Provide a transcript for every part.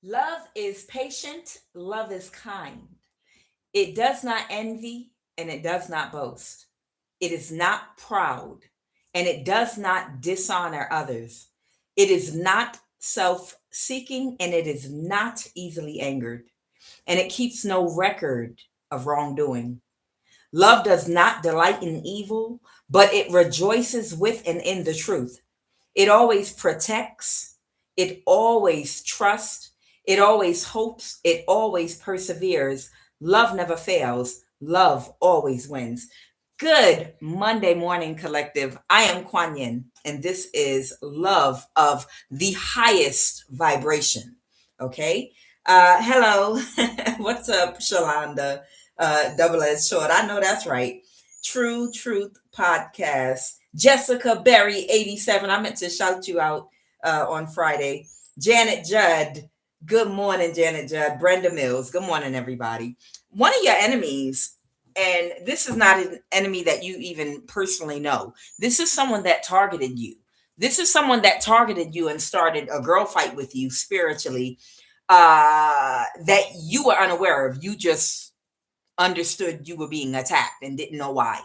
Love is patient, love is kind. It does not envy and it does not boast. It is not proud and it does not dishonor others. It is not self seeking and it is not easily angered. And it keeps no record of wrongdoing. Love does not delight in evil, but it rejoices with and in the truth. It always protects, it always trusts, it always hopes, it always perseveres. Love never fails, love always wins. Good Monday morning, collective. I am QUAN, and this is love of the highest vibration. Okay. Hello. What's up, Shalonda? Double edged sword. I know that's right. True Truth Podcast. Jessica Berry, 87. I meant to shout you out on Friday. Janet Judd. Good morning, Janet Judd. Brenda Mills. Good morning, everybody. One of your enemies, and this is not an enemy that you even personally know. This is someone that targeted you. This is someone that targeted you and started a girl fight with you spiritually that you were unaware of. You just understood you were being attacked and didn't know why.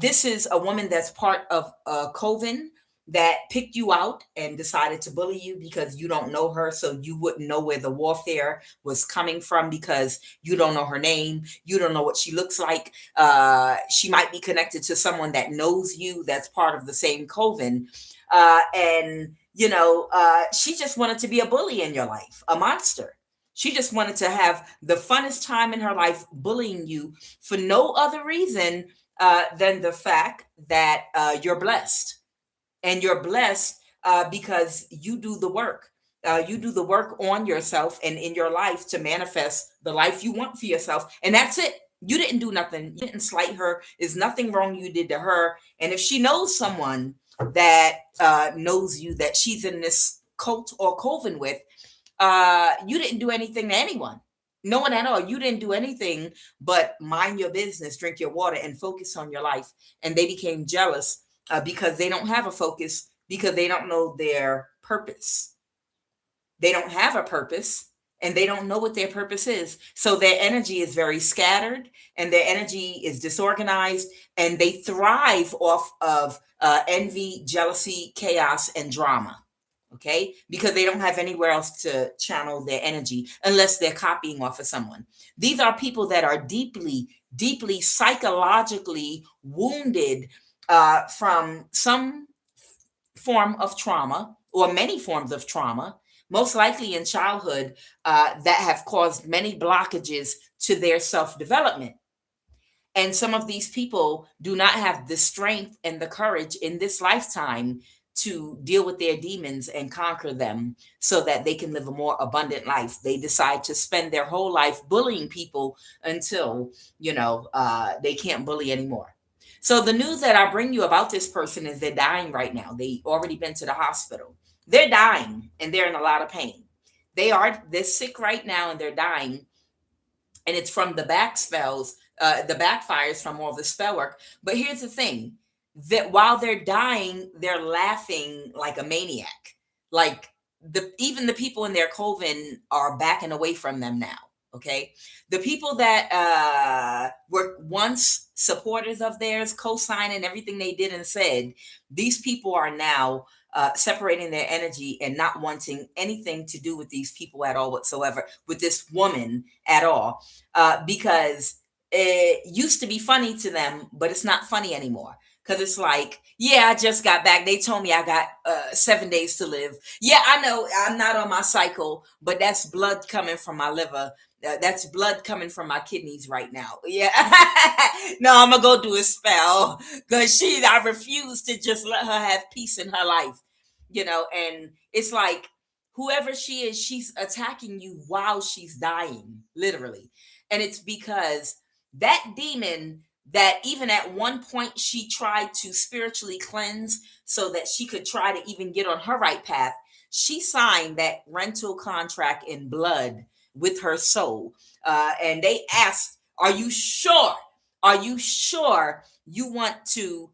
This is a woman that's part of a coven that picked you out and decided to bully you because you don't know her, so you wouldn't know where the warfare was coming from because you don't know her name, you don't know what she looks like. She might be connected to someone that knows you, that's part of the same coven, and she just wanted to be a bully in your life, a monster. She just wanted to have the funnest time in her life bullying you for no other reason than the fact that you're blessed. And you're blessed because you do the work. You do the work on yourself and in your life to manifest the life you want for yourself. And that's it. You didn't do nothing. You didn't slight her. There's nothing wrong you did to her. And if she knows someone that knows you, that she's in this cult or coven with, you didn't do anything to anyone. No one at all. You didn't do anything but mind your business, drink your water, and focus on your life. And they became jealous because they don't have a focus, because they don't know their purpose. They don't have a purpose and they don't know what their purpose is. So their energy is very scattered and their energy is disorganized, and they thrive off of envy, jealousy, chaos, and drama. Okay, because they don't have anywhere else to channel their energy unless they're copying off of someone. These are people that are deeply, deeply psychologically wounded from some form of trauma or many forms of trauma, most likely in childhood, that have caused many blockages to their self development. And some of these people do not have the strength and the courage in this lifetime to deal with their demons and conquer them so that they can live a more abundant life. They decide to spend their whole life bullying people until, they can't bully anymore. So the news that I bring you about this person is they're dying right now. They already been to the hospital. They're dying and they're in a lot of pain. They're sick right now and they're dying. And it's from the back spells, the backfires from all the spell work. But here's the thing, that while they're dying, they're laughing like a maniac. Like even the people in their coven are backing away from them now. Okay. The people that were once supporters of theirs, co-signing everything they did and said, these people are now separating their energy and not wanting anything to do with these people at all whatsoever, with this woman at all, because it used to be funny to them, but it's not funny anymore. Because it's like, yeah, I just got back. They told me I got 7 days to live. Yeah, I know I'm not on my cycle, but that's blood coming from my liver. That's blood coming from my kidneys right now. Yeah. No, I'm going to go do a spell because I refuse to just let her have peace in her life. And it's like, whoever she is, she's attacking you while she's dying, literally. And it's because that demon that even at one point she tried to spiritually cleanse so that she could try to even get on her right path, she signed that rental contract in blood with her soul. And they asked, are you sure? Are you sure you want to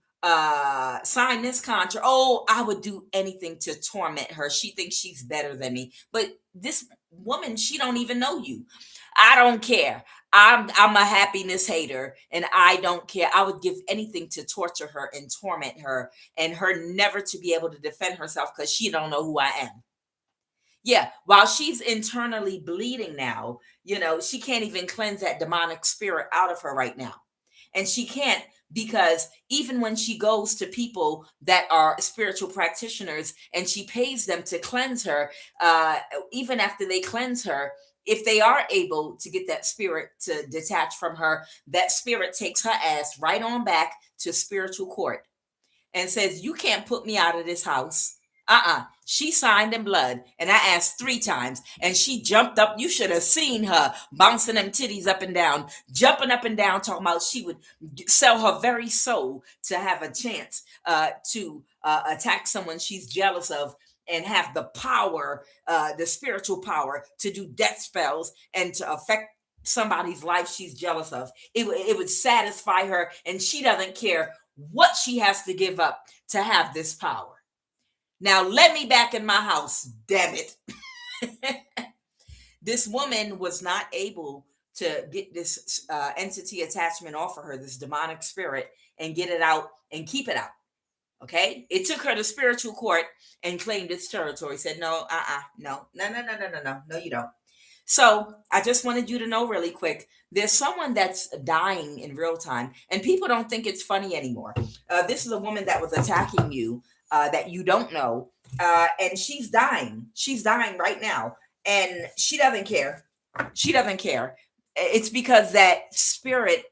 sign this contract? Oh, I would do anything to torment her. She thinks she's better than me. But this woman, she don't even know you. I don't care. I'm a happiness hater and I don't care. I would give anything to torture her and torment her and her never to be able to defend herself because she don't know who I am. Yeah, while she's internally bleeding now, she can't even cleanse that demonic spirit out of her right now. And she can't, because even when she goes to people that are spiritual practitioners and she pays them to cleanse her, even after they cleanse her, if they are able to get that spirit to detach from her, that spirit takes her ass right on back to spiritual court and says, "You can't put me out of this house." She signed in blood. And I asked 3 times. And she jumped up. You should have seen her bouncing them titties up and down, jumping up and down, talking about she would sell her very soul to have a chance to attack someone she's jealous of and have the power, the spiritual power to do death spells and to affect somebody's life she's jealous of. It would satisfy her, and she doesn't care what she has to give up to have this power. Now let me back in my house, damn it. This woman was not able to get this entity attachment off of her, this demonic spirit, and get it out and keep it out. Okay, it took her to spiritual court and claimed its territory. Said no, no, you don't. So I just wanted you to know really quick, there's someone that's dying in real time, and people don't think it's funny anymore. This is a woman that was attacking you that you don't know, and she's dying. She's dying right now, and she doesn't care. She doesn't care. It's because that spirit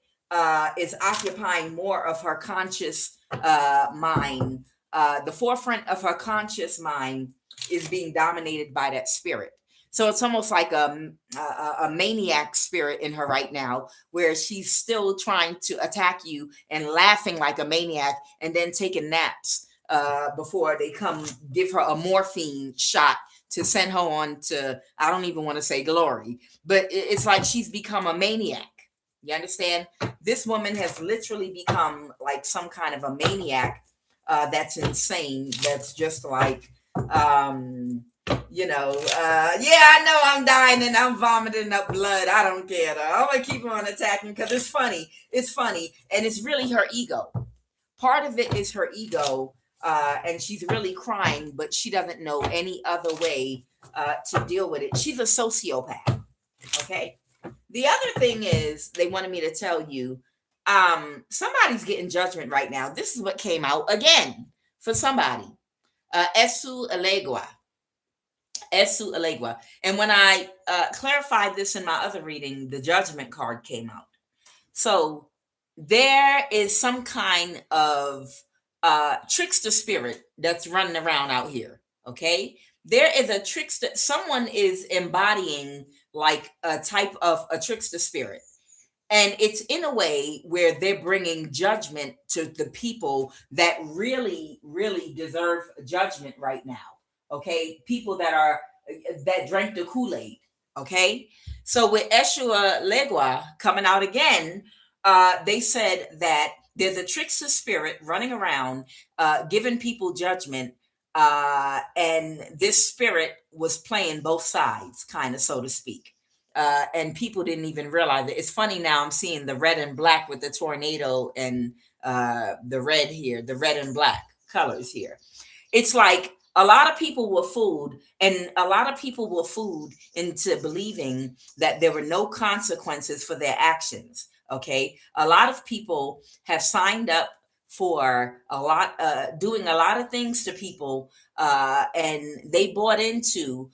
is occupying more of her conscious mind. The forefront of her conscious mind is being dominated by that spirit. So it's almost like a maniac spirit in her right now, where she's still trying to attack you and laughing like a maniac and then taking naps before they come give her a morphine shot to send her on to, I don't even want to say glory, but it's like she's become a maniac. You understand? This woman has literally become like some kind of a maniac that's insane. That's just like, yeah, I know I'm dying and I'm vomiting up blood. I don't care though. I'm gonna keep on attacking because it's funny. It's funny. And it's really her ego. Part of it is her ego. And she's really crying, but she doesn't know any other way to deal with it. She's a sociopath. Okay. The other thing is, they wanted me to tell you, somebody's getting judgment right now. This is what came out again for somebody. Esu Elegua. Esu Elegua. And when I clarified this in my other reading, the judgment card came out. So there is some kind of trickster spirit that's running around out here. Okay. There is a trickster. Someone is embodying like a type of a trickster spirit. And it's in a way where they're bringing judgment to the people that really, really deserve judgment right now. Okay. People that drank the Kool-Aid. Okay. So with Eshua Legua coming out again, they said that there's a trickster spirit running around, giving people judgment. And this spirit was playing both sides, kind of, so to speak. And people didn't even realize it. It's funny now, I'm seeing the red and black with the tornado and the red here, the red and black colors here. It's like a lot of people were fooled, and a lot of people were fooled into believing that there were no consequences for their actions. Okay. A lot of people have signed up for doing a lot of things to people, and they bought into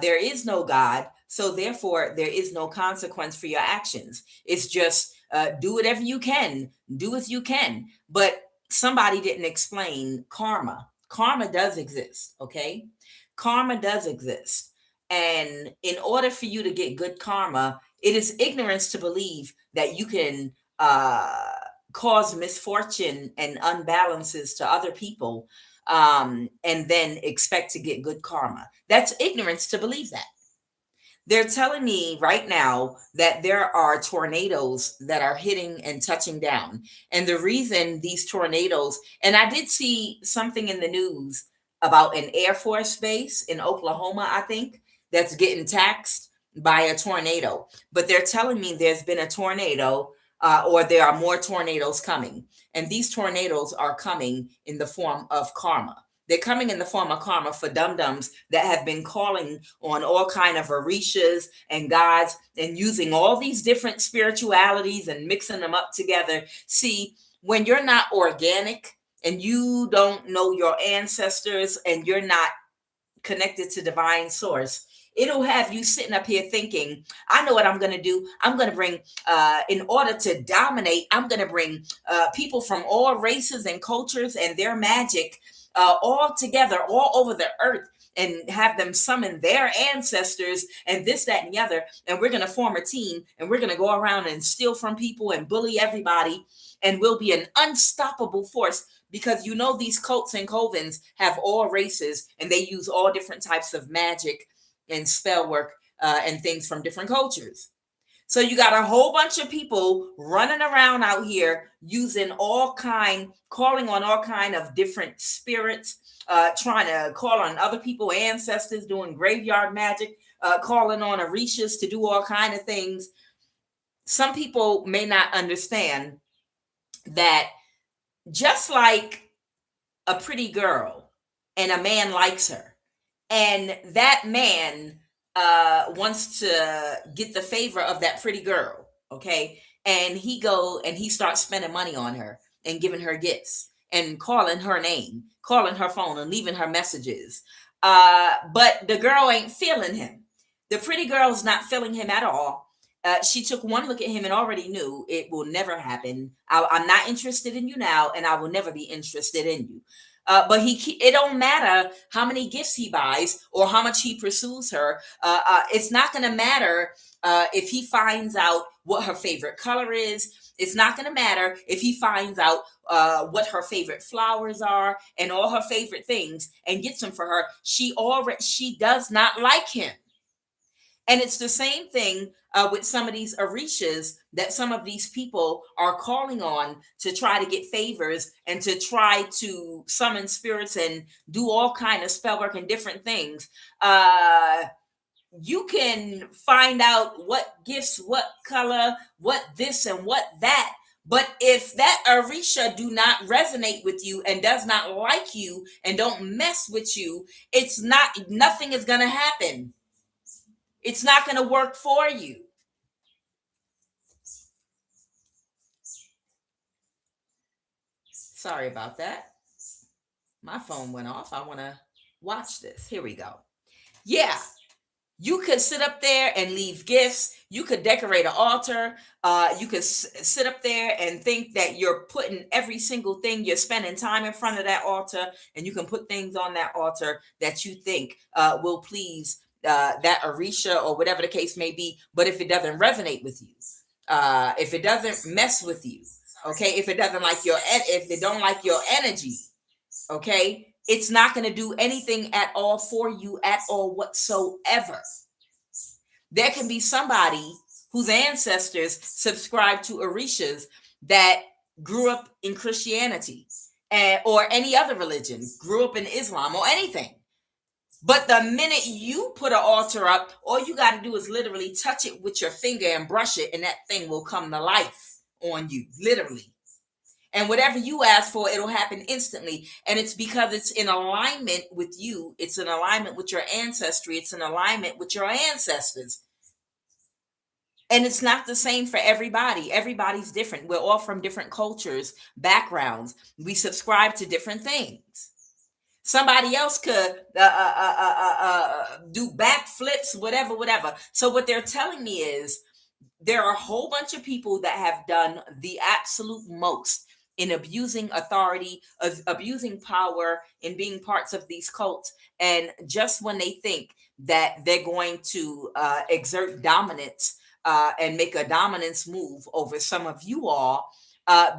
there is no God. So therefore, there is no consequence for your actions. It's just do whatever you can, do as you can. But somebody didn't explain karma. Karma does exist, okay? Karma does exist. And in order for you to get good karma, it is ignorance to believe that you can cause misfortune and unbalances to other people and then expect to get good karma. That's ignorance to believe that. They're telling me right now that there are tornadoes that are hitting and touching down. And the reason these tornadoes, and I did see something in the news about an Air Force base in Oklahoma, I think, that's getting taxed by a tornado. But they're telling me there's been a tornado, or there are more tornadoes coming. And these tornadoes are coming in the form of karma. They're coming in the form of karma for dum-dums that have been calling on all kind of orishas and gods and using all these different spiritualities and mixing them up together. See, when you're not organic and you don't know your ancestors and you're not connected to divine source, it'll have you sitting up here thinking, I know what I'm going to do. I'm going to bring, in order to dominate, I'm going to bring people from all races and cultures and their magic all together, all over the earth, and have them summon their ancestors and this, that, and the other. And we're going to form a team, and we're going to go around and steal from people and bully everybody. And we'll be an unstoppable force, because you know these cults and covens have all races, and they use all different types of magic and spell work and things from different cultures. So you got a whole bunch of people running around out here using calling on all kind of different spirits, trying to call on other people, ancestors, doing graveyard magic, calling on orishas to do all kind of things. Some people may not understand that just like a pretty girl and a man likes her, and that man wants to get the favor of that pretty girl, okay? And he starts spending money on her and giving her gifts and calling her name, calling her phone and leaving her messages. But the girl ain't feeling him. The pretty girl's not feeling him at all. She took one look at him and already knew it will never happen. I'm not interested in you now, and I will never be interested in you. But it don't matter how many gifts he buys or how much he pursues her. It's not going to matter if he finds out what her favorite color is. It's not going to matter if he finds out what her favorite flowers are and all her favorite things and gets them for her. She does not like him. And it's the same thing with some of these orishas that some of these people are calling on to try to get favors and to try to summon spirits and do all kind of spell work and different things. You can find out what gifts, what color, what this and what that. But if that orisha do not resonate with you and does not like you and don't mess with you, nothing is going to happen. It's not going to work for you. Sorry about that. My phone went off. I want to watch this. Here we go. Yeah. You could sit up there and leave gifts. You could decorate an altar. You could sit up there and think that you're putting every single thing, you're spending time in front of that altar, and you can put things on that altar that you think will please that orisha or whatever the case may be. But if it doesn't resonate with you, if it doesn't mess with you, okay, if it doesn't like if they don't like your energy, okay, it's not going to do anything at all for you at all whatsoever. There can be somebody whose ancestors subscribed to orishas that grew up in Christianity or any other religion, grew up in Islam or anything. But the minute you put an altar up, all you got to do is literally touch it with your finger and brush it, and that thing will come to life on you, literally. And whatever you ask for, it'll happen instantly. And it's because it's in alignment with you. It's in alignment with your ancestry. It's in alignment with your ancestors. And it's not the same for everybody. Everybody's different. We're all from different cultures, backgrounds. We subscribe to different things. Somebody else could do backflips, whatever. So what they're telling me is there are a whole bunch of people that have done the absolute most in abusing authority, of abusing power, in being parts of these cults. And just when they think that they're going to exert dominance and make a dominance move over some of you all,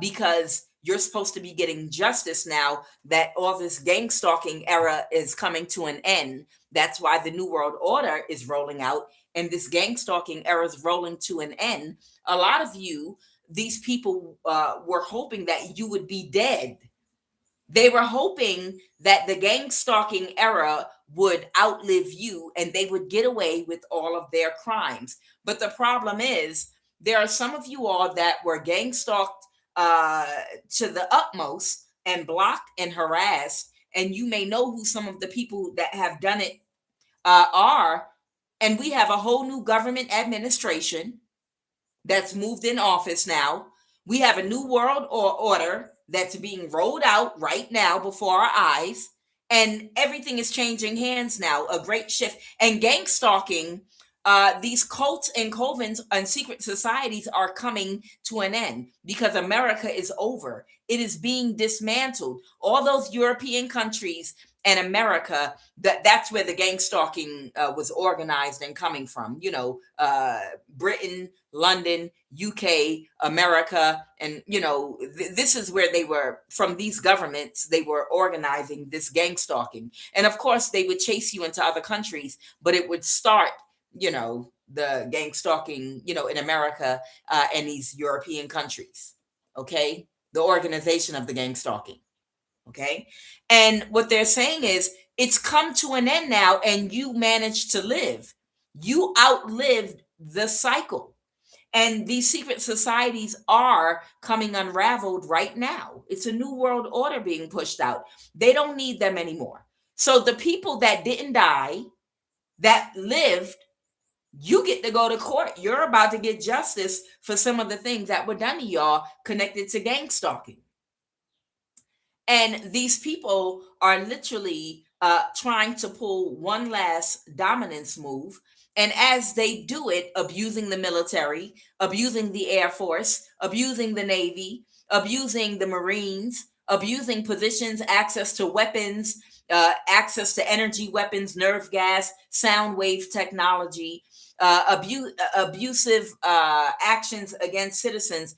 because you're supposed to be getting justice now that all this gangstalking era is coming to an end. That's why the New World Order is rolling out, and this gangstalking era is rolling to an end. A lot of you, these people were hoping that you would be dead. They were hoping that the gang stalking era would outlive you and they would get away with all of their crimes. But the problem is, there are some of you all that were gang stalked uh, to the utmost and blocked and harassed. And you may know who some of the people that have done it are. And we have a whole new government administration that's moved in office now. We have a new world order that's being rolled out right now before our eyes. And everything is changing hands now, a great shift. And gang stalking, these cults and covens and secret societies are coming to an end because America is over. It is being dismantled. All those European countries and America, that's where the gang stalking was organized and coming from. Britain, London, UK, America, and this is where they were from. These governments, they were organizing this gang stalking, and of course they would chase you into other countries, but it would start the gang stalking in America and these European countries. Okay, the organization of the gang stalking. Okay, and what they're saying is it's come to an end now, and you managed to live. You outlived the cycle. And these secret societies are coming unraveled right now. It's a new world order being pushed out. They don't need them anymore. So the people that didn't die, that lived, you get to go to court. You're about to get justice for some of the things that were done to y'all connected to gang stalking. And these people are literally trying to pull one last dominance move. And as they do it, abusing the military, abusing the Air Force, abusing the Navy, abusing the Marines, abusing positions, access to weapons, access to energy weapons, nerve gas, sound wave technology, abusive actions against citizens.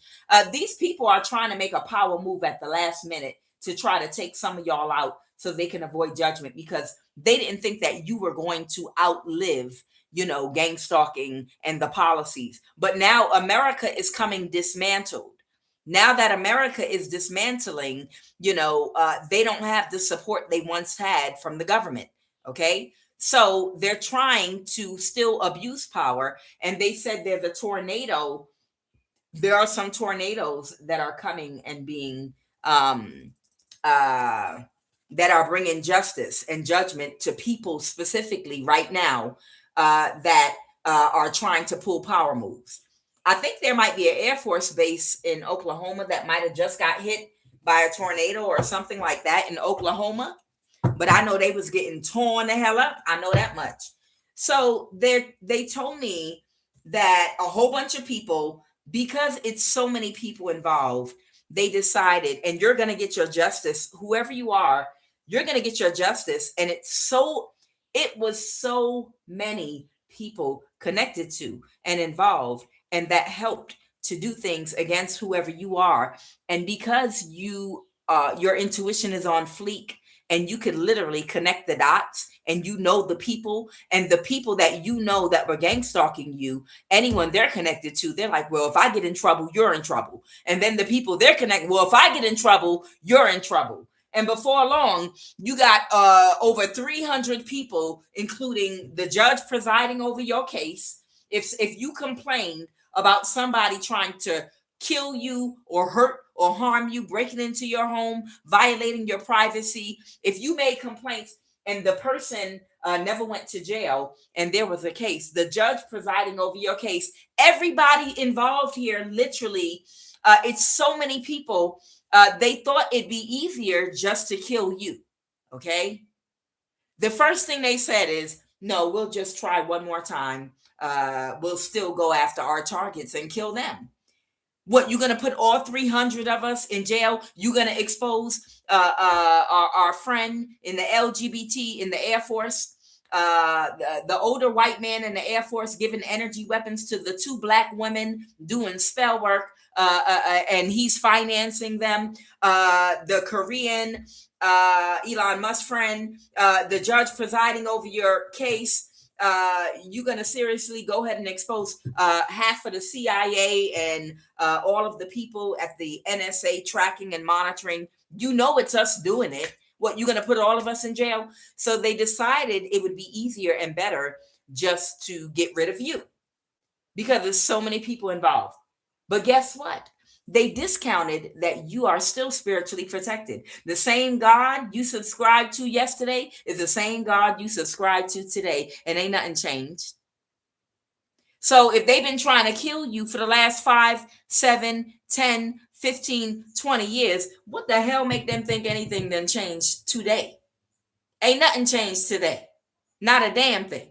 These people are trying to make a power move at the last minute to try to take some of y'all out so they can avoid judgment, because they didn't think that you were going to outlive gang stalking and the policies. But now America is coming dismantled. Now that America is dismantling, they don't have the support they once had from the government. Okay, so they're trying to still abuse power. And they said there's a tornado. There are some tornadoes that are coming and being that are bringing justice and judgment to people specifically right now that are trying to pull power moves. I think there might be an Air Force base in Oklahoma that might have just got hit by a tornado or something like that in Oklahoma. But I know they was getting torn the hell up. I know that much. So they told me that a whole bunch of people, because it's so many people involved, they decided, and you're going to get your justice, whoever you are, you're going to get your justice. And it was so many people connected to and involved, and that helped to do things against whoever you are. And because your intuition is on fleek, and you could literally connect the dots, and the people, and the people that that were gang stalking you, anyone they're connected to, they're like, well, if I get in trouble, you're in trouble. And then the people they're connected, well, if I get in trouble, you're in trouble. And before long, you got over 300 people, including the judge presiding over your case. If you complained about somebody trying to kill you or hurt or harm you, breaking into your home, violating your privacy, if you made complaints and the person never went to jail and there was a case, the judge presiding over your case, everybody involved here, literally, it's so many people, they thought it'd be easier just to kill you. Okay. The first thing they said is, no, we'll just try one more time. We'll still go after our targets and kill them. What, you're going to put all 300 of us in jail? You're going to expose our friend in the LGBT in the Air Force, the older white man in the Air Force giving energy weapons to the 2 black women doing spell work, and he's financing them. The Korean Elon Musk friend, the judge presiding over your case. You're going to seriously go ahead and expose half of the CIA and all of the people at the NSA tracking and monitoring You know it's us doing it. What, you gonna put all of us in jail? So they decided it would be easier and better just to get rid of you because there's so many people involved. But guess what? They discounted that you are still spiritually protected. The same God you subscribed to yesterday is the same God you subscribe to today, and ain't nothing changed. So if they've been trying to kill you for the last 5, 7, 10, 15, 20 years, what the hell make them think anything done changed today? Ain't nothing changed today. Not a damn thing.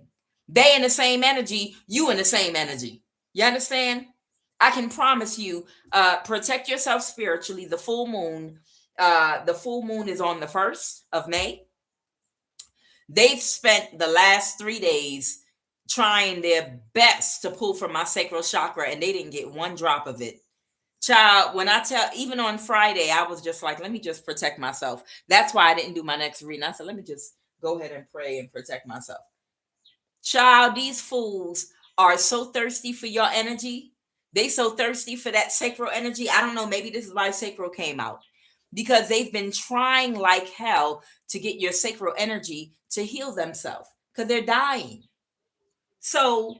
They in the same energy, you in the same energy. You understand? I can promise you, protect yourself spiritually. The full moon is on the 1st of May. They've spent the last 3 days trying their best to pull from my sacral chakra, and they didn't get one drop of it. Child, when I tell, even on Friday, I was just like, let me just protect myself. That's why I didn't do my next reading. I said, let me just go ahead and pray and protect myself. Child, these fools are so thirsty for your energy. They so thirsty for that sacral energy. I don't know, maybe this is why sacral came out. Because they've been trying like hell to get your sacral energy to heal themselves. Because they're dying. So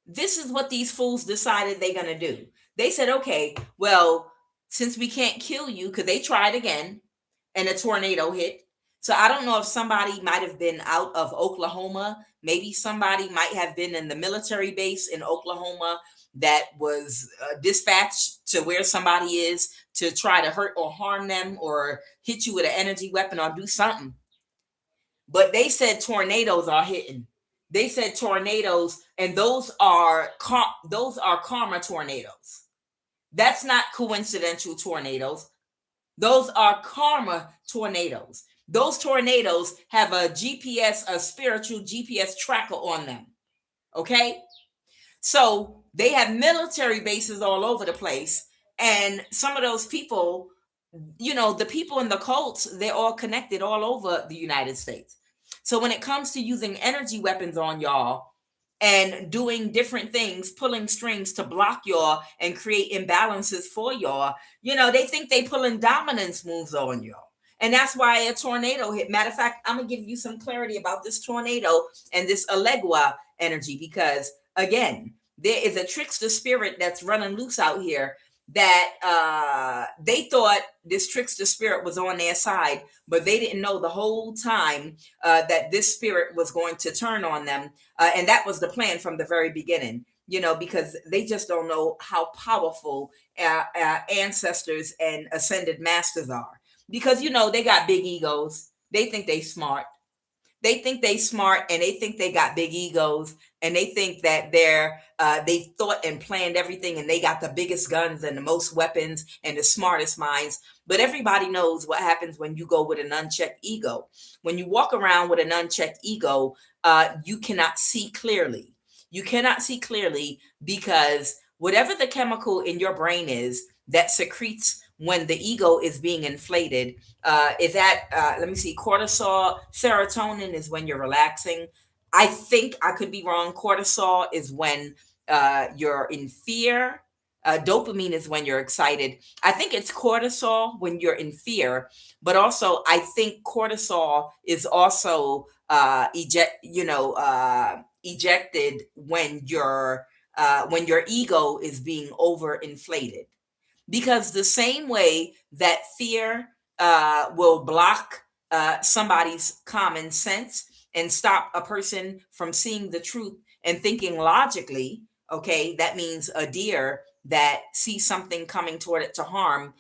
this is what these fools decided they're going to do. They said, okay, well, since we can't kill you, because they tried again and a tornado hit. So I don't know if somebody might have been out of Oklahoma. Maybe somebody might have been in the military base in Oklahoma that was dispatched to where somebody is to try to hurt or harm them or hit you with an energy weapon or do something. But they said tornadoes are hitting. They said tornadoes, and those are karma tornadoes. That's not coincidental tornadoes. Those are karma tornadoes. Those tornadoes have a GPS, a spiritual GPS tracker on them. Okay? So they have military bases all over the place. And some of those people, the people in the cults, they're all connected all over the United States. So when it comes to using energy weapons on y'all and doing different things, pulling strings to block y'all and create imbalances for y'all, they think they pulling dominance moves on y'all. And that's why a tornado hit. Matter of fact, I'm going to give you some clarity about this tornado and this Alegua energy, because again, there is a trickster spirit that's running loose out here that they thought this trickster spirit was on their side, but they didn't know the whole time that this spirit was going to turn on them. And that was the plan from the very beginning, because they just don't know how powerful ancestors and ascended masters are. Because, they got big egos. They think they smart. They think they smart, and they think they got big egos, and they think that they thought and planned everything, and they got the biggest guns and the most weapons and the smartest minds. But everybody knows what happens when you go with an unchecked ego. When you walk around with an unchecked ego, you cannot see clearly. You cannot see clearly because whatever the chemical in your brain is that secretes when the ego is being inflated, is that, let me see, cortisol, serotonin is when you're relaxing. I think, I could be wrong, cortisol is when you're in fear. Dopamine is when you're excited. I think it's cortisol when you're in fear, but also I think cortisol is also ejected when your ego is being overinflated. Because the same way that fear will block somebody's common sense and stop a person from seeing the truth and thinking logically, okay, that means a deer that sees something coming toward it to harm.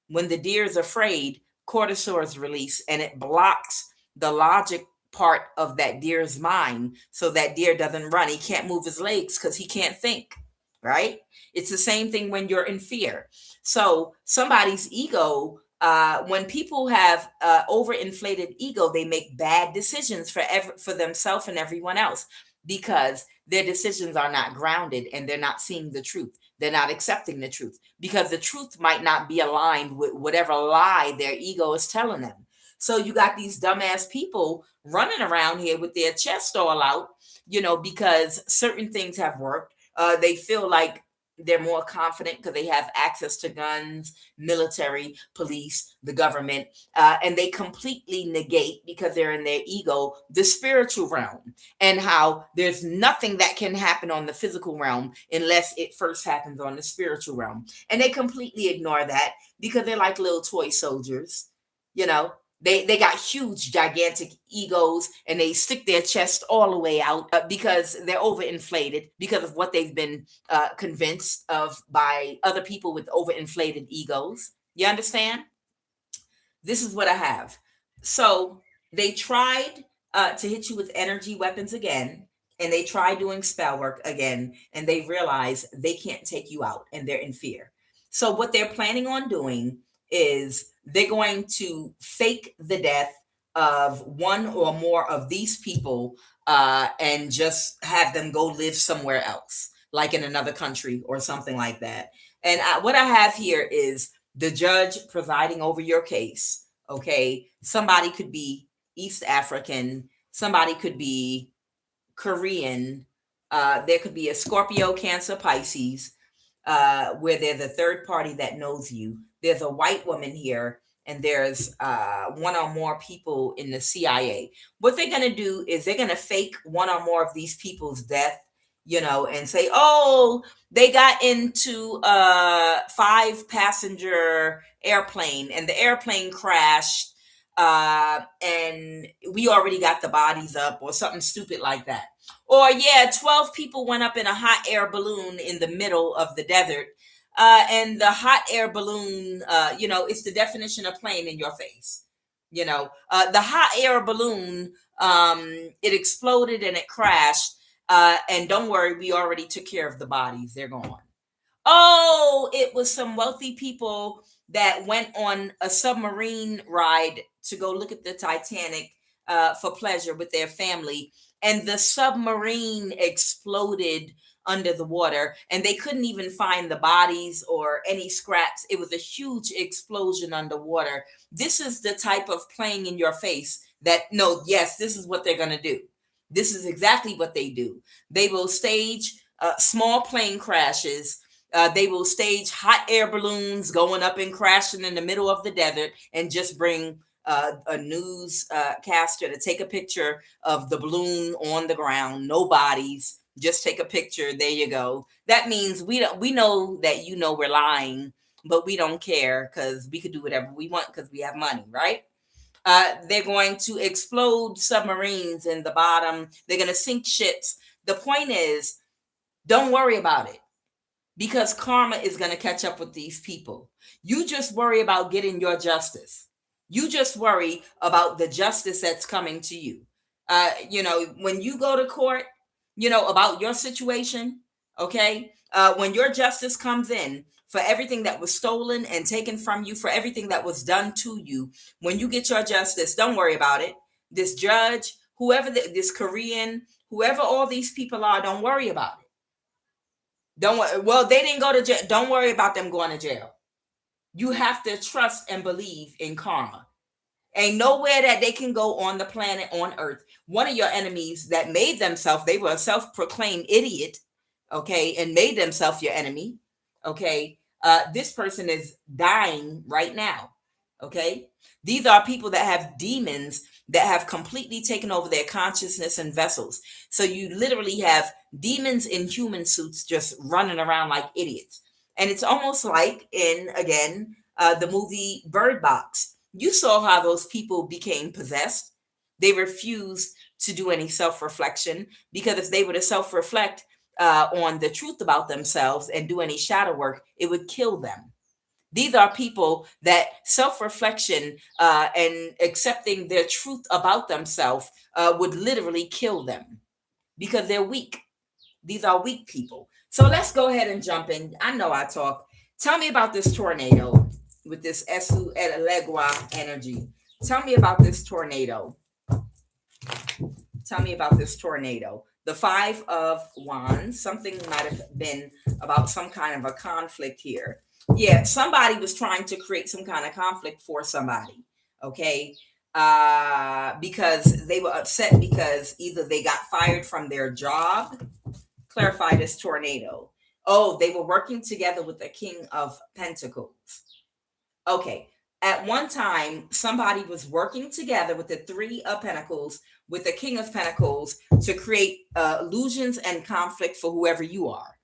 When the deer is afraid, cortisol is released and it blocks the logic part of that deer's mind, so that deer doesn't run. He can't move his legs because he can't think, right? It's the same thing when you're in fear. So somebody's ego, when people have overinflated ego, they make bad decisions for themselves and everyone else, because their decisions are not grounded and they're not seeing the truth. They're not accepting the truth because the truth might not be aligned with whatever lie their ego is telling them. So you got these dumbass people running around here with their chest all out, because certain things have worked. They feel like They're more confident because they have access to guns, military, police, the government, and they completely negate, because they're in their ego, the spiritual realm, and how there's nothing that can happen on the physical realm unless it first happens on the spiritual realm. And they completely ignore that because they're like little toy soldiers, you know. They got huge, gigantic egos, and they stick their chest all the way out because they're overinflated because of what they've been convinced of by other people with overinflated egos. You understand? This is what I have. So they tried to hit you with energy weapons again, and they tried doing spell work again, and they realize they can't take you out, and they're in fear. So what they're planning on doing is they're going to fake the death of one or more of these people, and just have them go live somewhere else, like in another country or something like that. And what I have here is the judge presiding over your case. Okay, somebody could be East African, somebody could be Korean, there could be a Scorpio, Cancer, Pisces, where they're the third party that knows you. There's a white woman here, and there's one or more people in the CIA. What they're going to do is they're going to fake one or more of these people's death, and say, oh, they got into a 5-passenger airplane and the airplane crashed, and we already got the bodies up, or something stupid like that. Or, yeah, 12 people went up in a hot air balloon in the middle of the desert. And the hot air balloon, it's the definition of playing in your face. The hot air balloon, it exploded and it crashed. And don't worry, we already took care of the bodies. They're gone. Oh, it was some wealthy people that went on a submarine ride to go look at the Titanic for pleasure with their family. And the submarine exploded under the water, and they couldn't even find the bodies or any scraps. It was a huge explosion underwater. This is the type of playing in your face that, no, yes, this is what they're going to do. This is exactly what they do. They will stage small plane crashes. They will stage hot air balloons going up and crashing in the middle of the desert, and just bring a newscaster to take a picture of the balloon on the ground. No bodies. Just take a picture. There you go. That means we know that we're lying, but we don't care because we could do whatever we want because we have money, right? They're going to explode submarines in the bottom. They're going to sink ships. The point is, don't worry about it, because karma is going to catch up with these people. You just worry about getting your justice. You just worry about the justice that's coming to you. When you go to court, about your situation, okay? When your justice comes in for everything that was stolen and taken from you, for everything that was done to you, when you get your justice, don't worry about it. This judge, whoever, this Korean, whoever all these people are, don't worry about it. Don't worry. Well, they didn't go to jail. Don't worry about them going to jail. You have to trust and believe in karma. Ain't nowhere that they can go on the planet, on earth. One of your enemies that made themselves, they were a self-proclaimed idiot, okay, and made themselves your enemy, okay? This person is dying right now, okay? These are people that have demons that have completely taken over their consciousness and vessels. So you literally have demons in human suits just running around like idiots. And it's almost like in, again, the movie Bird Box. You saw how those people became possessed. They refused to do any self-reflection, because if they were to self-reflect on the truth about themselves and do any shadow work, it would kill them. These are people that self-reflection and accepting their truth about themselves would literally kill them, because they're weak. These are weak people. So let's go ahead and jump in. I know I talk. Tell me about this tornado with this Esu Elegua energy. Tell me about this tornado. Tell me about this tornado. The 5 of Wands. Something might have been about some kind of a conflict here. Yeah, somebody was trying to create some kind of conflict for somebody. Okay. Because they were upset because either they got fired from their job. Clarify this tornado. Oh, they were working together with the King of Pentacles. Okay. At one time, somebody was working together with the Three of Pentacles, with the King of Pentacles, to create illusions and conflict for whoever you are.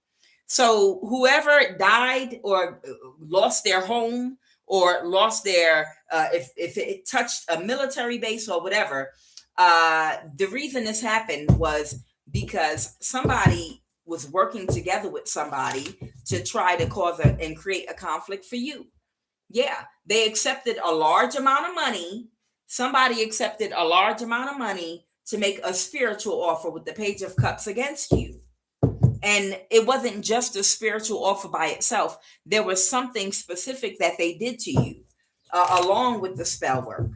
So whoever died or lost their home or lost their, if it touched a military base or whatever, the reason this happened was because somebody was working together with somebody to try to cause and create a conflict for you. Yeah, they accepted a large amount of money. Somebody accepted a large amount of money to make a spiritual offer with the Page of Cups against you. And it wasn't just a spiritual offer by itself. There was something specific that they did to you along with the spell work.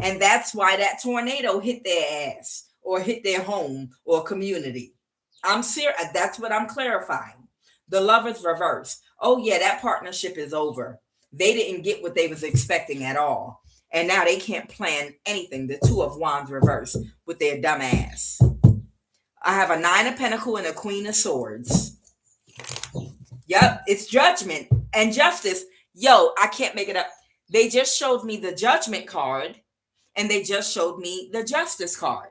And that's why that tornado hit their ass or hit their home or community. I'm serious. That's what I'm clarifying. The Lovers reverse. Oh yeah, that partnership is over. They didn't get what they was expecting at all. And now they can't plan anything. The Two of Wands reverse with their dumb ass. I have a Nine of Pentacles and a Queen of Swords. Yep, it's judgment and justice. Yo, I can't make it up. They just showed me the Judgment card and they just showed me the Justice card.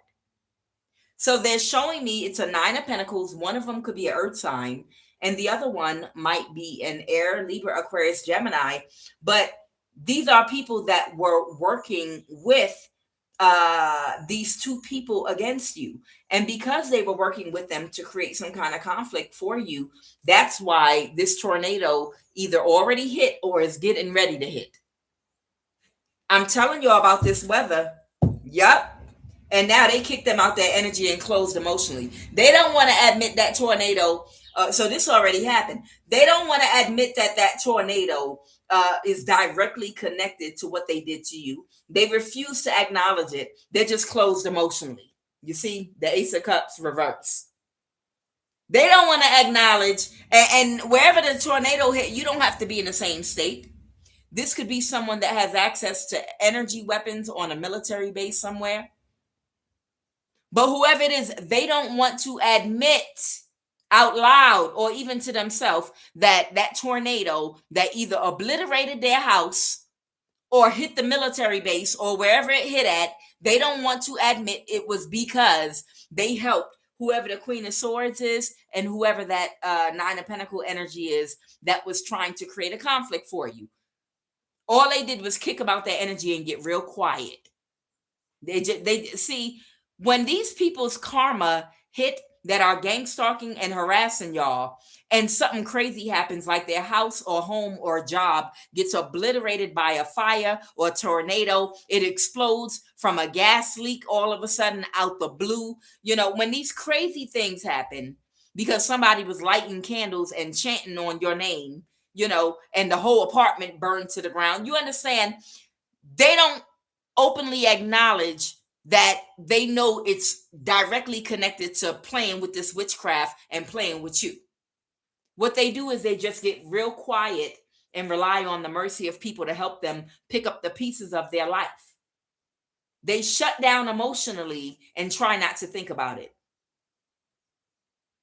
So they're showing me it's a Nine of Pentacles. One of them could be an Earth sign and the other one might be an Air, Libra, Aquarius, Gemini. But these are people that were working with these two people against you. And because they were working with them to create some kind of conflict for you, that's why this tornado either already hit or is getting ready to hit. I'm telling you about this weather. Yup. And now they kicked them out their energy and closed emotionally. They don't want to admit that tornado. So this already happened. They don't want to admit that that tornado is directly connected to what they did to you. They refuse to acknowledge it. They're just closed emotionally. You see, the Ace of Cups reverse. They don't want to acknowledge. And wherever the tornado hit, you don't have to be in the same state. This could be someone that has access to energy weapons on a military base somewhere. But whoever it is, they don't want to admit out loud or even to themselves that that tornado that either obliterated their house or hit the military base or wherever it hit at, they don't want to admit it was because they helped whoever the Queen of Swords is and whoever that Nine of Pentacles energy is that was trying to create a conflict for you. All they did was kick about their energy and get real quiet. They see, when these people's karma hit that are gangstalking and harassing y'all, and something crazy happens, like their house or home or job gets obliterated by a fire or a tornado, it explodes from a gas leak all of a sudden out the blue. You know, when these crazy things happen because somebody was lighting candles and chanting on your name, you know, and the whole apartment burned to the ground, you understand, they don't openly acknowledge that they know it's directly connected to playing with this witchcraft and playing with you. What they do is they just get real quiet and rely on the mercy of people to help them pick up the pieces of their life. They shut down emotionally and try not to think about it.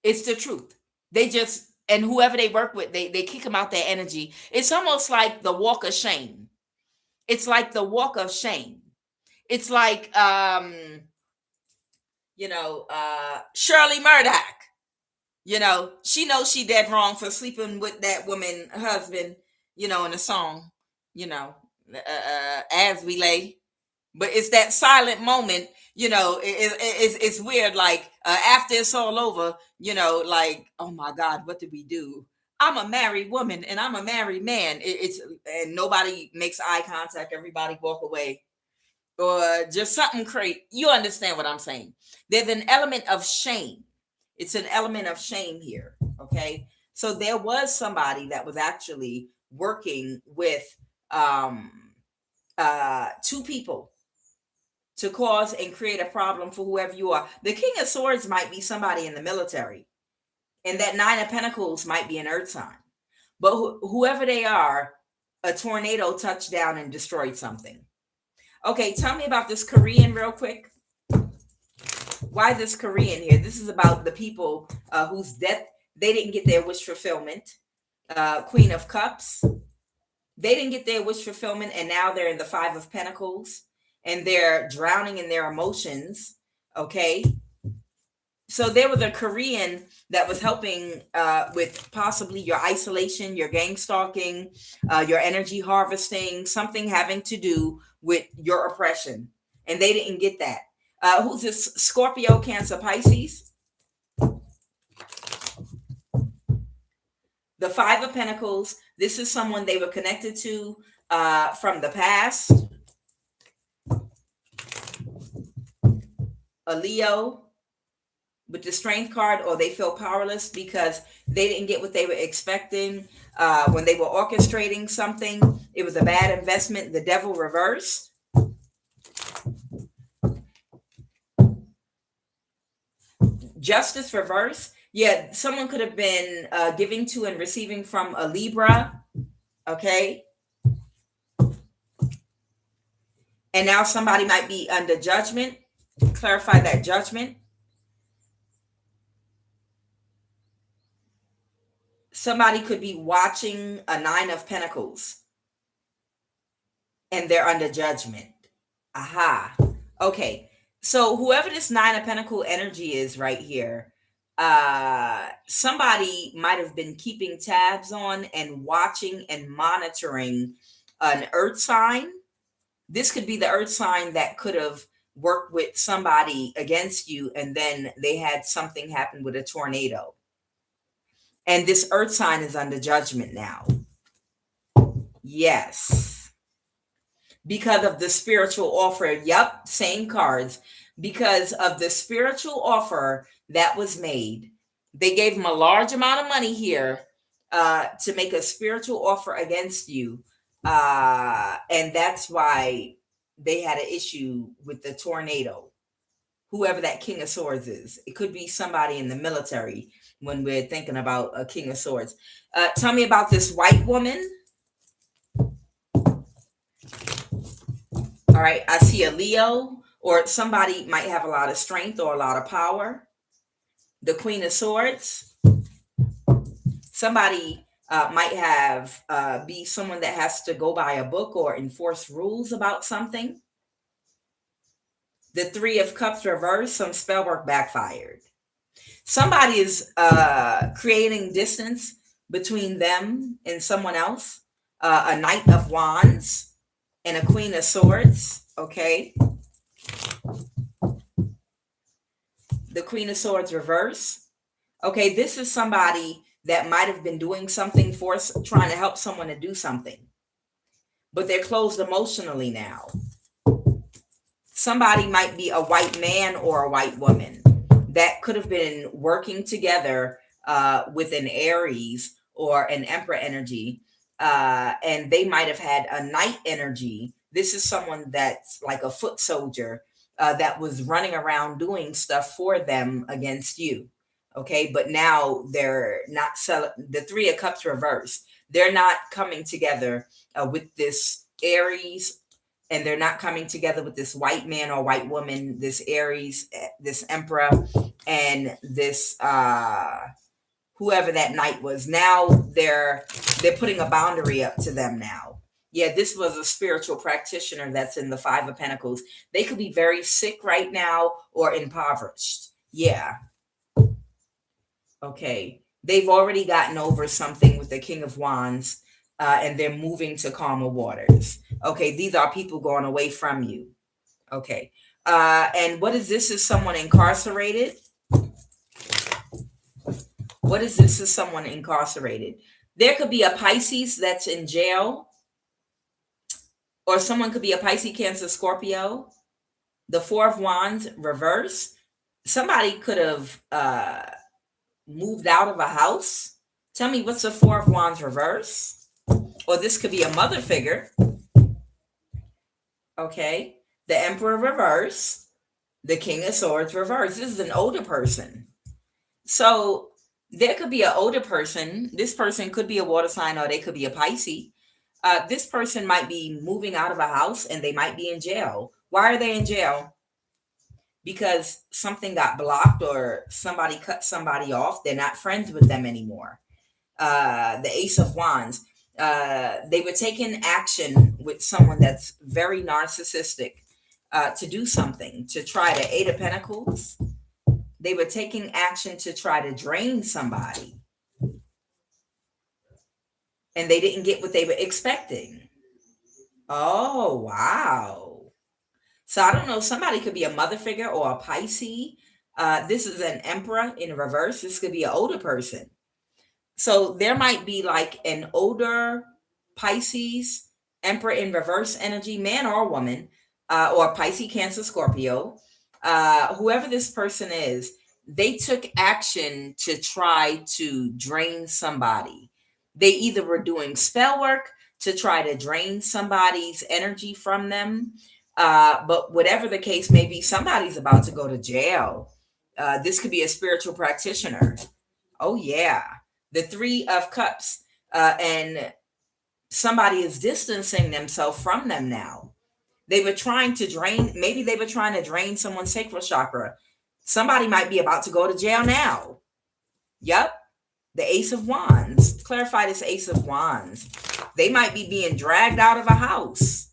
It's the truth. They just, and whoever they work with, they kick them out their energy. It's almost like the walk of shame. It's like the walk of shame. It's like, Shirley Murdoch, she knows she dead wrong for sleeping with that woman husband, in the song, as we lay. But it's that silent moment, it's weird. Like after it's all over, like, oh my God, what did we do? I'm a married woman and I'm a married man. And nobody makes eye contact. Everybody walk away. Or just something crazy. You understand what I'm saying? There's an element of shame. It's an element of shame here. Okay. So there was somebody that was actually working with two people to cause and create a problem for whoever you are. The King of Swords might be somebody in the military, and that Nine of Pentacles might be an earth sign. But whoever they are, a tornado touched down and destroyed something. Okay, tell me about this Korean real quick. Why this Korean here? This is about the people whose death They didn't get their wish fulfillment. Queen of Cups, they didn't get their wish fulfillment, and now they're in the Five of Pentacles, and they're drowning in their emotions. Okay. So there was a Korean that was helping with possibly your isolation, your gang stalking, your energy harvesting, something having to do with your oppression. And they didn't get that. Who's this? Scorpio, Cancer, Pisces. The Five of Pentacles. This is someone they were connected to from the past. A Leo with the Strength card, or they feel powerless because they didn't get what they were expecting when they were orchestrating something. It was a bad investment. The Devil reversed. Justice reverse. Yeah, someone could have been giving to and receiving from a Libra. Okay. And now somebody might be under judgment. Clarify that judgment. Somebody could be watching a Nine of Pentacles and they're under judgment. Aha. Okay. So whoever this Nine of Pentacles energy is right here, somebody might have been keeping tabs on and watching and monitoring an earth sign. This could be the earth sign that could have worked with somebody against you, and then they had something happen with a tornado. And this earth sign is under judgment now. Yes. Because of the spiritual offer. Yep, same cards. Because of the spiritual offer that was made. They gave them a large amount of money here to make a spiritual offer against you. And that's why they had an issue with the tornado. Whoever that King of Swords is. It could be somebody in the military when we're thinking about a King of Swords. Tell me about this white woman. All right, I see a Leo, or somebody might have a lot of strength or a lot of power. The Queen of Swords. Somebody might have be someone that has to go by a book or enforce rules about something. The Three of Cups reversed. Some spell work backfired. Somebody is creating distance between them and someone else. A Knight of Wands and a Queen of Swords. Okay. The Queen of Swords reverse. Okay, this is somebody that might have been doing something for trying to help someone to do something, but they're closed emotionally now. Somebody might be a white man or a white woman that could have been working together with an Aries or an Emperor energy, and they might have had a Knight energy. This is someone that's like a foot soldier that was running around doing stuff for them against you. Okay, but now they're not the Three of Cups reverse. They're not coming together with this Aries, and they're not coming together with this white man or white woman, this Aries, this Emperor, and this whoever that Knight was. Now they're putting a boundary up to them now. Yeah, this was a spiritual practitioner that's in the Five of Pentacles. They could be very sick right now or impoverished. Yeah. Okay, they've already gotten over something with the King of Wands, and they're moving to calmer waters. Okay, these are people going away from you. Okay, and what is this? Is someone incarcerated? What is this? Is someone incarcerated? There could be a Pisces that's in jail, or someone could be a Pisces, Cancer, Scorpio. The Four of Wands reverse. Somebody could have moved out of a house. Tell me, what's the Four of Wands reverse? Or this could be a mother figure. Okay. The Emperor reverse. The King of Swords reverse. This is an older person. So there could be an older person. This person could be a water sign, or they could be a Pisces. This person might be moving out of a house and they might be in jail. Why are they in jail? because something got blocked or somebody cut somebody off. They're not friends with them anymore. The Ace of Wands. They were taking action with someone that's very narcissistic to do something, to try to Eight of Pentacles. They were taking action to try to drain somebody. And they didn't get what they were expecting. Oh, wow. So I don't know. Somebody could be a mother figure or a Pisces. This is an Emperor in reverse. This could be an older person. So there might be like an older Pisces, Emperor in reverse energy, man or woman, or Pisces, Cancer, Scorpio. Whoever this person is, they took action to try to drain somebody. They either were doing spell work to try to drain somebody's energy from them. But whatever the case may be, somebody's about to go to jail. This could be a spiritual practitioner. Oh, yeah. The Three of Cups. And somebody is distancing themselves from them now. They were trying to drain, maybe they were trying to drain someone's sacral chakra. Somebody might be about to go to jail now. Yep. The Ace of Wands. Clarify this Ace of Wands. They might be being dragged out of a house.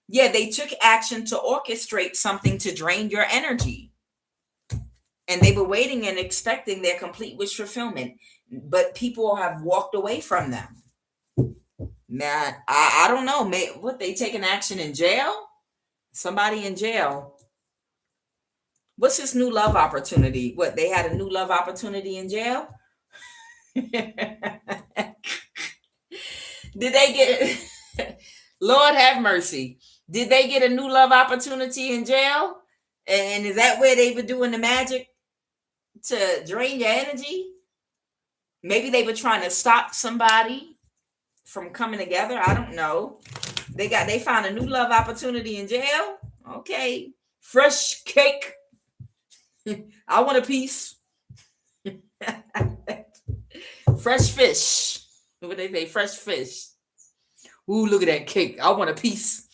Yeah, they took action to orchestrate something to drain your energy. And they were waiting and expecting their complete wish fulfillment. But people have walked away from them. Man, I don't know. What, they taking action in jail? Somebody in jail. What's this new love opportunity? What, they had a new love opportunity in jail? Did they get it? Lord have mercy. Did they get a new love opportunity in jail? And is that where they were doing the magic to drain your energy? Maybe they were trying to stop somebody from coming together. I don't know. They found a new love opportunity in jail. Okay. Fresh cake. I want a piece. Fresh fish. What they say? Fresh fish. Ooh, look at that cake. I want a piece.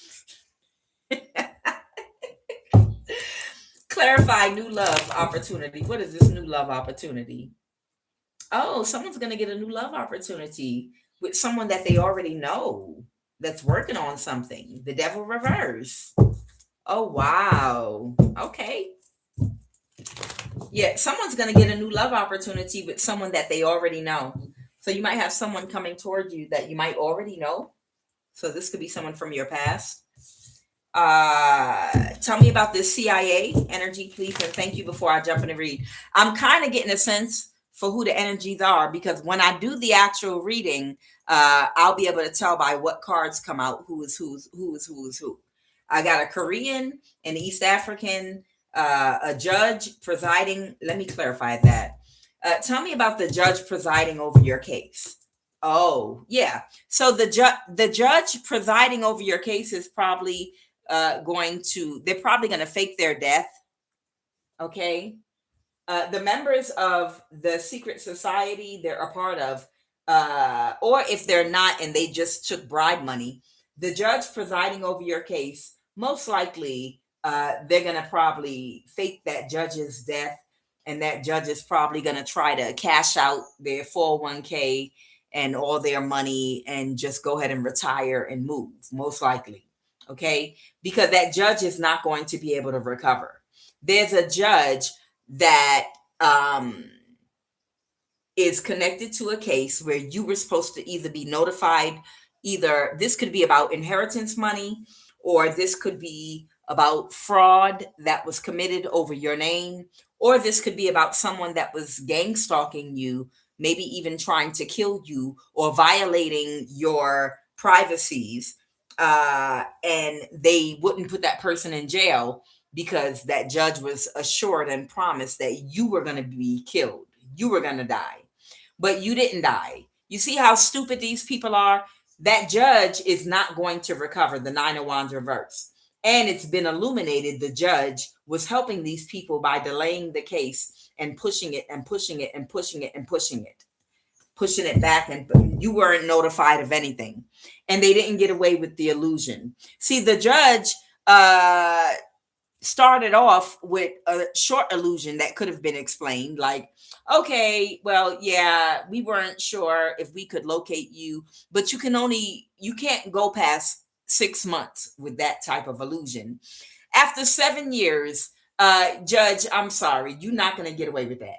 Clarify new love opportunity. What is this new love opportunity? Oh, someone's going to get a new love opportunity with someone that they already know that's working on something. The Devil reverse. Oh, wow. Okay. Yeah, someone's going to get a new love opportunity with someone that they already know. So you might have someone coming toward you that you might already know. So this could be someone from your past. Tell me about this CIA energy, please, and thank you before I jump in and read. I'm kind of getting a sense for who the energies are, because when I do the actual reading, I'll be able to tell by what cards come out who is who. I got a Korean, an East African, a judge presiding. Let me clarify that. Tell me about the judge presiding over your case. Oh, yeah. So the judge presiding over your case is probably they're probably going to fake their death. Okay. The members of the secret society they're a part of, or if they're not and they just took bribe money, the judge presiding over your case, most likely they're going to probably fake that judge's death, and that judge is probably going to try to cash out their 401k and all their money and just go ahead and retire and move, most likely. Okay, because that judge is not going to be able to recover. There's a judge that is connected to a case where you were supposed to either be notified, either this could be about inheritance money, or this could be about fraud that was committed over your name, or this could be about someone that was gang stalking you, maybe even trying to kill you or violating your privacies. And they wouldn't put that person in jail because that judge was assured and promised that you were going to be killed. You were going to die, but you didn't die. You see how stupid these people are? That judge is not going to recover the Nine of Wands reverse. And it's been illuminated the judge was helping these people by delaying the case and pushing it and pushing it and pushing it and pushing it back, and you weren't notified of anything, and they didn't get away with the illusion. See, the judge started off with a short illusion that could have been explained, like, okay, well, yeah, we weren't sure if we could locate you, but you can't go past 6 months with that type of illusion. After 7 years, Judge, I'm sorry, you're not going to get away with that.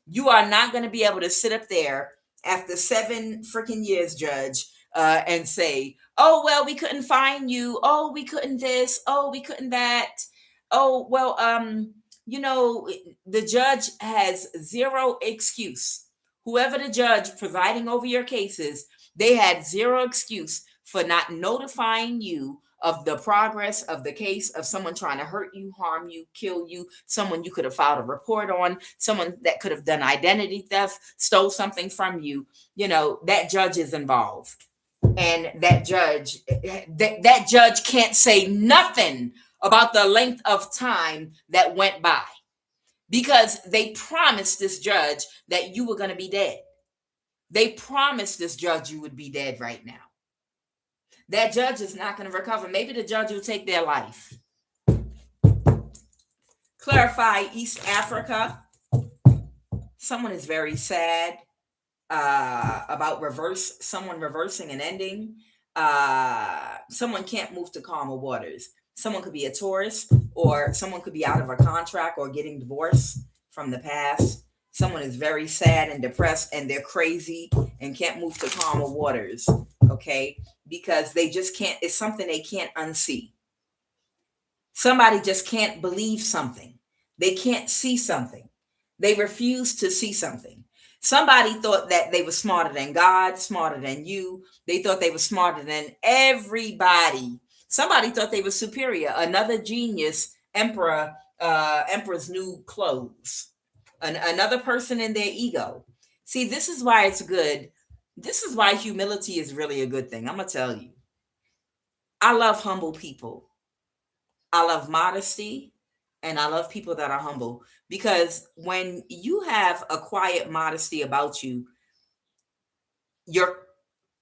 You are not going to be able to sit up there after 7 freaking years, Judge, and say, oh, well, we couldn't find you. Oh, we couldn't this. Oh, we couldn't that. Oh, well, you know, the judge has zero excuse. Whoever the judge presiding over your cases, they had zero excuse for not notifying you of the progress of the case of someone trying to hurt you, harm you, kill you, someone you could have filed a report on, someone that could have done identity theft, stole something from you. You know, that judge is involved. And that judge can't say nothing about the length of time that went by, because they promised this judge that you were going to be dead. They promised this judge you would be dead right now. That judge is not going to recover. Maybe the judge will take their life. Clarify East Africa. Someone is very sad about someone reversing an ending. Someone can't move to calmer waters. Someone could be a tourist, or someone could be out of a contract or getting divorced from the past. Someone is very sad and depressed, and they're crazy and can't move to calmer waters. Okay, because they just can't. It's something they can't unsee. Somebody just can't believe something. They can't see something. They refuse to see something. Somebody thought that they were smarter than God, smarter than you. They thought they were smarter than everybody. Somebody thought they were superior. Another genius, emperor's new clothes. Another person in their ego. See, this is why it's good. This is why humility is really a good thing. I'm going to tell you. I love humble people. I love modesty, and I love people that are humble, because when you have a quiet modesty about you,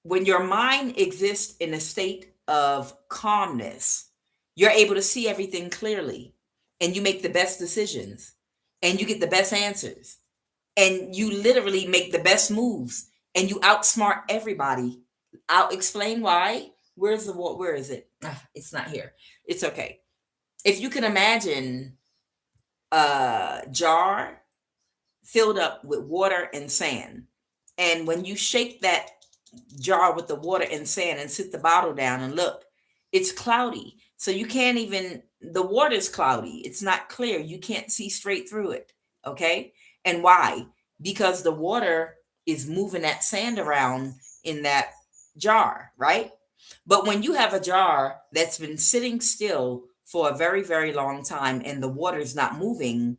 when your mind exists in a state of calmness, you're able to see everything clearly, and you make the best decisions, and you get the best answers, and you literally make the best moves, and you outsmart everybody. I'll explain why. Where is it? It's not here. It's okay. If you can imagine a jar filled up with water and sand, and when you shake that jar with the water and sand and sit the bottle down and look, it's cloudy. So you can't even, the water's cloudy. It's not clear. You can't see straight through it. Okay. And why? Because the water is moving that sand around in that jar, right? But when you have a jar that's been sitting still for a very, very long time and the water's not moving,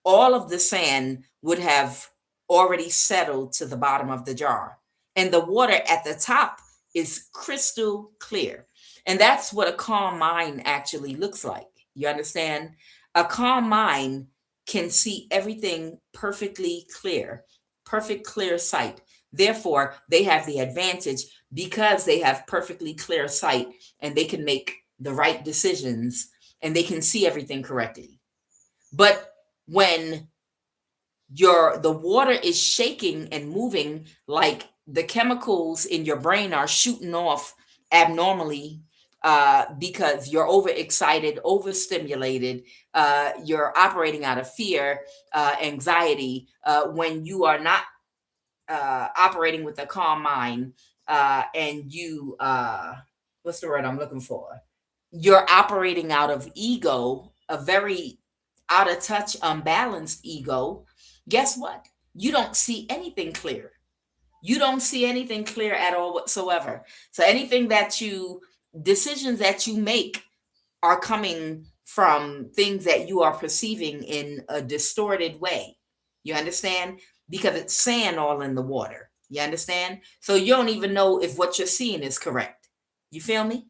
all of the sand would have already settled to the bottom of the jar. And the water at the top is crystal clear. And that's what a calm mind actually looks like. You understand? A calm mind can see everything perfectly clear, perfect clear sight. Therefore, they have the advantage because they have perfectly clear sight, and they can make the right decisions, and they can see everything correctly. But when the water is shaking and moving, like the chemicals in your brain are shooting off abnormally, because you're overexcited, overstimulated, you're operating out of fear, anxiety, when you are not operating with a calm mind, and you, what's the word I'm looking for? You're operating out of ego, a very out of touch, unbalanced ego. Guess what? You don't see anything clear. You don't see anything clear at all whatsoever. So decisions that you make are coming from things that you are perceiving in a distorted way. You understand? Because it's sand all in the water. You understand? So you don't even know if what you're seeing is correct. You feel me?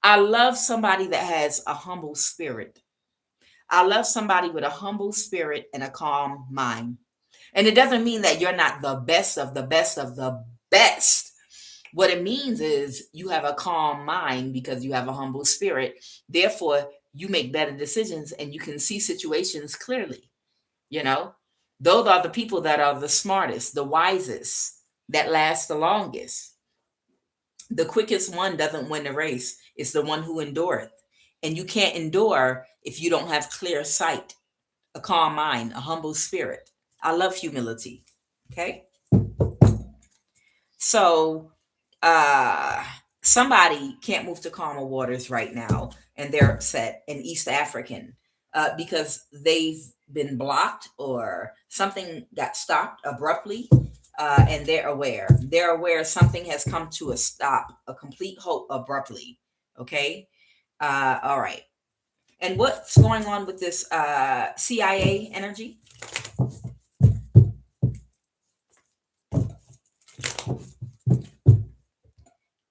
I love somebody that has a humble spirit. I love somebody with a humble spirit and a calm mind. And it doesn't mean that you're not the best of the best of the best. What it means is you have a calm mind because you have a humble spirit. Therefore, you make better decisions and you can see situations clearly. You know, those are the people that are the smartest, the wisest, that last the longest. The quickest one doesn't win the race. It's the one who endureth. And you can't endure if you don't have clear sight, a calm mind, a humble spirit. I love humility. Okay. So uh somebody can't move to calmer waters right now, and they're upset, an East African, because they've been blocked or something got stopped abruptly, and they're aware something has come to a stop, a complete halt abruptly. Okay. All right. And what's going on with this CIA energy?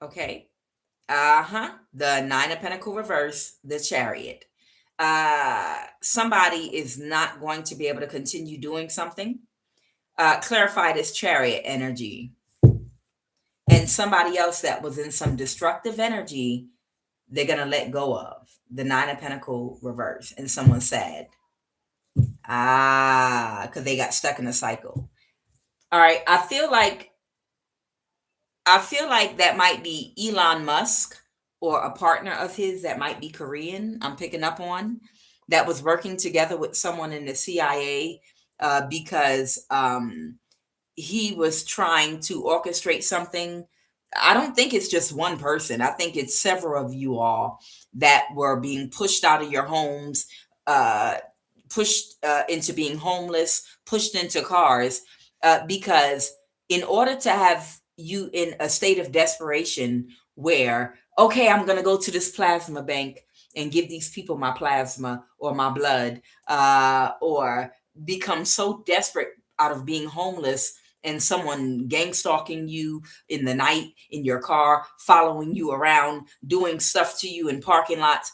Okay. The Nine of Pentacle reverse, the Chariot. Somebody is not going to be able to continue doing something. Clarify this Chariot energy. And somebody else that was in some destructive energy, they're going to let go of. The Nine of Pentacle reverse. And someone's sad. Because they got stuck in a cycle. All right. I feel like that might be Elon Musk or a partner of his that might be Korean. I'm picking up on that was working together with someone in the CIA, because he was trying to orchestrate something. I don't think it's just one person. I think it's several of you all that were being pushed out of your homes, uh, pushed into being homeless, pushed into cars, because in order to have you in a state of desperation where, okay, I'm going to go to this plasma bank and give these people my plasma or my blood, or become so desperate out of being homeless and someone gang stalking you in the night in your car, following you around, doing stuff to you in parking lots,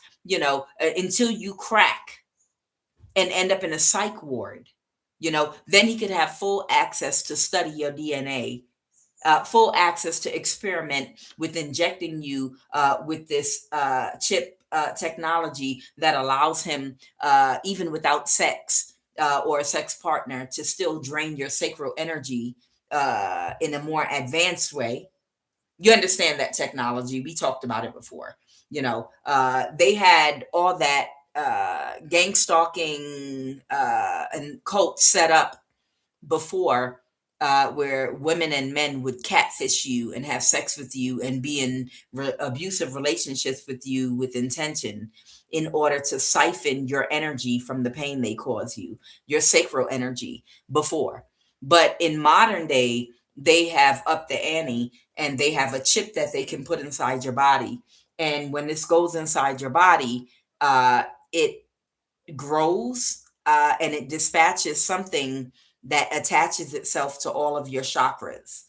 until you crack and end up in a psych ward. Then he could have full access to study your DNA, full access to experiment with injecting you with this chip technology that allows him, even without sex or a sex partner, to still drain your sacral energy in a more advanced way. You understand that technology? We talked about it before. They had all that gang stalking and cult set up before, where women and men would catfish you and have sex with you and be in abusive relationships with you with intention in order to siphon your energy from the pain they cause you, your sacral energy before. But in modern day, they have upped the ante and they have a chip that they can put inside your body. And when this goes inside your body, it grows, and it dispatches something that attaches itself to all of your chakras.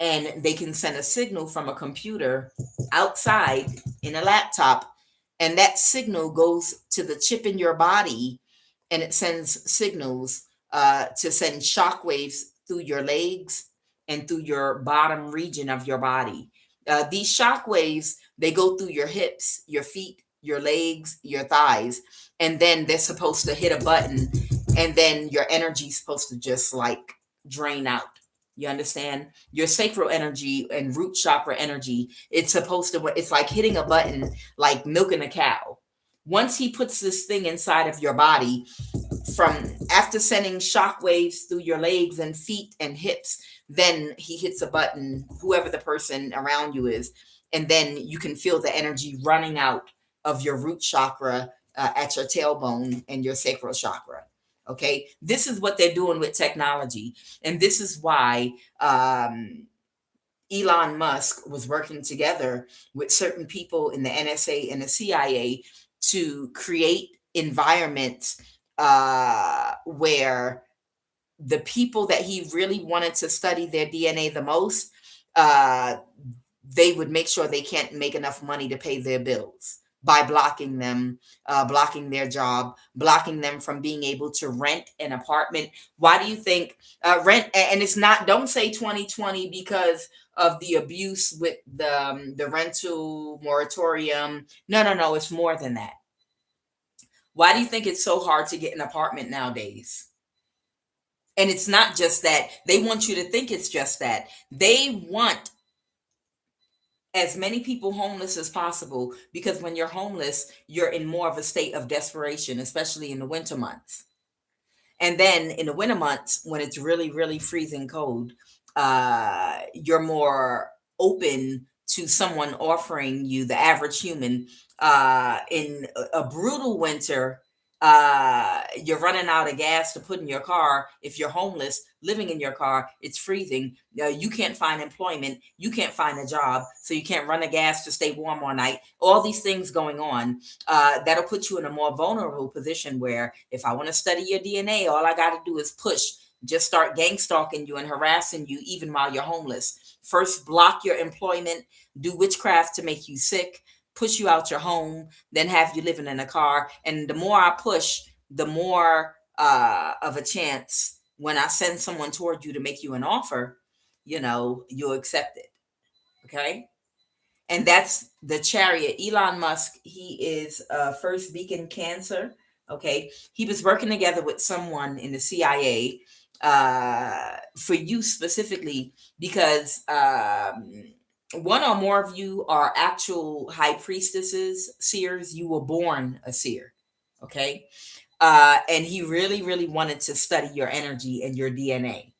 And they can send a signal from a computer outside in a laptop, and that signal goes to the chip in your body, and it sends signals to send shock waves through your legs and through your bottom region of your body. These shock waves, they go through your hips, your feet, your legs, your thighs, and then they're supposed to hit a button, and then your energy's supposed to just like drain out. You understand? Your sacral energy and root chakra energy, it's like hitting a button, like milking a cow. Once he puts this thing inside of your body, from after sending shock waves through your legs and feet and hips, then he hits a button, whoever the person around you is, and then you can feel the energy running out of your root chakra, at your tailbone and your sacral chakra. Okay, this is what they're doing with technology, and this is why Elon Musk was working together with certain people in the NSA and the CIA to create environments where the people that he really wanted to study their DNA the most, uh, they would make sure they can't make enough money to pay their bills by blocking them, blocking their job, blocking them from being able to rent an apartment. Why do you think rent? And it's not. Don't say 2020 because of the abuse with the rental moratorium. No, no, no. It's more than that. Why do you think it's so hard to get an apartment nowadays? And it's not just that. They want you to think it's just that. They want as many people homeless as possible, because when you're homeless, you're in more of a state of desperation, especially in the winter months. And then in the winter months, when it's really, really freezing cold, you're more open to someone offering you, the average human, in a brutal winter. You're running out of gas to put in your car. If you're homeless, living in your car, it's freezing. You can't find employment. You can't find a job. So you can't run a gas to stay warm all night. All these things going on, that'll put you in a more vulnerable position where if I want to study your DNA, all I got to do is push, just start gang stalking you and harassing you even while you're homeless. First, block your employment, do witchcraft to make you sick, push you out your home, then have you living in a car. And the more I push, the more of a chance when I send someone toward you to make you an offer, you'll accept it. Okay. And that's the Chariot. Elon Musk, he is First Beacon Cancer. Okay. He was working together with someone in the CIA for you specifically because one or more of you are actual high priestesses, seers. You were born a seer. Okay. And he really, really wanted to study your energy and your DNA.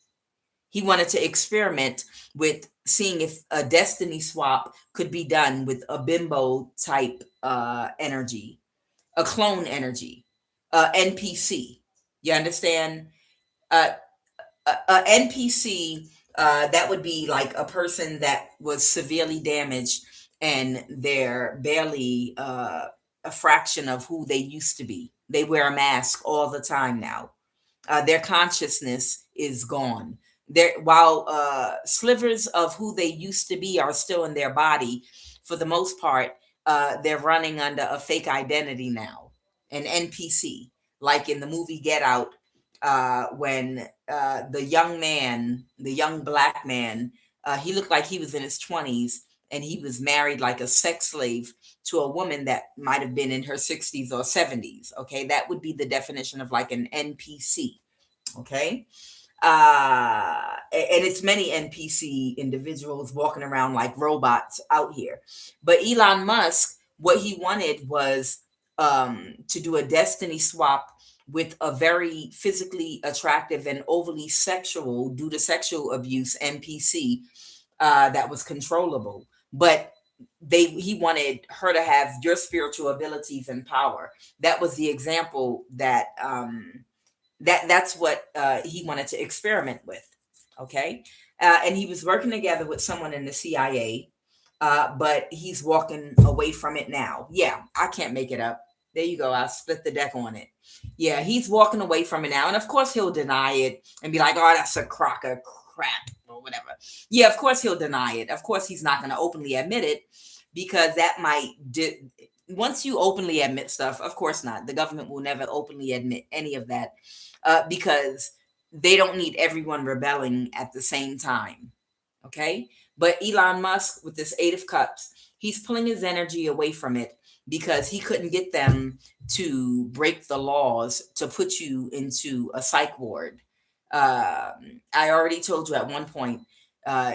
He wanted to experiment with seeing if a destiny swap could be done with a bimbo type energy, a clone energy, NPC. You understand? Uh, NPC, that would be like a person that was severely damaged and they're barely a fraction of who they used to be. They wear a mask all the time now. Their consciousness is gone. While slivers of who they used to be are still in their body, for the most part, they're running under a fake identity now, an NPC, like in the movie Get Out, when the young black man, he looked like he was in his 20s and he was married like a sex slave to a woman that might have been in her 60s or 70s. Okay, that would be the definition of like an NPC. Okay. And it's many NPC individuals walking around like robots out here. But Elon Musk, what he wanted was to do a destiny swap with a very physically attractive and overly sexual, due to sexual abuse, NPC that was controllable. But he wanted her to have your spiritual abilities and power. That was the example that's what he wanted to experiment with. Okay. And he was working together with someone in the CIA, but he's walking away from it now. Yeah, I can't make it up. There you go. I'll split the deck on it. Yeah, he's walking away from it now. And of course, he'll deny it and be like, oh, that's a crock of crap or whatever. Yeah, of course, he'll deny it. Of course, he's not going to openly admit it because that might. Once you openly admit stuff, of course not. The government will never openly admit any of that because they don't need everyone rebelling at the same time. Okay. But Elon Musk, with this Eight of Cups, he's pulling his energy away from it because he couldn't get them to break the laws to put you into a psych ward. I already told you at one point,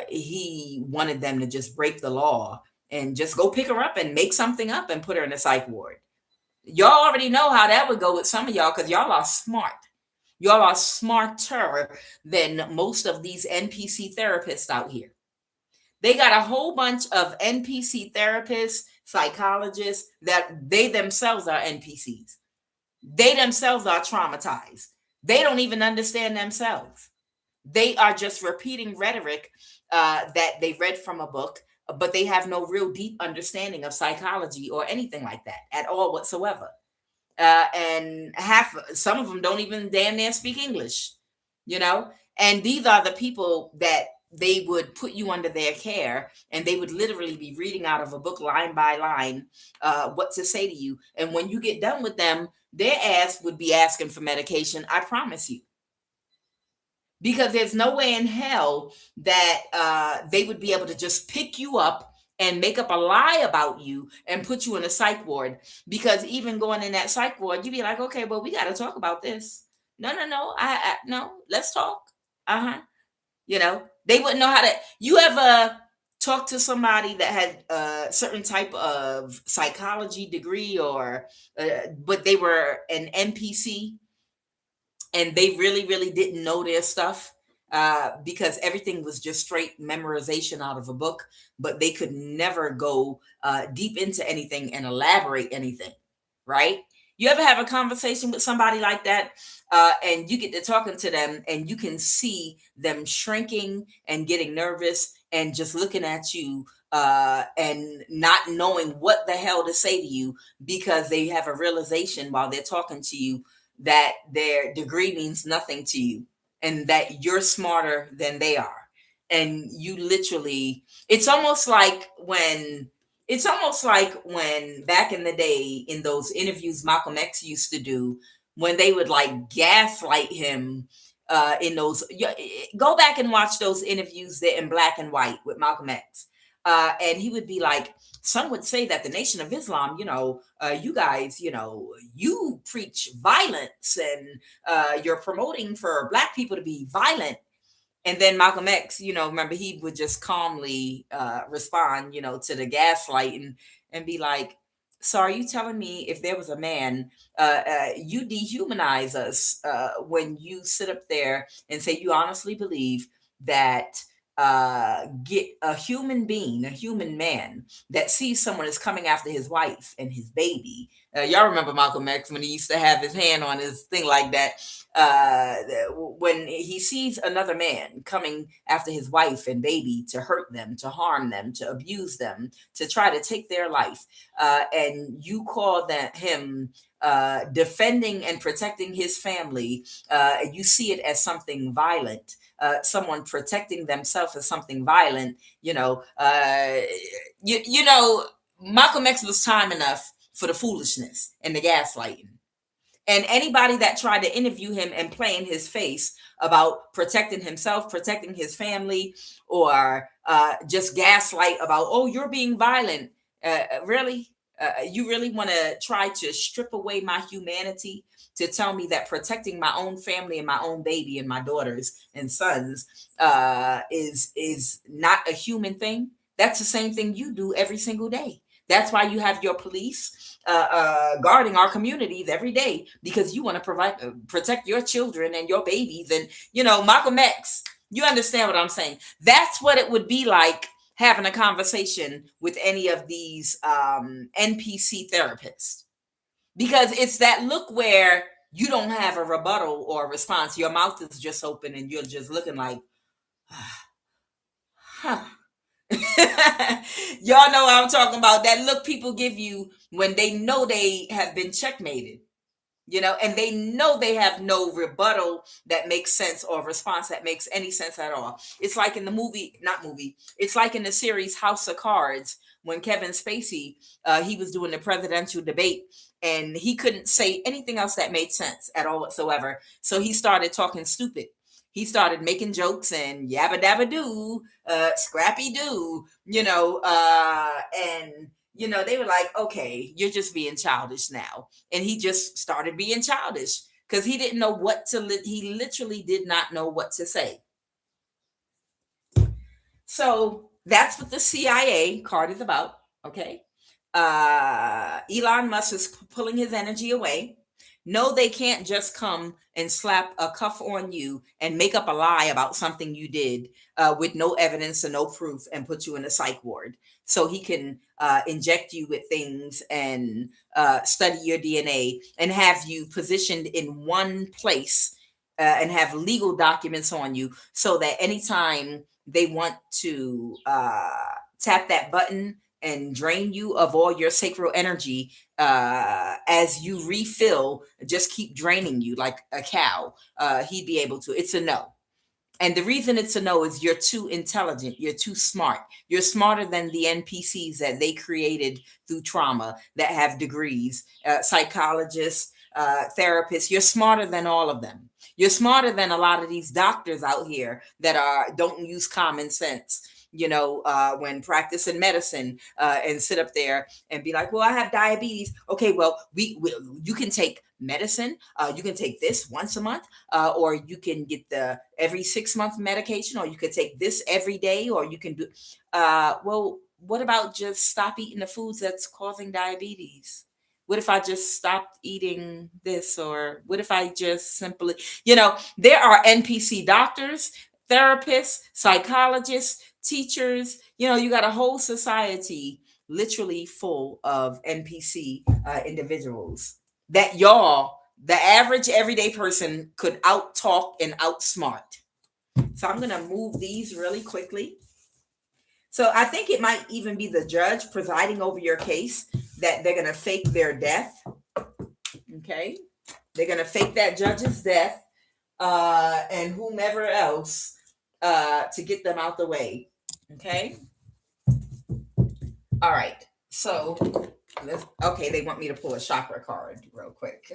he wanted them to just break the law and just go pick her up and make something up and put her in a psych ward. Y'all already know how that would go with some of y'all because y'all are smart. Y'all are smarter than most of these NPC therapists out here. They got a whole bunch of NPC therapists, psychologists that they themselves are NPCs. They themselves are traumatized. They don't even understand themselves. They are just repeating rhetoric that they read from a book, but they have no real deep understanding of psychology or anything like that at all whatsoever. And some of them don't even damn near speak English, and these are the people that they would put you under their care and they would literally be reading out of a book line by line what to say to you. And when you get done with them, their ass would be asking for medication, I promise you, because there's no way in hell that they would be able to just pick you up and make up a lie about you and put you in a psych ward. Because even going in that psych ward, you'd be like, okay, well, we got to talk about this. No, no, no. No, let's talk. Uh-huh. They wouldn't know how to. You ever talk to somebody that had a certain type of psychology degree, or but they were an NPC and they really, really didn't know their stuff, because everything was just straight memorization out of a book, but they could never go deep into anything and elaborate anything, right? You ever have a conversation with somebody like that, and you get to talking to them and you can see them shrinking and getting nervous and just looking at you, and not knowing what the hell to say to you, because they have a realization while they're talking to you that their degree means nothing to you and that you're smarter than they are. And you literally, it's almost like when back in the day in those interviews Malcolm X used to do, when they would like gaslight him, in those, go back and watch those interviews there in black and white with Malcolm X. And he would be like, some would say that the Nation of Islam, you guys, you preach violence, and you're promoting for black people to be violent. And then Malcolm X, remember, he would just calmly respond, to the gaslight, and be like, so are you telling me if there was a man, you dehumanize us when you sit up there and say you honestly believe that get a human being, a human man that sees someone is coming after his wife and his baby. Y'all remember Malcolm X when he used to have his hand on his thing like that. When he sees another man coming after his wife and baby to hurt them, to harm them, to abuse them, to try to take their life, and you call him defending and protecting his family, you see it as something violent. Someone protecting themselves as something violent. Malcolm X was time enough for the foolishness and the gaslighting. And anybody that tried to interview him and play in his face about protecting himself, protecting his family, or just gaslight about, oh, you're being violent. Really? You really want to try to strip away my humanity to tell me that protecting my own family and my own baby and my daughters and sons is not a human thing? That's the same thing you do every single day. That's why you have your police guarding our communities every day, because you want to protect your children and your babies. And, Malcolm X, you understand what I'm saying? That's what it would be like having a conversation with any of these NPC therapists, because it's that look where you don't have a rebuttal or a response. Your mouth is just open and you're just looking like, huh. Y'all know what I'm talking about. That look people give you when they know they have been checkmated, and they know they have no rebuttal that makes sense or response that makes any sense at all. It's like in the it's like in the series House of Cards, when Kevin Spacey, he was doing the presidential debate, and he couldn't say anything else that made sense at all whatsoever. So he started talking stupid. He started making jokes and yabba dabba doo, scrappy doo, and they were like, okay, you're just being childish now. And he just started being childish because he didn't know he literally did not know what to say. So that's what the CIA card is about. Okay. Elon Musk is pulling his energy away. No, they can't just come and slap a cuff on you and make up a lie about something you did with no evidence and no proof and put you in a psych ward. So he can inject you with things and study your DNA and have you positioned in one place and have legal documents on you, so that anytime they want to tap that button and drain you of all your sacral energy, as you refill, just keep draining you like a cow, he'd be able to. It's a no. And the reason it's a no is you're too intelligent. You're too smart. You're smarter than the NPCs that they created through trauma that have degrees, psychologists, therapists. You're smarter than all of them. You're smarter than a lot of these doctors out here that don't use common sense. when practicing medicine, and sit up there and be like, well, I have diabetes. Okay, well, you can take medicine. You can take this once a month, or you can get the every 6 month medication, or you could take this every day, or you can do, well, what about just stop eating the foods that's causing diabetes? What if I just stopped eating this? Or what if I just simply, there are NPC doctors, therapists, psychologists, teachers. You got a whole society literally full of NPC individuals that the average everyday person, could out talk and outsmart. So I'm going to move these really quickly. So I think it might even be the judge presiding over your case that they're going to fake their death. Okay. They're going to fake that judge's death, and whomever else, to get them out the way. Okay. All right. So, they want me to pull a chakra card real quick.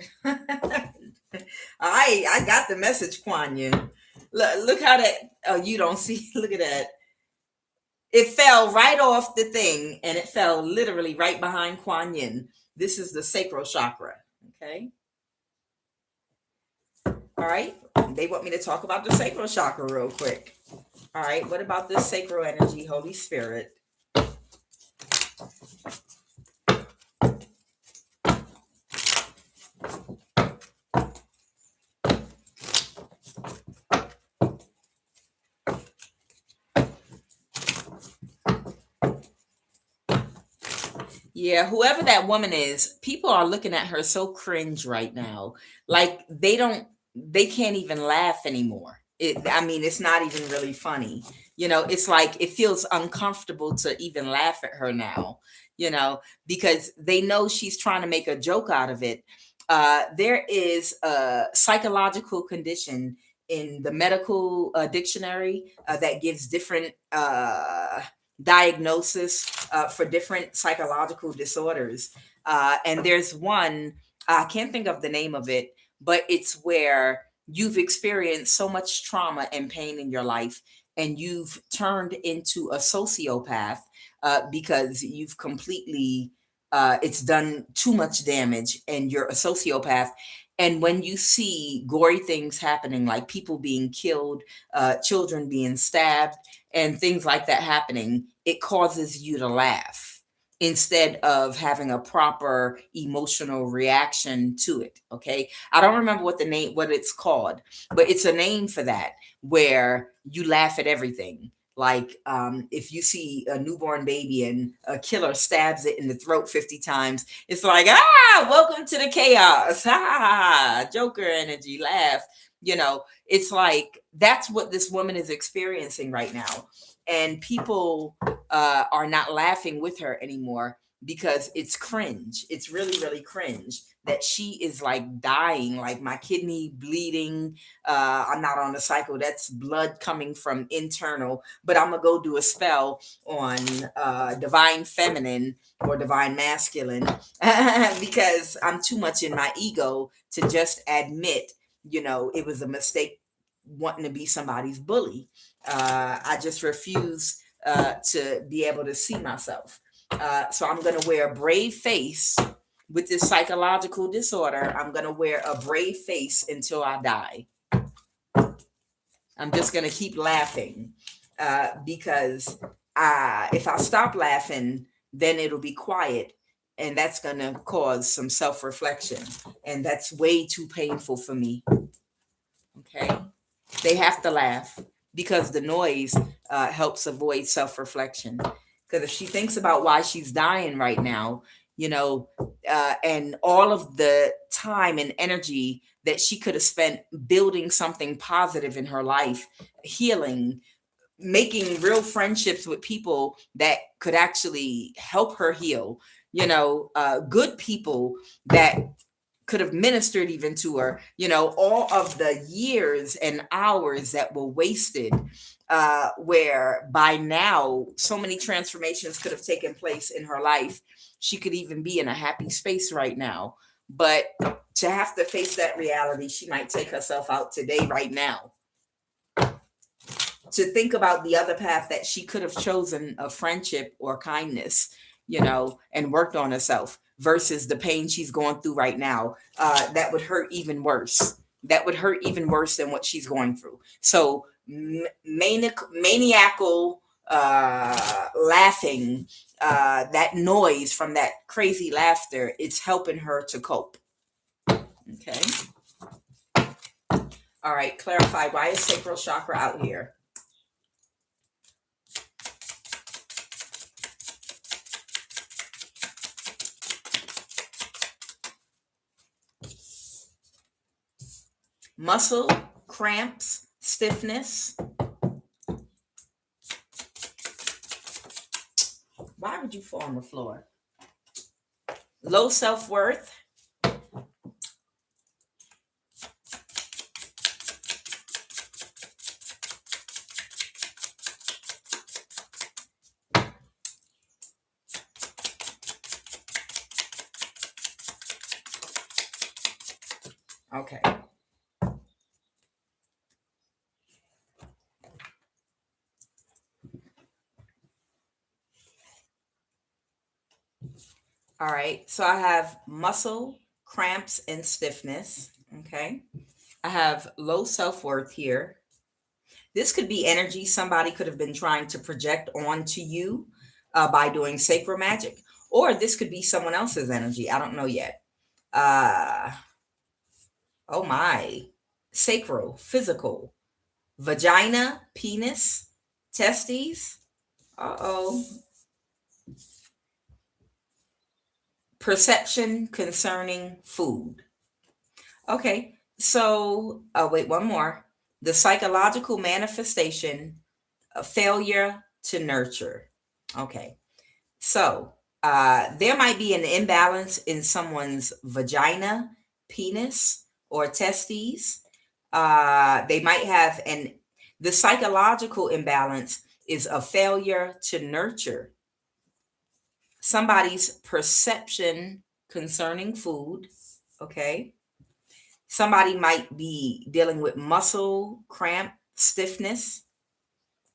I got the message, QUAN Yin. Look how that, oh, you don't see, look at that. It fell right off the thing, and it fell literally right behind QUAN Yin. This is the sacral chakra. Okay. All right. They want me to talk about the sacral chakra real quick. All right. What about this sacral energy, Holy Spirit? Yeah, whoever that woman is, people are looking at her so cringe right now. Like they can't even laugh anymore. It's not even really funny. It's like it feels uncomfortable to even laugh at her now, because they know she's trying to make a joke out of it. There is a psychological condition in the medical dictionary that gives different diagnosis for different psychological disorders. And there's one, I can't think of the name of it, but it's where you've experienced so much trauma and pain in your life, and you've turned into a sociopath because you've completely, it's done too much damage, and you're a sociopath. And when you see gory things happening, like people being killed, children being stabbed, and things like that happening, it causes you to laugh instead of having a proper emotional reaction to it. Okay. I don't remember what it's called, but it's a name for that, where you laugh at everything. Like if you see a newborn baby and a killer stabs it in the throat 50 times, it's like, welcome to the chaos. Joker energy, laugh. It's like that's what this woman is experiencing right now. And people are not laughing with her anymore because it's cringe. It's really, really cringe that she is like dying, like my kidney bleeding. I'm not on the cycle. That's blood coming from internal, but I'm going to go do a spell on divine feminine or divine masculine because I'm too much in my ego to just admit, it was a mistake wanting to be somebody's bully. I just refuse to be able to see myself. So I'm going to wear a brave face with this psychological disorder. I'm going to wear a brave face until I die. I'm just going to keep laughing because if I stop laughing, then it'll be quiet. And that's going to cause some self-reflection. And that's way too painful for me. Okay. They have to laugh because the noise helps avoid self-reflection. Because if she thinks about why she's dying right now, and all of the time and energy that she could have spent building something positive in her life, healing, making real friendships with people that could actually help her heal, good people that could have ministered even to her, all of the years and hours that were wasted, where by now so many transformations could have taken place in her life. She could even be in a happy space right now. But to have to face that reality, she might take herself out today, right now. to think about the other path that she could have chosen of friendship or kindness, and worked on herself versus the pain she's going through right now. That would hurt even worse. That would hurt even worse than what she's going through. So maniacal laughing, that noise from that crazy laughter, it's helping her to cope. Okay. All right, clarify, why is sacral chakra out here? Muscle, cramps, stiffness. Why would you fall on the floor? Low self-worth. Okay. All right. So I have muscle, cramps, and stiffness. Okay. I have low self-worth here. This could be energy somebody could have been trying to project onto you by doing sacral magic, or this could be someone else's energy. I don't know yet. Oh my. Sacral, physical, vagina, penis, testes. Uh-oh. Perception concerning food. Okay, so wait, one more. The psychological manifestation of failure to nurture. Okay, so there might be an imbalance in someone's vagina, penis, or testes. They might have the psychological imbalance is a failure to nurture. Somebody's perception concerning food. Okay. Somebody might be dealing with muscle cramp, stiffness,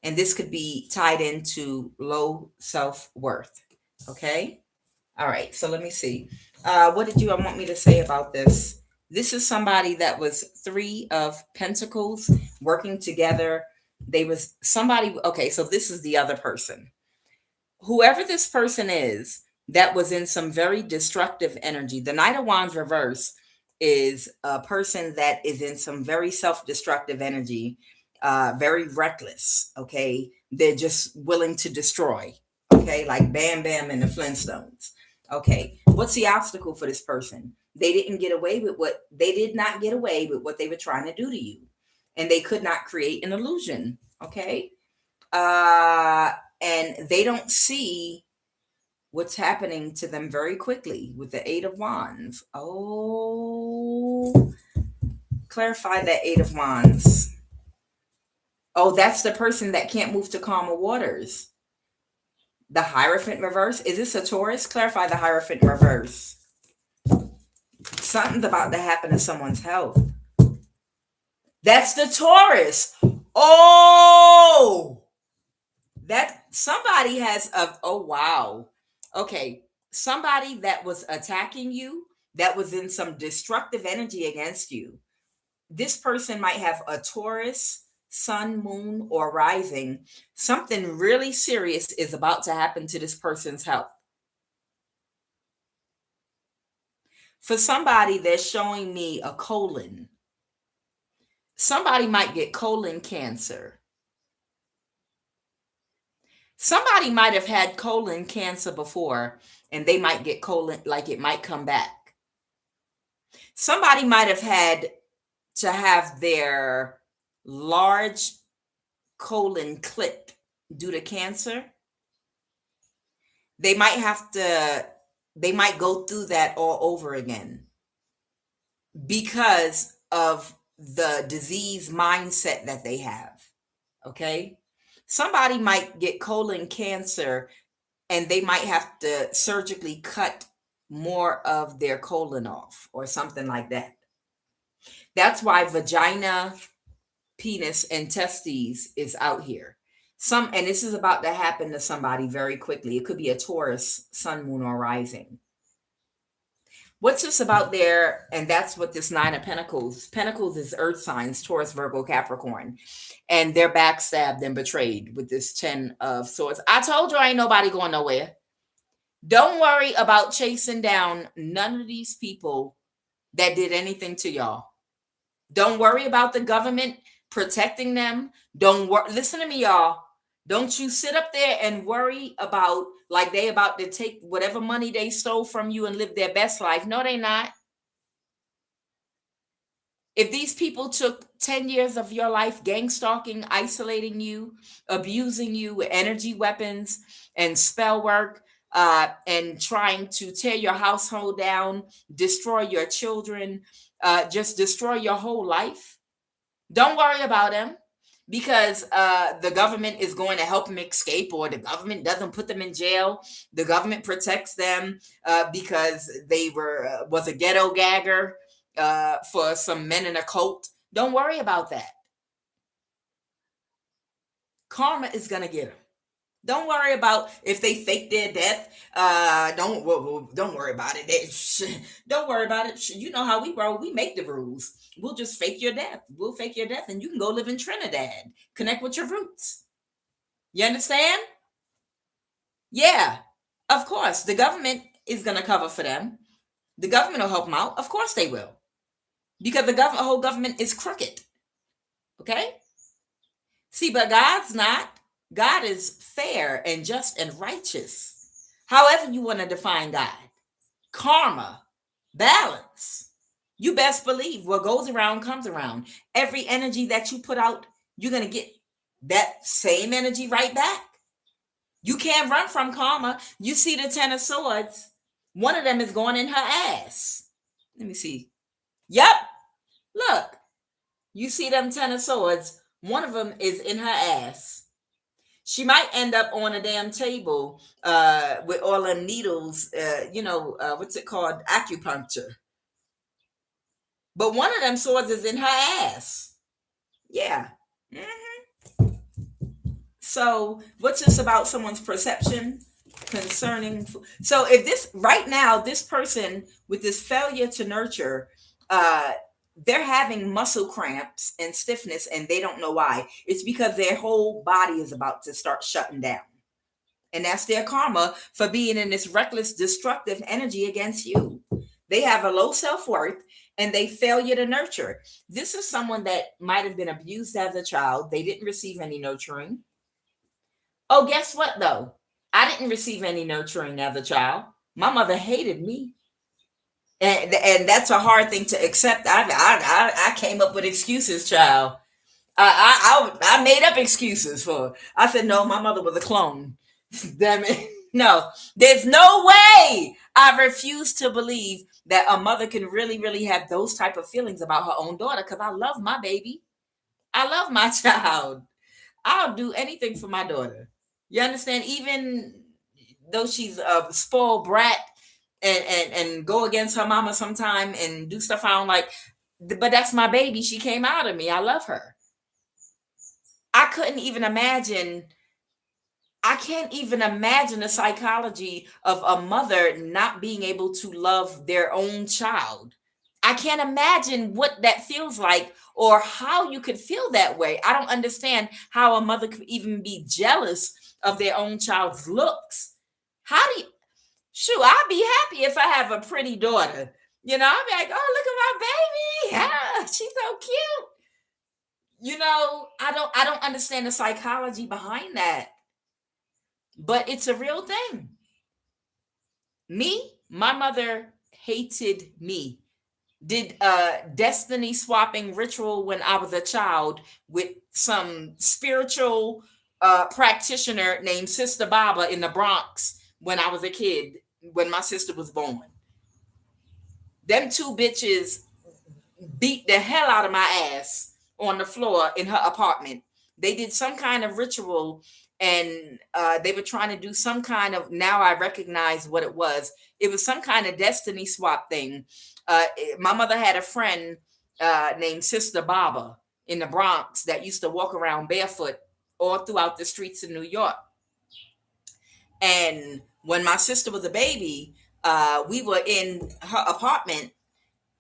and this could be tied into low self-worth. Okay. All right. So let me see. What did you want me to say about this? This is somebody that was 3 of Pentacles working together. They was somebody. Okay. So this is the other person. Whoever this person is that was in some very destructive energy. The Knight of Wands reverse is a person that is in some very self-destructive energy, very reckless. Okay. They're just willing to destroy. Okay. Like Bam Bam and the Flintstones. Okay. What's the obstacle for this person? They did not get away with what they were trying to do to you. And they could not create an illusion. Okay. And they don't see what's happening to them very quickly with the 8 of Wands. Oh, clarify that 8 of Wands. Oh, that's the person that can't move to calmer waters. The Hierophant reverse. Is this a Taurus? Clarify the Hierophant reverse. Something's about to happen to someone's health. That's the Taurus. Oh, that somebody has oh wow. Okay, somebody that was attacking you, that was in some destructive energy against you. This person might have a Taurus, sun, moon, or rising. Something really serious is about to happen to this person's health. For somebody, they're showing me a colon. Somebody might get colon cancer. Somebody might have had colon cancer before, and they might get colon, like it might come back. Somebody might have had to have their large colon clipped due to cancer. They might go through that all over again because of the disease mindset that they have. Okay. Somebody might get colon cancer and they might have to surgically cut more of their colon off or something like that. That's why vagina, penis and testes is out here. And this is about to happen to somebody very quickly. It could be a Taurus, sun, moon, or rising. What's this about there? And that's what this Nine of Pentacles. Pentacles is earth signs, Taurus, Virgo, Capricorn. And they're backstabbed and betrayed with this 10 of Swords. I told you ain't nobody going nowhere. Don't worry about chasing down none of these people that did anything to y'all. Don't worry about the government protecting them. Listen to me, y'all. Don't you sit up there and worry about like they about to take whatever money they stole from you and live their best life. No, they not. If these people took 10 years of your life gangstalking, isolating you, abusing you with energy weapons and spell work, and trying to tear your household down, destroy your children, just destroy your whole life, don't worry about them, because the government is going to help them escape, or the government doesn't put them in jail. The government protects them because they was a ghetto gagger for some men in a cult. Don't worry about that. Karma is going to get them. Don't worry about if they fake their death. Don't worry about it. Don't worry about it. You know how we roll. We make the rules. We'll just fake your death. We'll fake your death, and you can go live in Trinidad. Connect with your roots. You understand? Yeah, of course. The government is going to cover for them. The government will help them out. Of course they will. Because the whole government is crooked. Okay? See, but God's not. God is fair and just and righteous. However you want to define God. Karma, balance. You best believe what goes around comes around. Every energy that you put out, you're going to get that same energy right back. You can't run from karma. You see the 10 of Swords. One of them is going in her ass. Let me see. Yep. Look. You see them 10 of Swords. One of them is in her ass. She might end up on a damn table with all them needles, what's it called? Acupuncture. But one of them swords is in her ass. Yeah. Mm-hmm. So what's this about someone's perception concerning? So if this right now, this person with this failure to nurture, they're having muscle cramps and stiffness, and they don't know why. It's because their whole body is about to start shutting down. And that's their karma for being in this reckless, destructive energy against you. They have a low self-worth, and they failure to nurture. This is someone that might have been abused as a child. They didn't receive any nurturing. Oh, guess what, though? I didn't receive any nurturing as a child. My mother hated me. And that's a hard thing to accept. I came up with excuses, child. I made up excuses for. I said no. My mother was a clone. Damn it! No, there's no way. I refuse to believe that a mother can really, really have those type of feelings about her own daughter. Because I love my baby. I love my child. I'll do anything for my daughter. You understand? Even though she's a spoiled brat. And go against her mama sometime and do stuff I don't like. But that's my baby. She came out of me. I love her. I can't even imagine the psychology of a mother not being able to love their own child. I can't imagine what that feels like or how you could feel that way. I don't understand how a mother could even be jealous of their own child's looks. How do you... Shoot, I'll be happy if I have a pretty daughter. You know, I'll be like, oh, look at my baby. Yeah, she's so cute. You know, I don't understand the psychology behind that. But it's a real thing. My mother hated me. Did a destiny swapping ritual when I was a child with some spiritual practitioner named Sister Baba in the Bronx when I was a kid. When my sister was born, them two bitches beat the hell out of my ass on the floor in her apartment. They did some kind of ritual, and they were trying to do some kind of, now I recognize what it was. It was some kind of destiny swap thing. My mother had a friend named Sister Baba, in the Bronx that used to walk around barefoot all throughout the streets of New York. And when my sister was a baby, we were in her apartment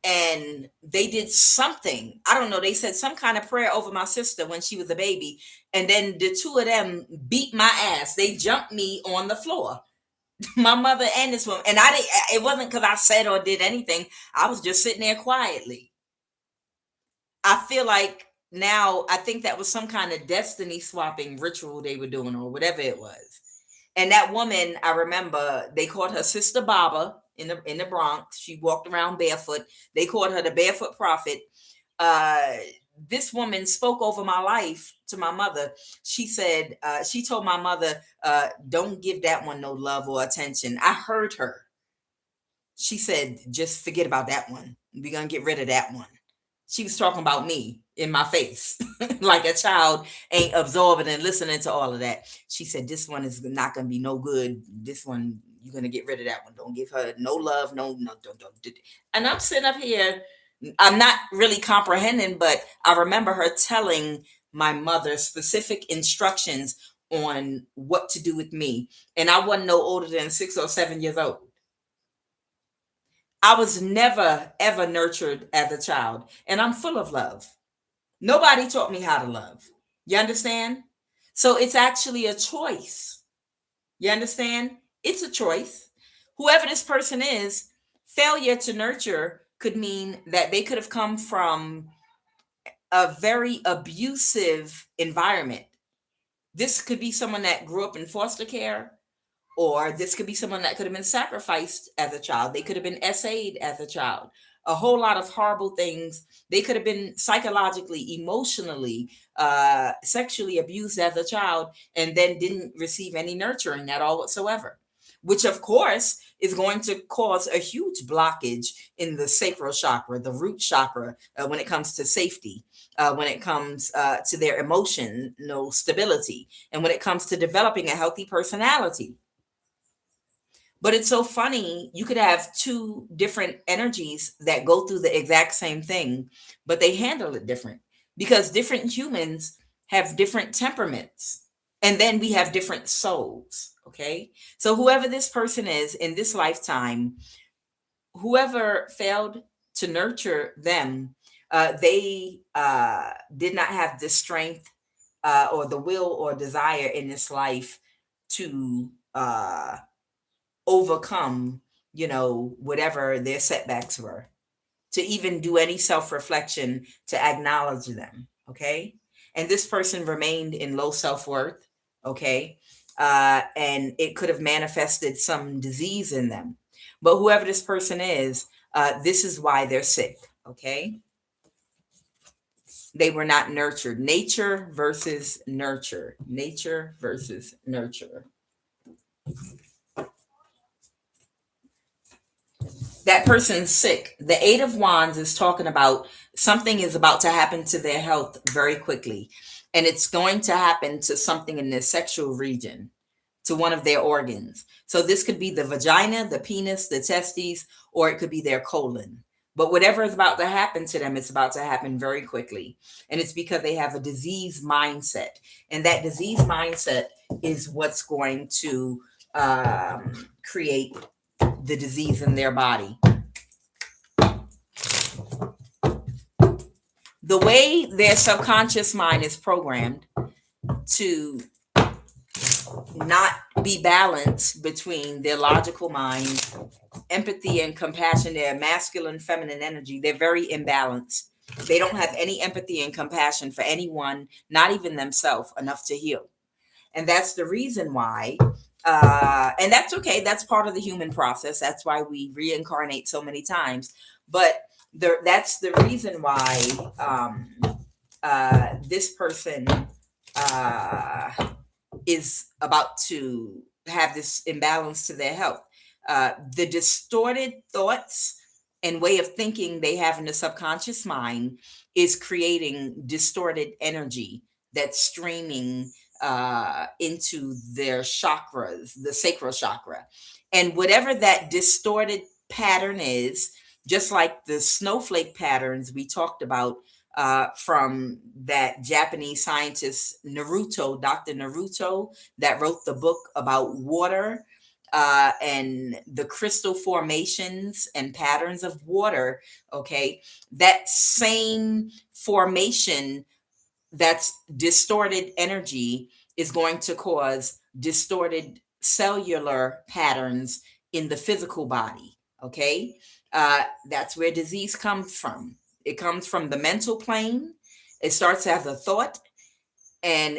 and they did something. I don't know. They said some kind of prayer over my sister when she was a baby. And then the two of them beat my ass. They jumped me on the floor. My mother and this woman. And I didn't, it wasn't because I said or did anything. I was just sitting there quietly. I feel like now, I think that was some kind of destiny swapping ritual they were doing or whatever it was. And that woman, I remember, they called her Sister Baba in the Bronx. She walked around barefoot. They called her the Barefoot Prophet. This woman spoke over my life to my mother. She said, she told my mother, don't give that one no love or attention. I heard her. She said, just forget about that one. We're going to get rid of that one. She was talking about me in my face, like a child ain't absorbing and listening to all of that. She said, this one is not going to be no good. This one, you're going to get rid of that one. Don't give her no love. No, don't. And I'm sitting up here. I'm not really comprehending, but I remember her telling my mother specific instructions on what to do with me. And I wasn't no older than 6 or 7 years old. I was never, ever nurtured as a child, and I'm full of love. Nobody taught me how to love. You understand? So it's actually a choice. You understand? It's a choice. Whoever this person is, failure to nurture could mean that they could have come from a very abusive environment. This could be someone that grew up in foster care. Or this could be someone that could have been sacrificed as a child. They could have been essayed as a child. A whole lot of horrible things. They could have been psychologically, emotionally, sexually abused as a child and then didn't receive any nurturing at all whatsoever. Which, of course, is going to cause a huge blockage in the sacral chakra, the root chakra, when it comes to safety, when it comes to their emotional stability, and when it comes to developing a healthy personality. But it's so funny. You could have two different energies that go through the exact same thing, but they handle it different because different humans have different temperaments. And then we have different souls. Okay. So whoever this person is in this lifetime, whoever failed to nurture them, they did not have the strength or the will or desire in this life to overcome, whatever their setbacks were, to even do any self-reflection to acknowledge them. Okay. And this person remained in low self-worth. Okay. And it could have manifested some disease in them. But whoever this person is, this is why they're sick. Okay. They were not nurtured. Nature versus nurture. Nature versus nurture. That person's sick. The Eight of Wands is talking about something is about to happen to their health very quickly. And it's going to happen to something in their sexual region, to one of their organs. So this could be the vagina, the penis, the testes, or it could be their colon. But whatever is about to happen to them, it's about to happen very quickly. And it's because they have a disease mindset. And that disease mindset is what's going to create the disease in their body. The way their subconscious mind is programmed to not be balanced between their logical mind, empathy and compassion, their masculine, feminine energy, they're very imbalanced. They don't have any empathy and compassion for anyone, not even themselves, enough to heal. And that's the reason why, and that's okay. That's part of the human process. That's why we reincarnate so many times. But that's the reason why this person is about to have this imbalance to their health. The distorted thoughts and way of thinking they have in the subconscious mind is creating distorted energy that's streaming into their chakras, the sacral chakra. And whatever that distorted pattern is, just like the snowflake patterns we talked about from that Japanese scientist Naruto, Dr. Naruto, that wrote the book about water and the crystal formations and patterns of water. Okay, that same formation, that's distorted energy, is going to cause distorted cellular patterns in the physical body. Okay, that's where disease comes from. It comes from the mental plane. It starts as a thought, and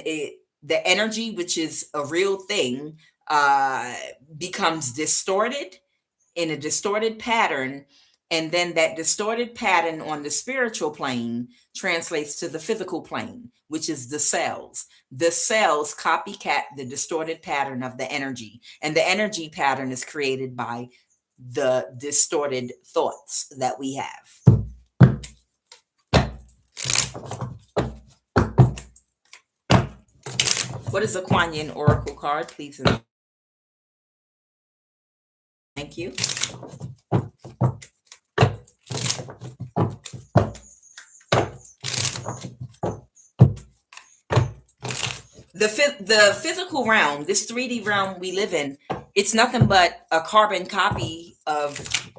the energy, which is a real thing, uh, becomes distorted in a distorted pattern, and then that distorted pattern on the spiritual plane translates to the physical plane, which is the cells. The cells copycat the distorted pattern of the energy, and the energy pattern is created by the distorted thoughts that we have. What is a QUAN Yin Oracle card, please? Thank you. The physical realm, this 3D realm we live in, it's nothing but a carbon copy of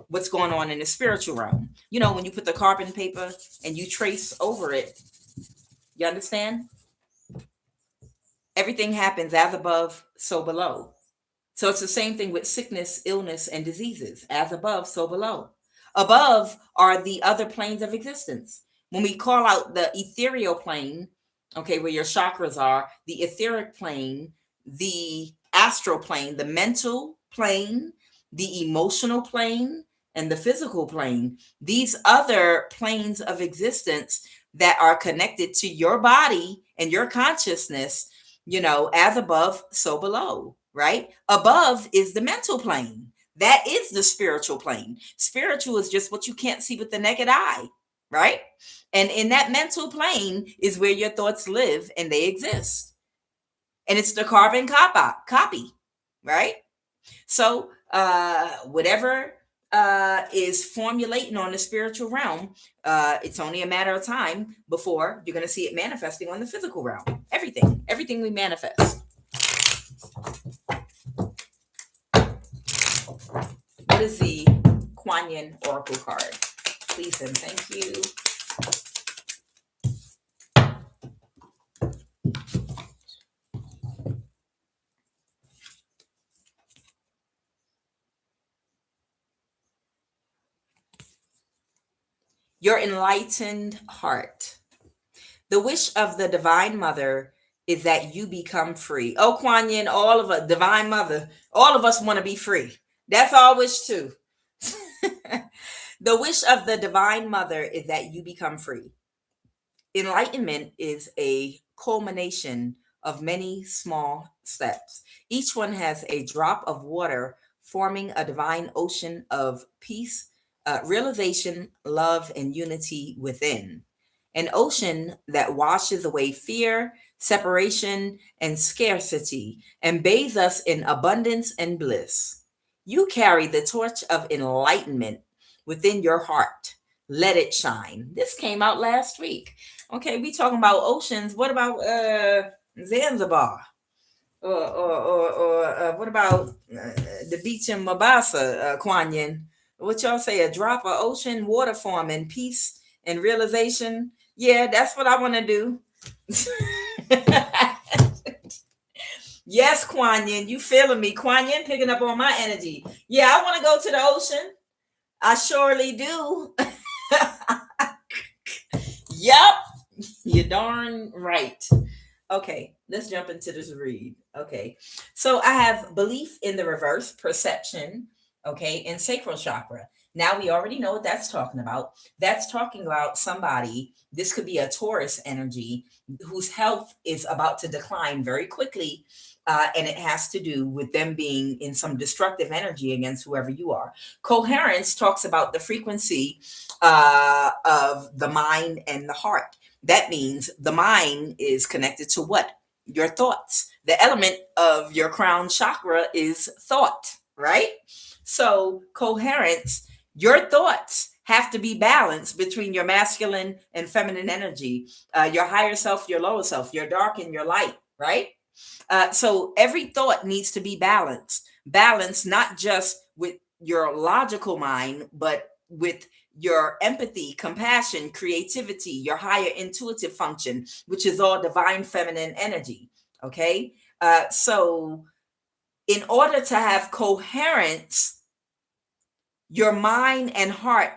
what's going on in the spiritual realm. You know, when you put the carbon paper and you trace over it, you understand? Everything happens as above, so below. So it's the same thing with sickness, illness, and diseases. As above, so below. Above are the other planes of existence. When we call out the ethereal plane, okay, where your chakras are, the etheric plane, the astral plane, the mental plane, the emotional plane, and the physical plane, these other planes of existence that are connected to your body and your consciousness, you know, as above, so below, right? Above is the mental plane. That is the spiritual plane. Spiritual is just what you can't see with the naked eye, right? And in that mental plane is where your thoughts live and they exist. And it's the carbon copy, right? So whatever is formulating on the spiritual realm, it's only a matter of time before you're going to see it manifesting on the physical realm. Everything we manifest. What is the QUAN Yin Oracle card? Please and thank you. Your enlightened heart. The wish of the Divine Mother is that you become free. Oh, QUAN Yin, all of us, Divine Mother, all of us want to be free. That's our wish too. The wish of the Divine Mother is that you become free. Enlightenment is a culmination of many small steps. Each one has a drop of water forming a divine ocean of peace, realization, love, and unity within. An ocean that washes away fear, separation, and scarcity and bathes us in abundance and bliss. You carry the torch of enlightenment within your heart. Let it shine. This came out last week. Okay, we talking about oceans. What about Zanzibar? Or what about the beach in Mombasa, QUAN Yin? What y'all say? A drop of ocean water forming peace and realization. Yeah, that's what I want to do. Yes, QUAN Yin, you feeling me? QUAN Yin picking up on my energy. Yeah, I want to go to the ocean. I surely do. Yep, you're darn right. Okay, let's jump into this read. Okay, so I have belief in the reverse, perception, okay, and sacral chakra. Now we already know what that's talking about. That's talking about somebody, this could be a Taurus energy, whose health is about to decline very quickly. And it has to do with them being in some destructive energy against whoever you are. Coherence talks about the frequency of the mind and the heart. That means the mind is connected to what? Your thoughts. The element of your crown chakra is thought, right? So coherence, your thoughts have to be balanced between your masculine and feminine energy, your higher self, your lower self, your dark and your light, right? So every thought needs to be balanced not just with your logical mind, but with your empathy, compassion, creativity, your higher intuitive function, which is all divine feminine energy. Okay. So in order to have coherence, your mind and heart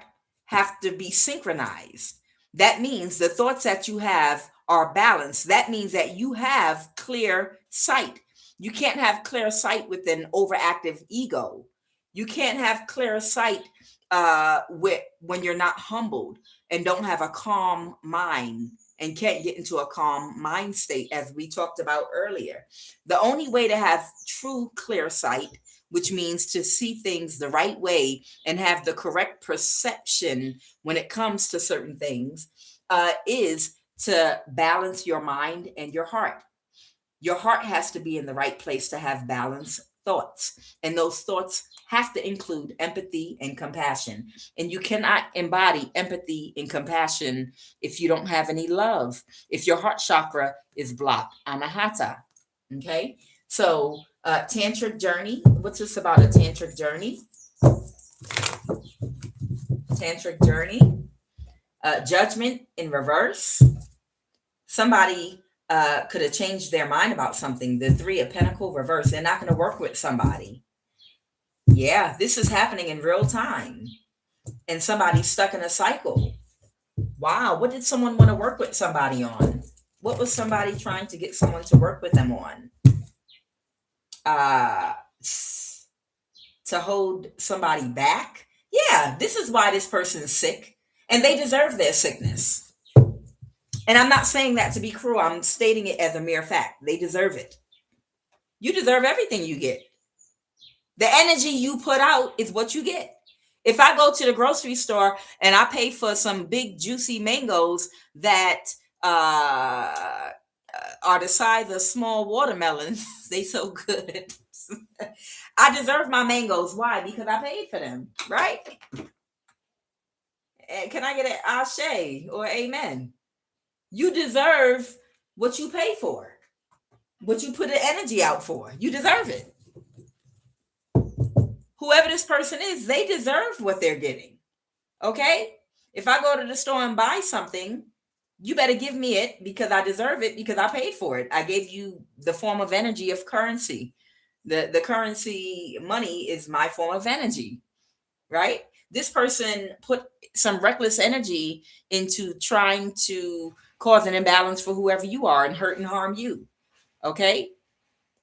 have to be synchronized. That means the thoughts that you have are balanced. That means that you have clear sight. You can't have clear sight with an overactive ego. You can't have clear sight when you're not humbled and don't have a calm mind and can't get into a calm mind state, as we talked about earlier. The only way to have true clear sight, which means to see things the right way and have the correct perception when it comes to certain things, is to balance your mind and your heart. Your heart has to be in the right place to have balanced thoughts. And those thoughts have to include empathy and compassion. And you cannot embody empathy and compassion if you don't have any love, if your heart chakra is blocked, anahata. Okay? So, tantric journey. What's this about a tantric journey? Tantric journey. Judgment in reverse. Somebody could have changed their mind about something. The Three of Pentacles reverse. They're not going to work with somebody. Yeah, this is happening in real time. And somebody's stuck in a cycle. Wow, what did someone want to work with somebody on? What was somebody trying to get someone to work with them on? To hold somebody back. Yeah, this is why this person's sick. And they deserve their sickness. And I'm not saying that to be cruel. I'm stating it as a mere fact. They deserve it. You deserve everything you get. The energy you put out is what you get. If I go to the grocery store and I pay for some big juicy mangoes that are the size of small watermelons, they so good. I deserve my mangoes. Why? Because I paid for them, right? And can I get an ashe or amen? You deserve what you pay for, what you put the energy out for. You deserve it. Whoever this person is, they deserve what they're getting. Okay? If I go to the store and buy something, you better give me it because I deserve it, because I paid for it. I gave you the form of energy of currency. The currency money is my form of energy, right? This person put some reckless energy into trying to cause an imbalance for whoever you are and hurt and harm you. Okay?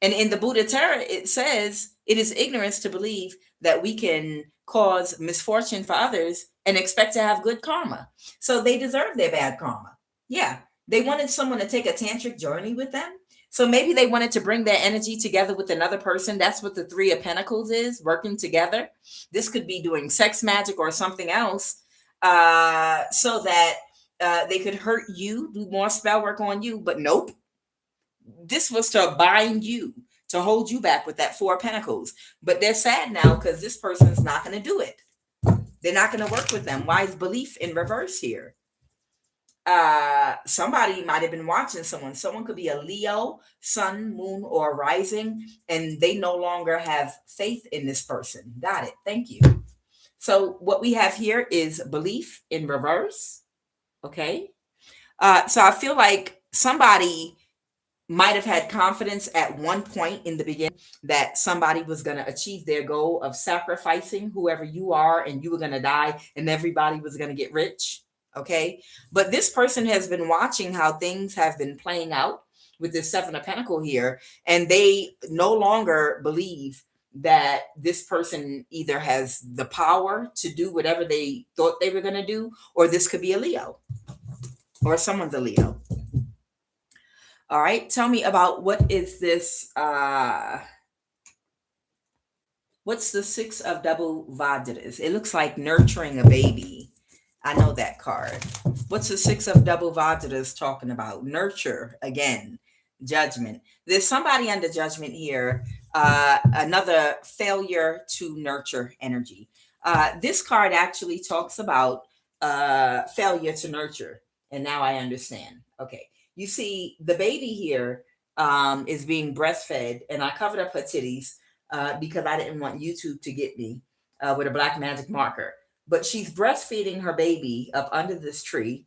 And in the Buddha Tara, it says it is ignorance to believe that we can cause misfortune for others and expect to have good karma. So they deserve their bad karma. Yeah. They wanted someone to take a tantric journey with them. So maybe they wanted to bring their energy together with another person. That's what the Three of Pentacles is, working together. This could be doing sex magic or something else, so that they could hurt you, do more spell work on you. But nope. This was to bind you, to hold you back with that Four of Pentacles. But they're sad now because this person's not going to do it. They're not going to work with them. Why is belief in reverse here? Somebody might have been watching someone. Someone could be a Leo, sun, moon, or rising, and they no longer have faith in this person. Got it. Thank you. So what we have here is belief in reverse. Okay. So I feel like somebody might have had confidence at one point in the beginning that somebody was going to achieve their goal of sacrificing whoever you are, and you were going to die and everybody was going to get rich. Okay. But this person has been watching how things have been playing out with this Seven of Pentacles here, and they no longer believe that this person either has the power to do whatever they thought they were going to do, or this could be a Leo, or someone's a Leo. All right. Tell me about what is this? What's the Six of Double Vajras? It looks like nurturing a baby. I know that card. What's the Six of Double Vajras talking about? Nurture again. Judgment. There's somebody under judgment here. Another failure to nurture energy. This card actually talks about failure to nurture. And now I understand. Okay. You see, the baby here is being breastfed, and I covered up her titties because I didn't want YouTube to get me with a black magic marker. But she's breastfeeding her baby up under this tree.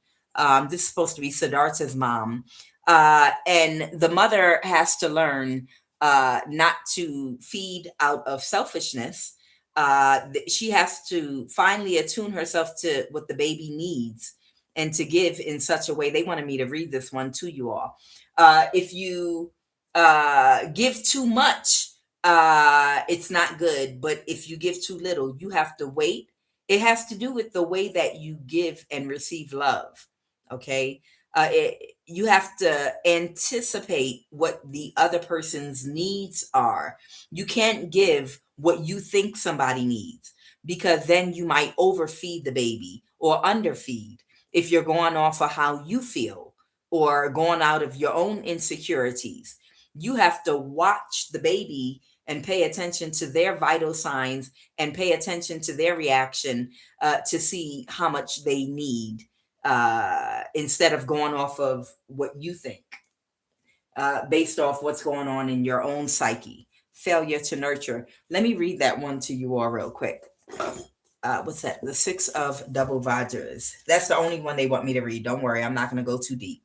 This is supposed to be Siddhartha's mom. And the mother has to learn not to feed out of selfishness. She has to finally attune herself to what the baby needs and to give in such a way. They wanted me to read this one to you all. If you give too much, it's not good. But if you give too little, you have to wait. It has to do with the way that you give and receive love. Okay. You have to anticipate what the other person's needs are. You can't give what you think somebody needs, because then you might overfeed the baby or underfeed if you're going off of how you feel or going out of your own insecurities. You have to watch the baby and pay attention to their vital signs and pay attention to their reaction to see how much they need, instead of going off of what you think, based off what's going on in your own psyche. Failure to nurture. Let me read that one to you all real quick. What's that? The Six of Double Vajras. That's the only one they want me to read. Don't worry, I'm not going to go too deep.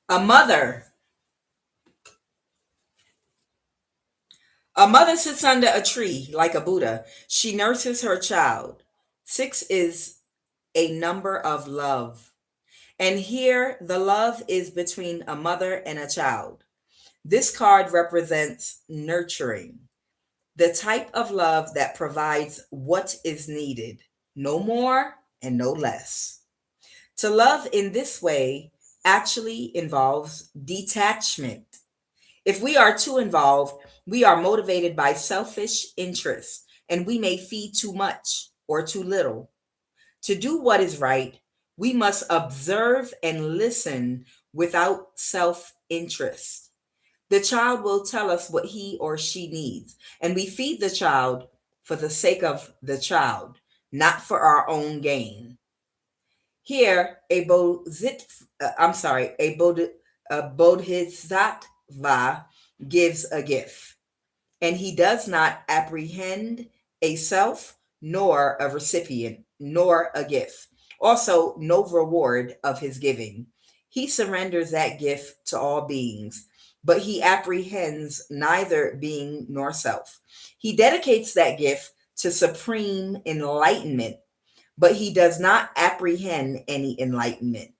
A mother. A mother sits under a tree like a Buddha. She nurses her child. Six is a number of love. And here, the love is between a mother and a child. This card represents nurturing, the type of love that provides what is needed, no more and no less. To love in this way actually involves detachment. If we are too involved, we are motivated by selfish interests, and we may feed too much or too little. To do what is right, we must observe and listen without self interest. The child will tell us what he or she needs, and we feed the child for the sake of the child, not for our own gain. Here, a bodhisattva gives a gift, and he does not apprehend a self, nor a recipient, nor a gift. Also, no reward of his giving. He surrenders that gift to all beings, but he apprehends neither being nor self. He dedicates that gift to supreme enlightenment, but he does not apprehend any enlightenment.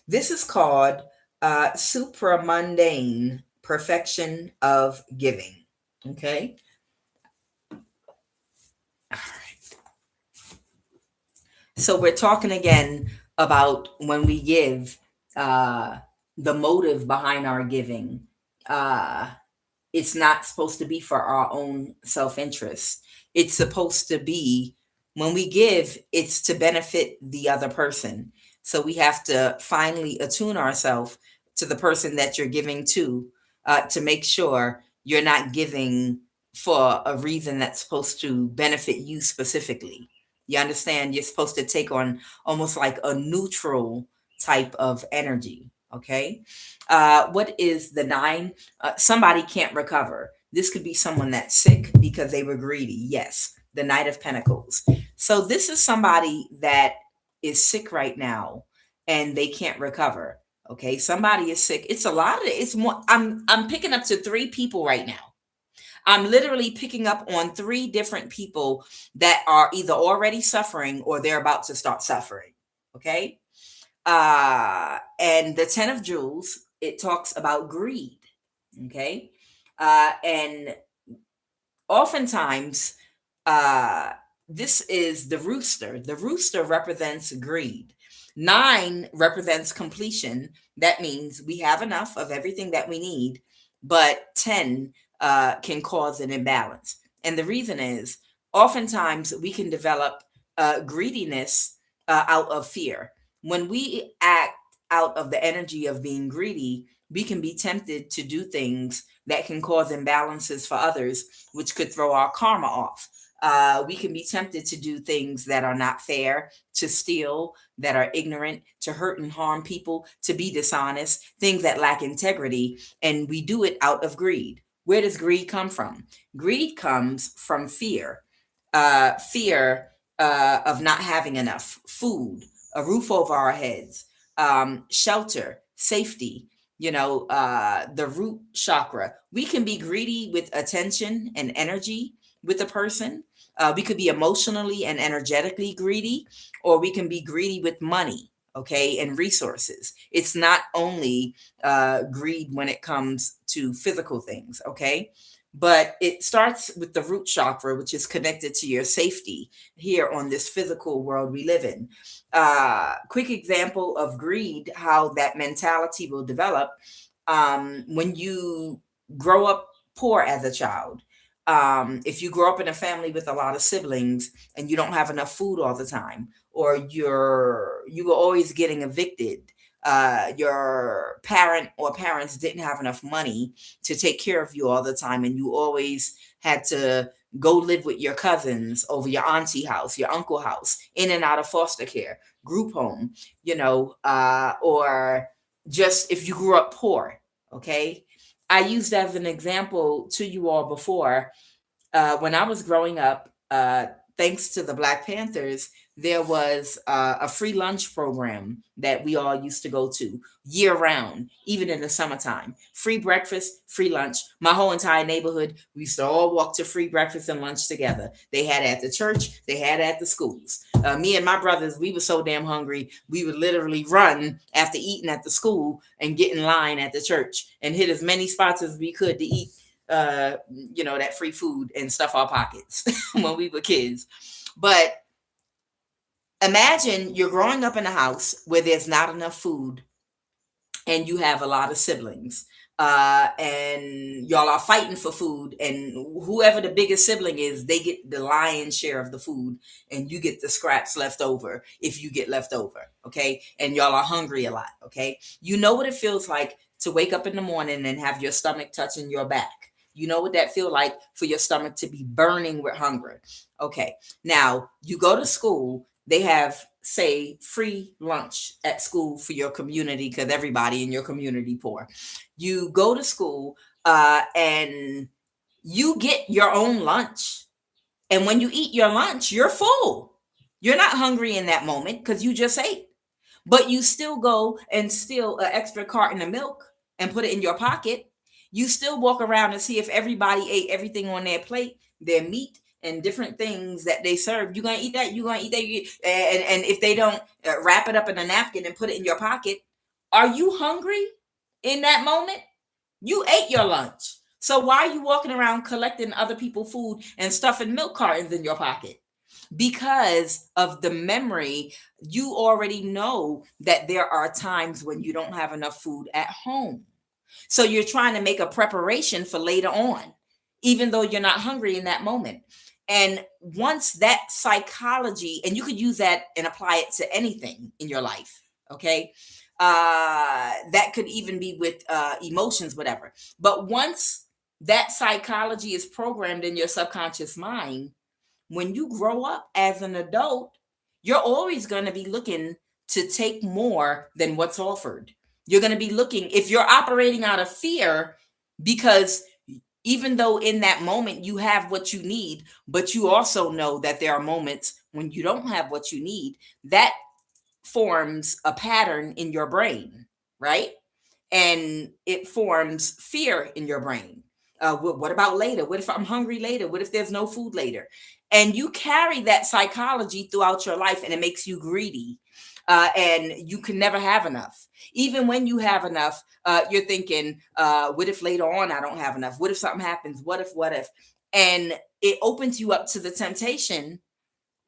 This is called supramundane perfection of giving. Okay. All right. So we're talking again about when we give, the motive behind our giving. It's not supposed to be for our own self interest. It's supposed to be, when we give, it's to benefit the other person. So we have to finally attune ourselves to the person that you're giving to make sure you're not giving for a reason that's supposed to benefit you specifically. You understand? You're supposed to take on almost like a neutral type of energy. Okay. What is the nine? Somebody can't recover. This could be someone that's sick because they were greedy. Yes. The Knight of Pentacles. So this is somebody that is sick right now and they can't recover. Okay. Somebody is sick. It's a lot of it's more. I'm picking up to three people right now. I'm literally picking up on three different people that are either already suffering or they're about to start suffering. Okay. And the 10 of Jewels, it talks about greed. Okay. And oftentimes, this is the rooster. The rooster represents greed. 9 represents completion. That means we have enough of everything that we need, but 10 can cause an imbalance. And the reason is, oftentimes we can develop greediness out of fear. When we act out of the energy of being greedy, We can be tempted to do things that can cause imbalances for others, which could throw our karma off. We can be tempted to do things that are not fair, to steal, that are ignorant, to hurt and harm people, to be dishonest, things that lack integrity, and we do it out of greed. Where does greed come from? Greed comes from fear. Fear of not having enough food, a roof over our heads, shelter, safety, the root chakra. We can be greedy with attention and energy with a person. We could be emotionally and energetically greedy, or we can be greedy with money, okay, and resources. It's not only greed when it comes to physical things, okay? But it starts with the root chakra, which is connected to your safety here on this physical world we live in. Quick example of greed, how that mentality will develop when you grow up poor as a child. If you grow up in a family with a lot of siblings and you don't have enough food all the time, or you were always getting evicted, your parent or parents didn't have enough money to take care of you all the time, and you always had to go live with your cousins over your auntie house, your uncle house, in and out of foster care, group home, or just if you grew up poor, okay? I used as an example to you all before, when I was growing up, thanks to the Black Panthers, there was a free lunch program that we all used to go to year round, even in the summertime. Free breakfast, free lunch. My whole entire neighborhood, we used to all walk to free breakfast and lunch together. They had it at the church, they had it at the schools. Me and my brothers, we were so damn hungry, we would literally run after eating at the school and get in line at the church and hit as many spots as we could to eat that free food and stuff our pockets when we were kids. But imagine you're growing up in a house where there's not enough food and you have a lot of siblings, and y'all are fighting for food, and whoever the biggest sibling is, they get the lion's share of the food and you get the scraps left over, if you get left over, okay? And y'all are hungry a lot, okay? You know what it feels like to wake up in the morning and have your stomach touching your back. You know what that feel like for your stomach to be burning with hunger. Okay, now you go to school, they have, say, free lunch at school for your community because everybody in your community poor. You go to school and you get your own lunch. And when you eat your lunch, you're full. You're not hungry in that moment because you just ate. But you still go and steal an extra carton of milk and put it in your pocket. You still walk around and see if everybody ate everything on their plate, their meat and different things that they serve. You're going to eat that. You're going to eat that. And if they don't wrap it up in a napkin and put it in your pocket, are you hungry in that moment? You ate your lunch. So why are you walking around collecting other people's food and stuffing milk cartons in your pocket? Because of the memory, you already know that there are times when you don't have enough food at home. So you're trying to make a preparation for later on, even though you're not hungry in that moment. And once that psychology, and you could use that and apply it to anything in your life, okay? That could even be with emotions, whatever. But once that psychology is programmed in your subconscious mind, when you grow up as an adult, you're always going to be looking to take more than what's offered. You're going to be looking, if you're operating out of fear, because even though in that moment you have what you need, but you also know that there are moments when you don't have what you need, that forms a pattern in your brain, right? And it forms fear in your brain. What about later? What if I'm hungry later? What if there's no food later? And you carry that psychology throughout your life, and it makes you greedy. And you can never have enough. Even when you have enough, you're thinking, what if later on I don't have enough? What if something happens? What if? And it opens you up to the temptation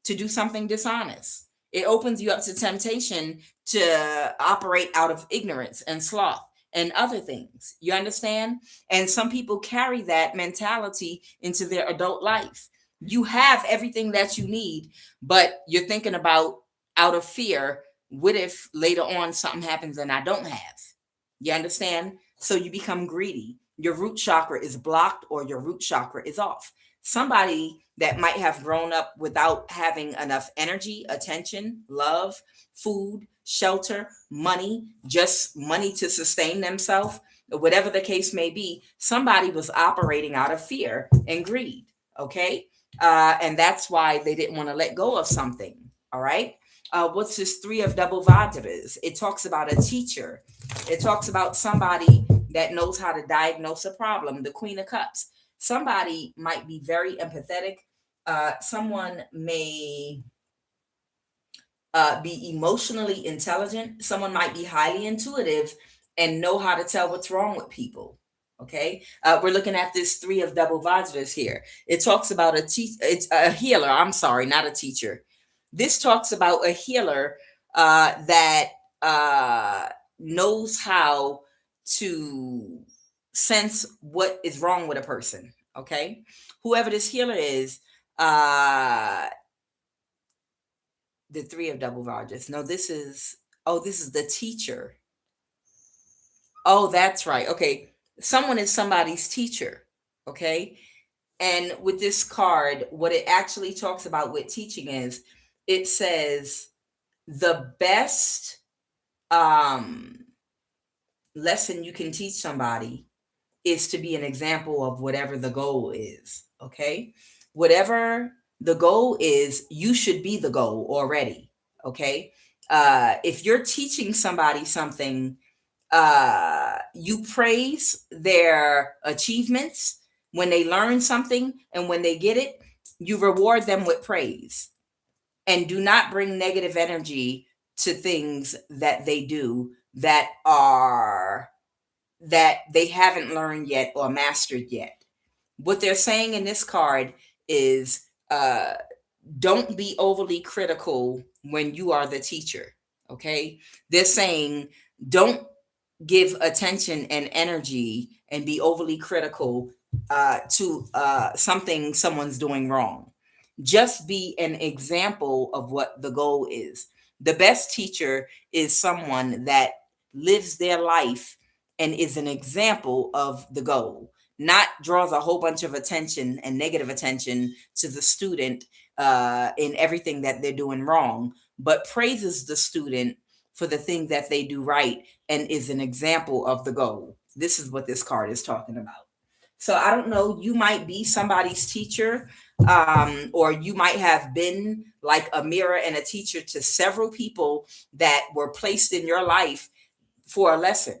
to do something dishonest. It opens you up to temptation to operate out of ignorance and sloth and other things. You understand? And some people carry that mentality into their adult life. You have everything that you need, but you're thinking about, out of fear, what if later on something happens and I don't have? You understand? So you become greedy. Your root chakra is blocked or your root chakra is off. Somebody that might have grown up without having enough energy, attention, love, food, shelter, money, just money to sustain themselves, whatever the case may be, somebody was operating out of fear and greed. Okay. And that's why they didn't want to let go of something. All right. What's this three of double vajras? It talks about a teacher. It talks about somebody that knows how to diagnose a problem. The Queen of Cups. Somebody might be very empathetic. Someone may be emotionally intelligent. Someone might be highly intuitive and know how to tell what's wrong with people. Okay, we're looking at this three of double vajras here. It talks about it's a healer. I'm sorry, not a teacher. This talks about a healer that knows how to sense what is wrong with a person. Okay, whoever this healer is, the three of double vajras. No, this is the teacher. Oh, that's right. Okay, someone is somebody's teacher. Okay, and with this card, what it actually talks about with teaching is, it says the best lesson you can teach somebody is to be an example of whatever the goal is. Okay, whatever the goal is, you should be the goal already. Okay, if you're teaching somebody something, you praise their achievements when they learn something, and when they get it, you reward them with praise, and do not bring negative energy to things that they do that they haven't learned yet or mastered yet. What they're saying in this card is, don't be overly critical when you are the teacher. Okay, they're saying, don't give attention and energy and be overly critical to something someone's doing wrong. Just be an example of what the goal is. The best teacher is someone that lives their life and is an example of the goal, not draws a whole bunch of attention and negative attention to the student in everything that they're doing wrong, but praises the student for the thing that they do right and is an example of the goal. This is what this card is talking about. So I don't know, you might be somebody's teacher, or you might have been like a mirror and a teacher to several people that were placed in your life for a lesson.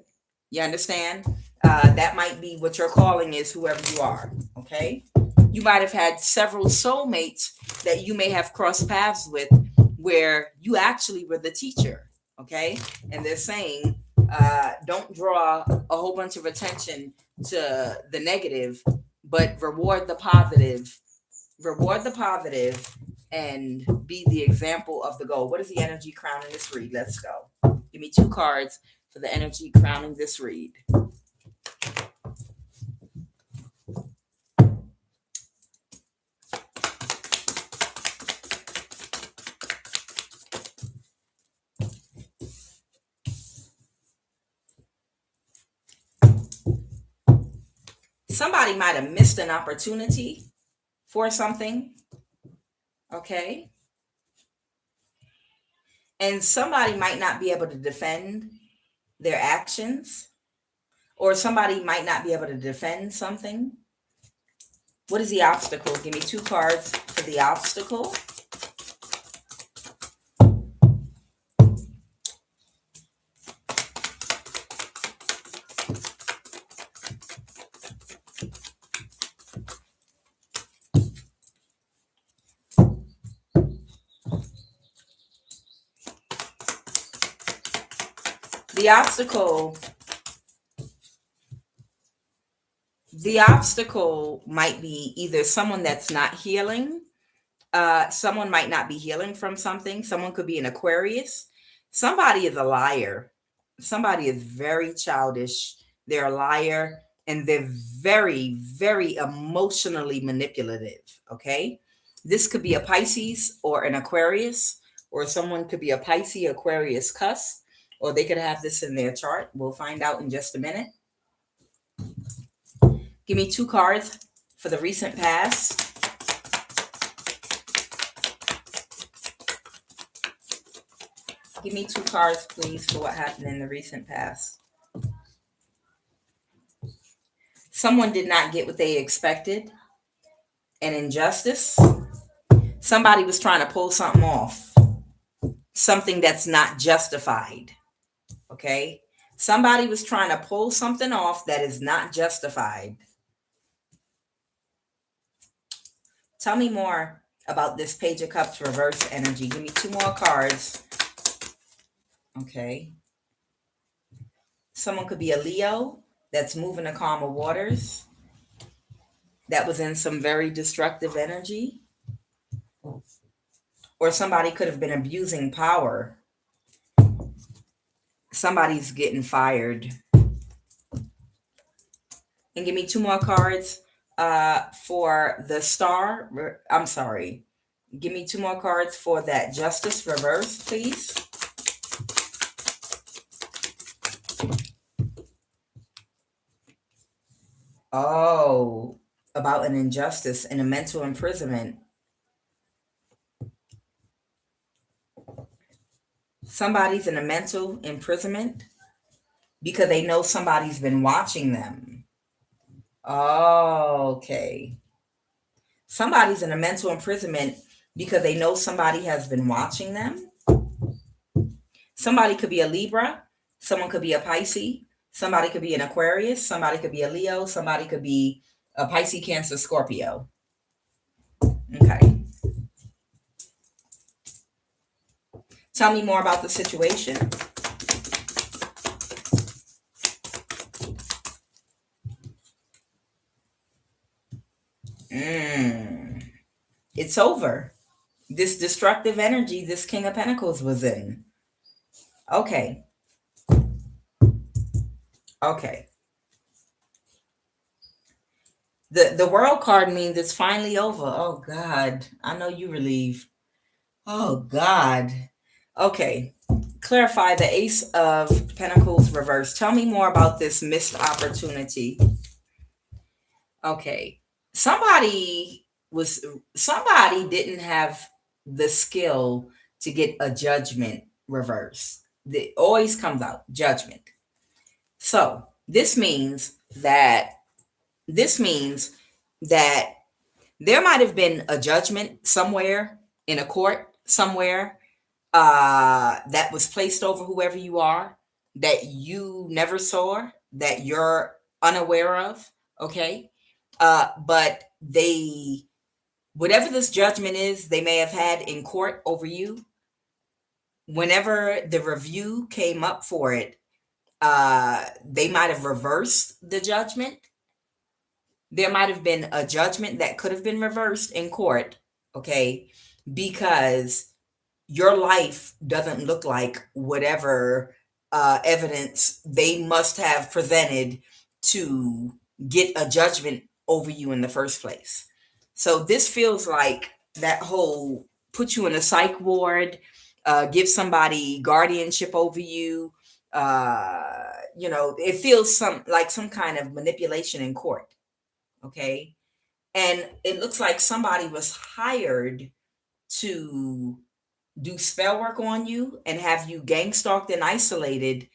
You understand? That might be what your calling is, whoever you are. Okay. You might have had several soulmates that you may have crossed paths with where you actually were the teacher. Okay. And they're saying, don't draw a whole bunch of attention to the negative, but reward the positive, and be the example of the goal. What is the energy crowning this read? Let's go. Give me 2 cards for the energy crowning this read. Somebody might have missed an opportunity for something. Okay. And somebody might not be able to defend their actions, or somebody might not be able to defend something. What is the obstacle? Give me 2 cards for the obstacle. The obstacle might be either someone that's not healing. Someone might not be healing from something. Someone could be an Aquarius. Somebody is a liar. Somebody is very childish. They're a liar, and they're very, very emotionally manipulative. Okay. This could be a Pisces or an Aquarius, or someone could be a Pisces Aquarius cuss, or they could have this in their chart. We'll find out in just a minute. Give me 2 cards for the recent past. Give me 2 cards, please, for what happened in the recent past. Someone did not get what they expected. An injustice. Somebody was trying to pull something off. Something that's not justified. Okay? Somebody was trying to pull something off that is not justified. Tell me more about this Page of Cups reverse energy. Give me 2 more cards. Okay. Someone could be a Leo that's moving to calmer waters. That was in some very destructive energy. Or somebody could have been abusing power. Somebody's getting fired. And give me 2 more cards for the star. I'm sorry. Give me 2 more cards for that justice reverse, please. Oh, about an injustice and a mental imprisonment. Somebody's in a mental imprisonment because they know somebody's been watching them. Oh, okay. Somebody's in a mental imprisonment because they know somebody has been watching them. Somebody could be a Libra. Someone could be a Pisces. Somebody could be an Aquarius. Somebody could be a Leo. Somebody could be a Pisces, Cancer, Scorpio. Okay. Tell me more about the situation. It's over. This destructive energy this King of Pentacles was in. Okay. Okay. The World card means it's finally over. Oh, God. I know you relieved. Oh, God. Okay. Clarify the Ace of Pentacles reverse. Tell me more about this missed opportunity. Okay. Somebody didn't have the skill to get a judgment reverse. It always comes out judgment. So this means that there might have been a judgment somewhere in a court somewhere that was placed over whoever you are that you never saw, that you're unaware of. Okay. But whatever this judgment is, they may have had in court over you. Whenever the review came up for it, they might have reversed the judgment. There might have been a judgment that could have been reversed in court, okay, because your life doesn't look like whatever evidence they must have presented to get a judgment over you in the first place. So this feels like that whole put you in a psych ward, give somebody guardianship over you. It feels like some kind of manipulation in court. Okay. And it looks like somebody was hired to do spell work on you and have you gang stalked and isolated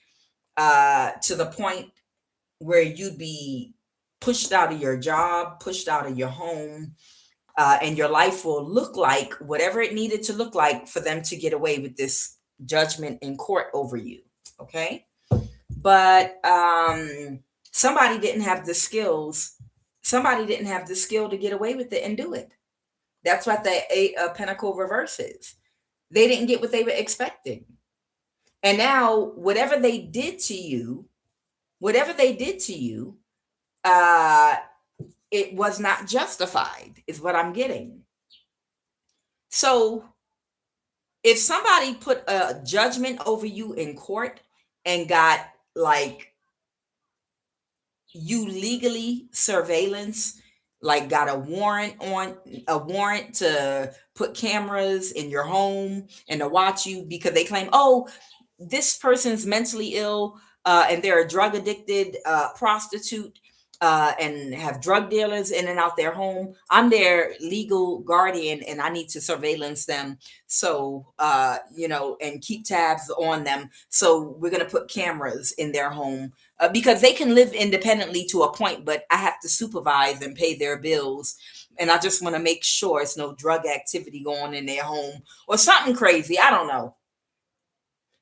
to the point where you'd be pushed out of your job, pushed out of your home, and your life will look like whatever it needed to look like for them to get away with this judgment in court over you. Okay. But somebody didn't have the skills. Somebody didn't have the skill to get away with it and do it. That's what the Eight of Pentacles reverse is. They didn't get what they were expecting. And now whatever they did to you, it was not justified, is what I'm getting. So if somebody put a judgment over you in court and got like you legally surveillance, like got a warrant to put cameras in your home and to watch you because they claim, oh, this person's mentally ill and they're a drug addicted prostitute and have drug dealers in and out their home. I'm their legal guardian and I need to surveillance them. So, and keep tabs on them. So we're going to put cameras in their home because they can live independently to a point, but I have to supervise and pay their bills. And I just want to make sure it's no drug activity going in their home or something crazy. I don't know.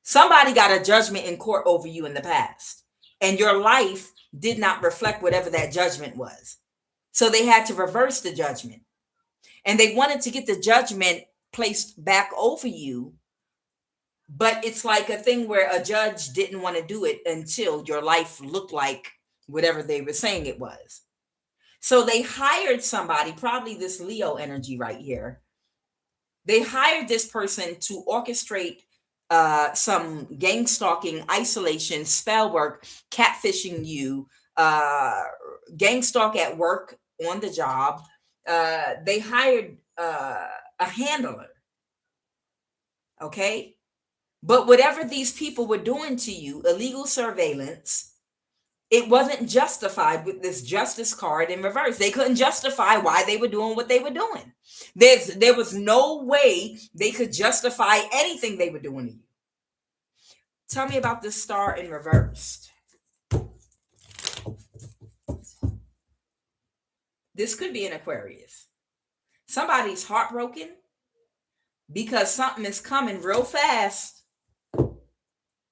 Somebody got a judgment in court over you in the past, and your life did not reflect whatever that judgment was. So they had to reverse the judgment, and they wanted to get the judgment placed back over you. But it's like a thing where a judge didn't want to do it until your life looked like whatever they were saying it was. So they hired somebody, probably this Leo energy right here. They hired this person to orchestrate some gang stalking, isolation, spell work, catfishing you, gang stalk at work, on the job. They hired a handler. Okay. But whatever these people were doing to you, illegal surveillance, it wasn't justified with this justice card in reverse. They couldn't justify why they were doing what they were doing. There was no way they could justify anything they were doing to you. Tell me about this star in reverse. This could be an Aquarius. Somebody's heartbroken because something is coming real fast.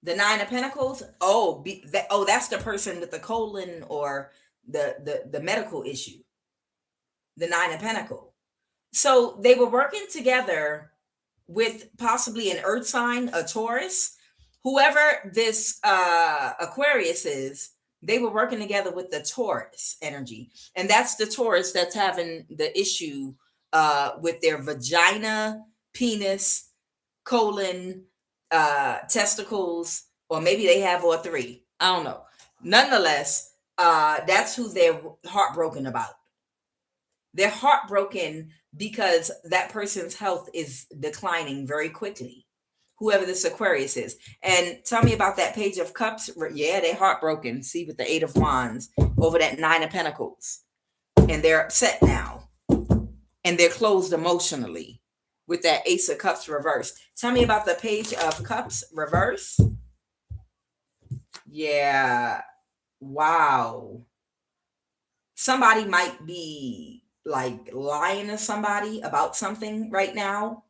The Nine of Pentacles. That's the person with the colon or the medical issue. The Nine of Pentacles. So they were working together with possibly an earth sign, a Taurus. Whoever this Aquarius is, they were working together with the Taurus energy. And that's the Taurus that's having the issue with their vagina, penis, colon, testicles, or maybe they have all three. I don't know. Nonetheless, that's who they're heartbroken about. They're heartbroken because that person's health is declining very quickly. Whoever this Aquarius is. And tell me about that Page of Cups. Yeah, they're heartbroken. See, with the Eight of Wands over that Nine of Pentacles. And they're upset now. And they're closed emotionally with that Ace of Cups reverse. Tell me about the Page of Cups reverse. Yeah. Wow. Somebody might be like lying to somebody about something right now,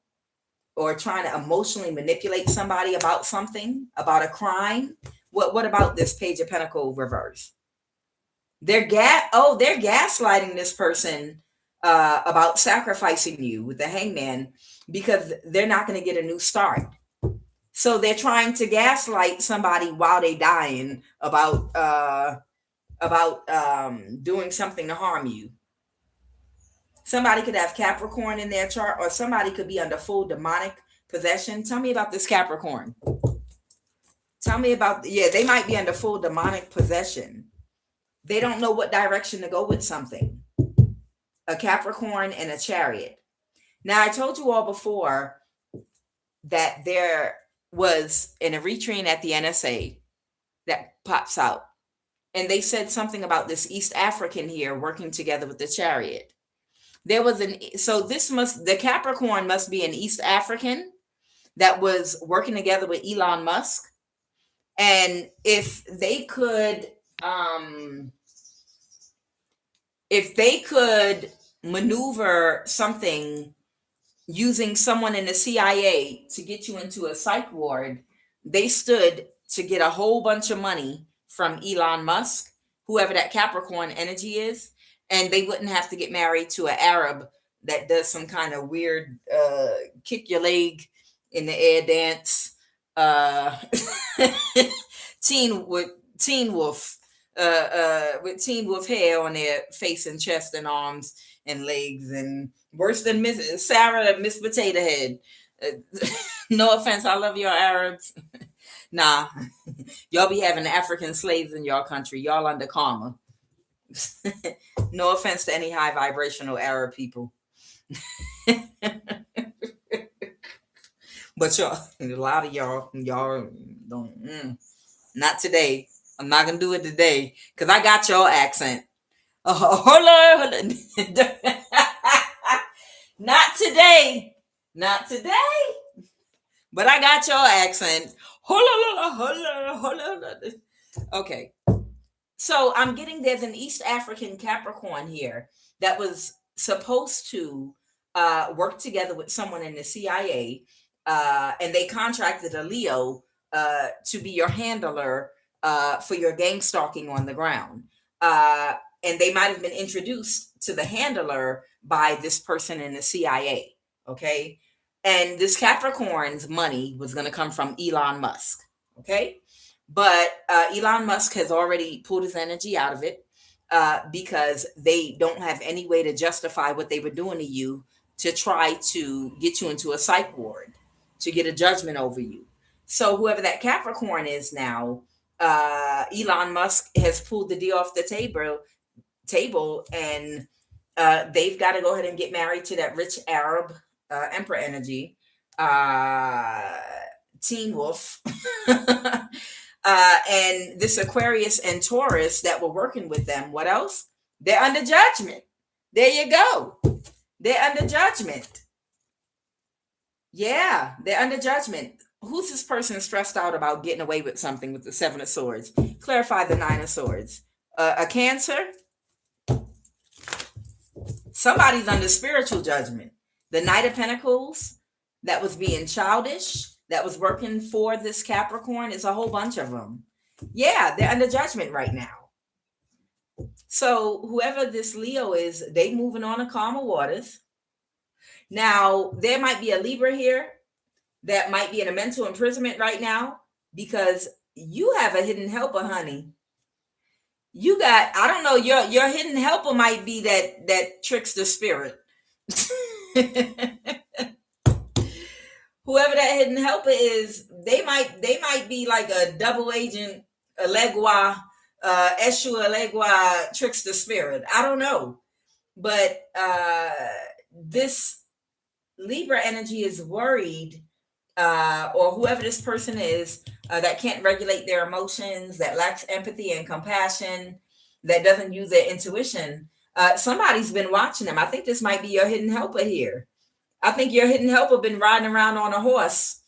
or trying to emotionally manipulate somebody about something, about a crime. What about this Page of Pentacles reverse? They're gaslighting this person about sacrificing you with the Hangman because they're not going to get a new start. So they're trying to gaslight somebody while they're dying about doing something to harm you. Somebody could have Capricorn in their chart, or somebody could be under full demonic possession. Tell me about this Capricorn. Tell me about, they might be under full demonic possession. They don't know what direction to go with something. A Capricorn and a Chariot. Now, I told you all before that there was an Eritrean at the NSA that pops out. And they said something about this East African here working together with the Chariot. There was the Capricorn must be an East African that was working together with Elon Musk. And if they could maneuver something using someone in the CIA to get you into a psych ward, they stood to get a whole bunch of money from Elon Musk, whoever that Capricorn energy is. And they wouldn't have to get married to an Arab that does some kind of weird kick your leg in the air dance. Teen Wolf with Teen Wolf hair on their face and chest and arms and legs, and worse than Miss Sarah, Miss Potato Head. No offense, I love your Arabs. Nah, y'all be having African slaves in your country. Y'all under karma. No offense to any high vibrational Arab people. But y'all, a lot of y'all don't. Not today. I'm not gonna do it today because I got your accent. Hold on. Not today. Not today. But I got your accent. Hold on, hold on, hold on. Okay. So I'm getting there's an East African Capricorn here that was supposed to work together with someone in the CIA, and they contracted a Leo to be your handler for your gang stalking on the ground. And they might have been introduced to the handler by this person in the CIA. Okay. And this Capricorn's money was going to come from Elon Musk. Okay. But Elon Musk has already pulled his energy out of it because they don't have any way to justify what they were doing to you to try to get you into a psych ward, to get a judgment over you. So whoever that Capricorn is now, Elon Musk has pulled the deal off the table, and they've got to go ahead and get married to that rich Arab emperor energy, Teen Wolf. And this Aquarius and Taurus that were working with them, what else? They're under judgment. There you go. They're under judgment. Yeah, they're under judgment. Who's this person stressed out about getting away with something with the Seven of Swords? Clarify the Nine of Swords. A Cancer? Somebody's under spiritual judgment. The Knight of Pentacles that was being childish, that was working for this Capricorn, is a whole bunch of them. Yeah, they're under judgment right now. So whoever this Leo is, they moving on to calmer waters. Now, there might be a Libra here that might be in a mental imprisonment right now because you have a hidden helper, honey. You got, I don't know, your hidden helper might be that trickster spirit. Whoever that hidden helper is, they might be like a double agent, Elegua, Eshu Elegua trickster spirit. I don't know. But this Libra energy is worried, or whoever this person is that can't regulate their emotions, that lacks empathy and compassion, that doesn't use their intuition. Somebody's been watching them. I think this might be your hidden helper here. I think your hidden helper been riding around on a horse,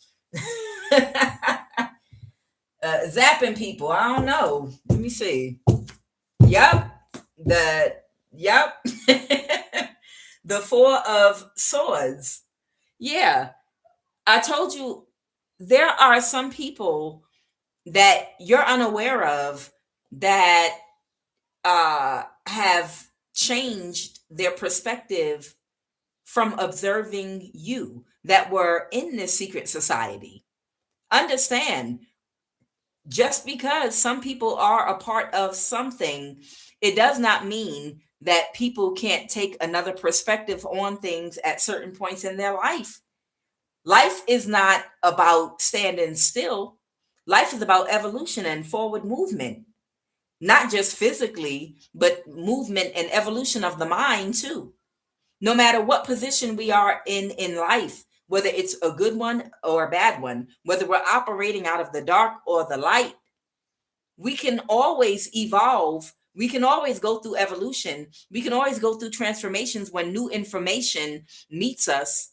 zapping people. I don't know. Let me see. Yep. Yep. The Four of Swords. Yeah. I told you there are some people that you're unaware of that have changed their perspective from observing you, that were in this secret society. Understand, just because some people are a part of something, it does not mean that people can't take another perspective on things at certain points in their life. Life is not about standing still. Life is about evolution and forward movement, not just physically, but movement and evolution of the mind too. No matter what position we are in life, whether it's a good one or a bad one, whether we're operating out of the dark or the light, we can always evolve. We can always go through evolution. We can always go through transformations when new information meets us.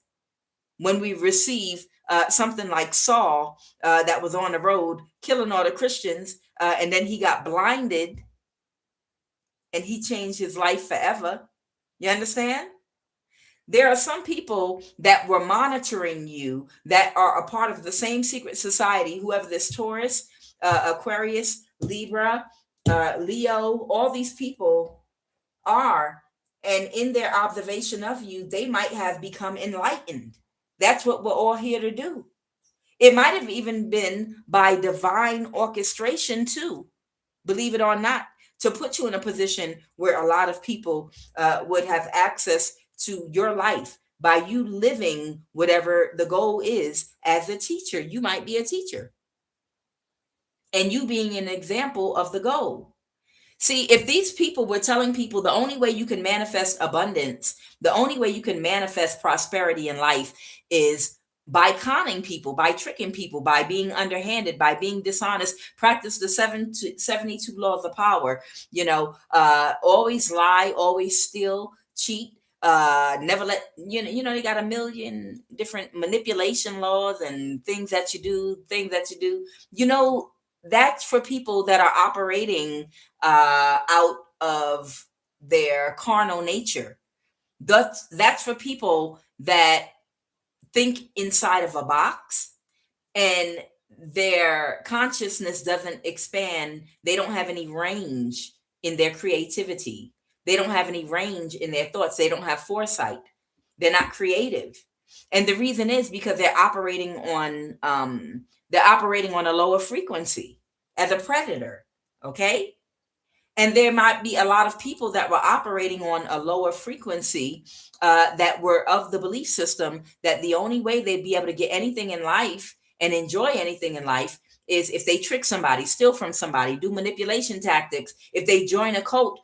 When we receive something like Saul that was on the road killing all the Christians, and then he got blinded and he changed his life forever. You understand? There are some people that were monitoring you that are a part of the same secret society, whoever this Taurus, Aquarius, Libra, Leo, all these people are. And in their observation of you, they might have become enlightened. That's what we're all here to do. It might have even been by divine orchestration too, believe it or not, to put you in a position where a lot of people would have access to your life by you living whatever the goal is. As a teacher, you might be a teacher, and you being an example of the goal. See, if these people were telling people the only way you can manifest abundance, the only way you can manifest prosperity in life is by conning people, by tricking people, by being underhanded, by being dishonest, practice the 72 laws of power, always lie, always steal, cheat, never let, they got a million different manipulation laws and things that you do, that's for people that are operating out of their carnal nature. That's for people that think inside of a box, and their consciousness doesn't expand. They don't have any range in their creativity. They don't have any range in their thoughts. They don't have foresight. They're not creative. And the reason is because they're operating on a lower frequency as a predator. Okay? And there might be a lot of people that were operating on a lower frequency, that were of the belief system that the only way they'd be able to get anything in life and enjoy anything in life is if they trick somebody, steal from somebody, do manipulation tactics, if they join a cult,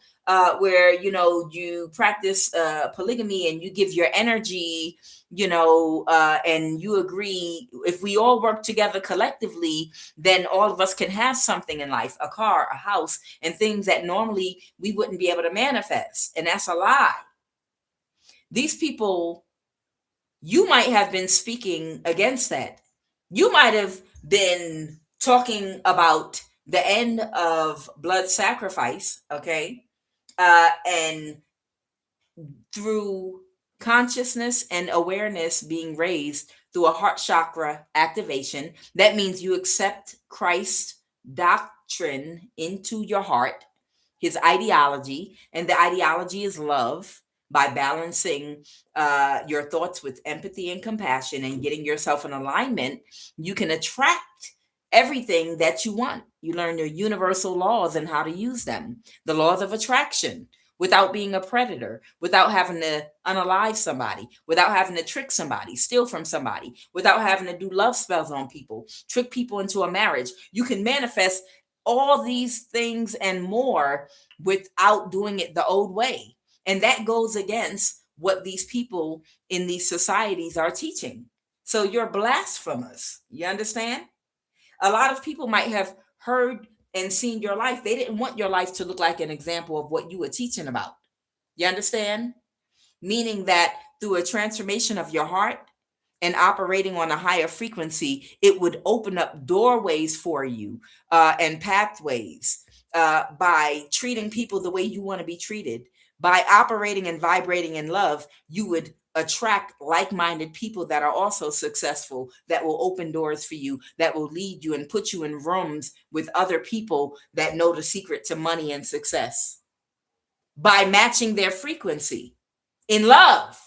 where you practice polygamy and you give your energy, and you agree, if we all work together collectively, then all of us can have something in life, a car, a house, and things that normally we wouldn't be able to manifest. And that's a lie. These people, you might have been speaking against that. You might have been talking about the end of blood sacrifice, okay? And through consciousness and awareness being raised through a heart chakra activation, that means you accept Christ's doctrine into your heart, his ideology, and the ideology is love. By balancing your thoughts with empathy and compassion and getting yourself in alignment, you can attract everything that you want. You learn the universal laws and how to use them, the laws of attraction, without being a predator, without having to unalive somebody, without having to trick somebody, steal from somebody, without having to do love spells on people, trick people into a marriage. You can manifest all these things and more without doing it the old way. And that goes against what these people in these societies are teaching. So you're blasphemous. You understand? A lot of people might have heard and seen your life. They didn't want your life to look like an example of what you were teaching about. You understand? Meaning that through a transformation of your heart and operating on a higher frequency, it would open up doorways for you, and pathways, by treating people the way you want to be treated. By operating and vibrating in love, you would attract like-minded people that are also successful, that will open doors for you, that will lead you and put you in rooms with other people that know the secret to money and success. By matching their frequency in love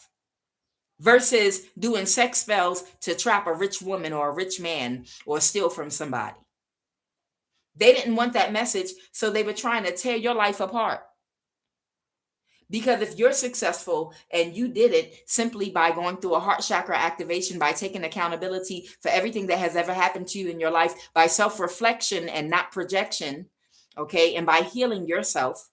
versus doing sex spells to trap a rich woman or a rich man or steal from somebody. They didn't want that message, so they were trying to tear your life apart. Because if you're successful and you did it simply by going through a heart chakra activation, by taking accountability for everything that has ever happened to you in your life, by self-reflection and not projection, okay, and by healing yourself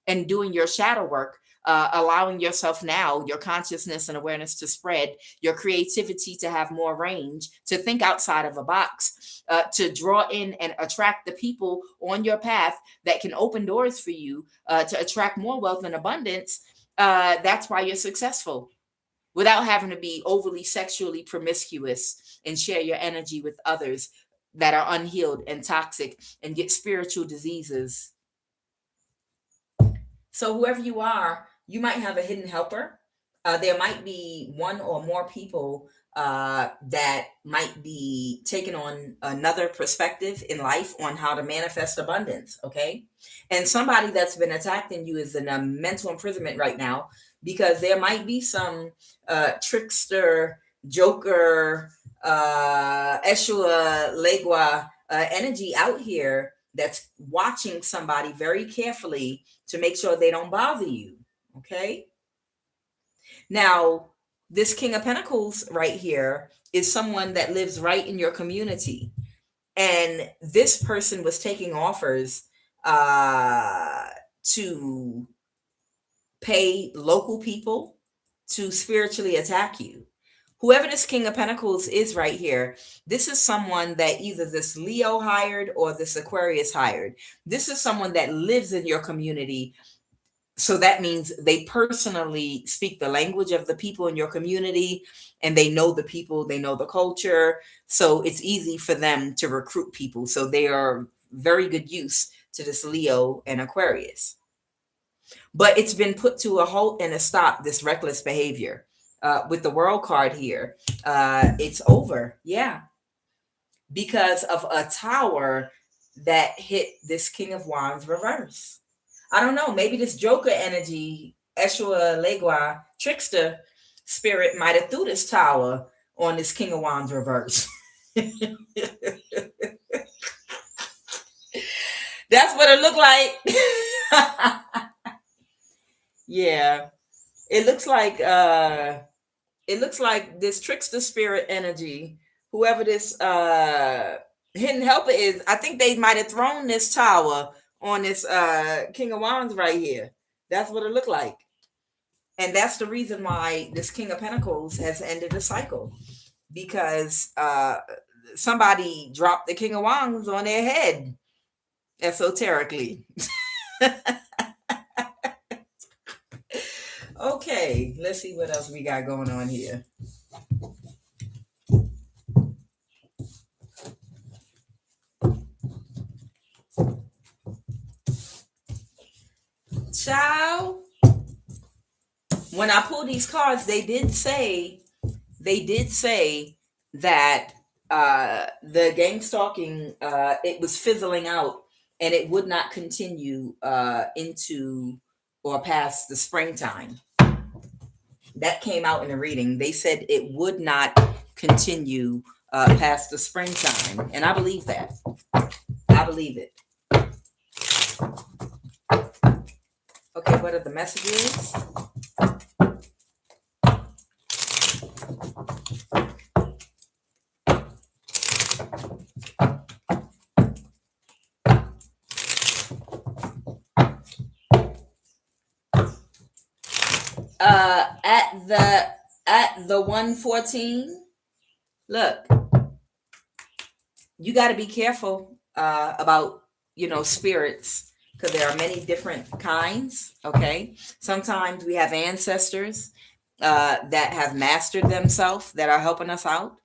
and doing your shadow work, allowing yourself now, your consciousness and awareness to spread, your creativity to have more range, to think outside of a box, to draw in and attract the people on your path that can open doors for you, to attract more wealth and abundance. That's why you're successful, without having to be overly sexually promiscuous and share your energy with others that are unhealed and toxic and get spiritual diseases. So whoever you are, you might have a hidden helper. There might be one or more people that might be taking on another perspective in life on how to manifest abundance, okay? And somebody that's been attacking you is in a mental imprisonment right now, because there might be some trickster, joker, Eshua, Legua energy out here that's watching somebody very carefully to make sure they don't bother you, okay? Now, this King of Pentacles right here is someone that lives right in your community. And this person was taking offers to pay local people to spiritually attack you. Whoever this King of Pentacles is right here, this is someone that either this Leo hired or this Aquarius hired. This is someone that lives in your community. So that means they personally speak the language of the people in your community, and they know the people, they know the culture. So it's easy for them to recruit people. So they are very good use to this Leo and Aquarius. But it's been put to a halt and a stop, this reckless behavior. With the World card here, it's over. Yeah. Because of a tower that hit this King of Wands reverse. I don't know. Maybe this Joker energy, Eshua Legua, trickster spirit might have threw this tower on this King of Wands reverse. That's what it looked like. Yeah. It looks like this trickster spirit energy, whoever this hidden helper is, I think they might have thrown this tower on this King of Wands right here. That's what it looked like. And that's the reason why this King of Pentacles has ended the cycle, because somebody dropped the King of Wands on their head, esoterically. Okay, let's see what else we got going on here. Ciao. When I pulled these cards, they did say that the gangstalking, it was fizzling out, and it would not continue into or past the springtime. That came out in a reading. They said it would not continue past the springtime, and I believe that. I believe it. Okay, what are the messages? At the 114, look, you got to be careful about, spirits, because there are many different kinds. Okay, sometimes we have ancestors that have mastered themselves that are helping us out.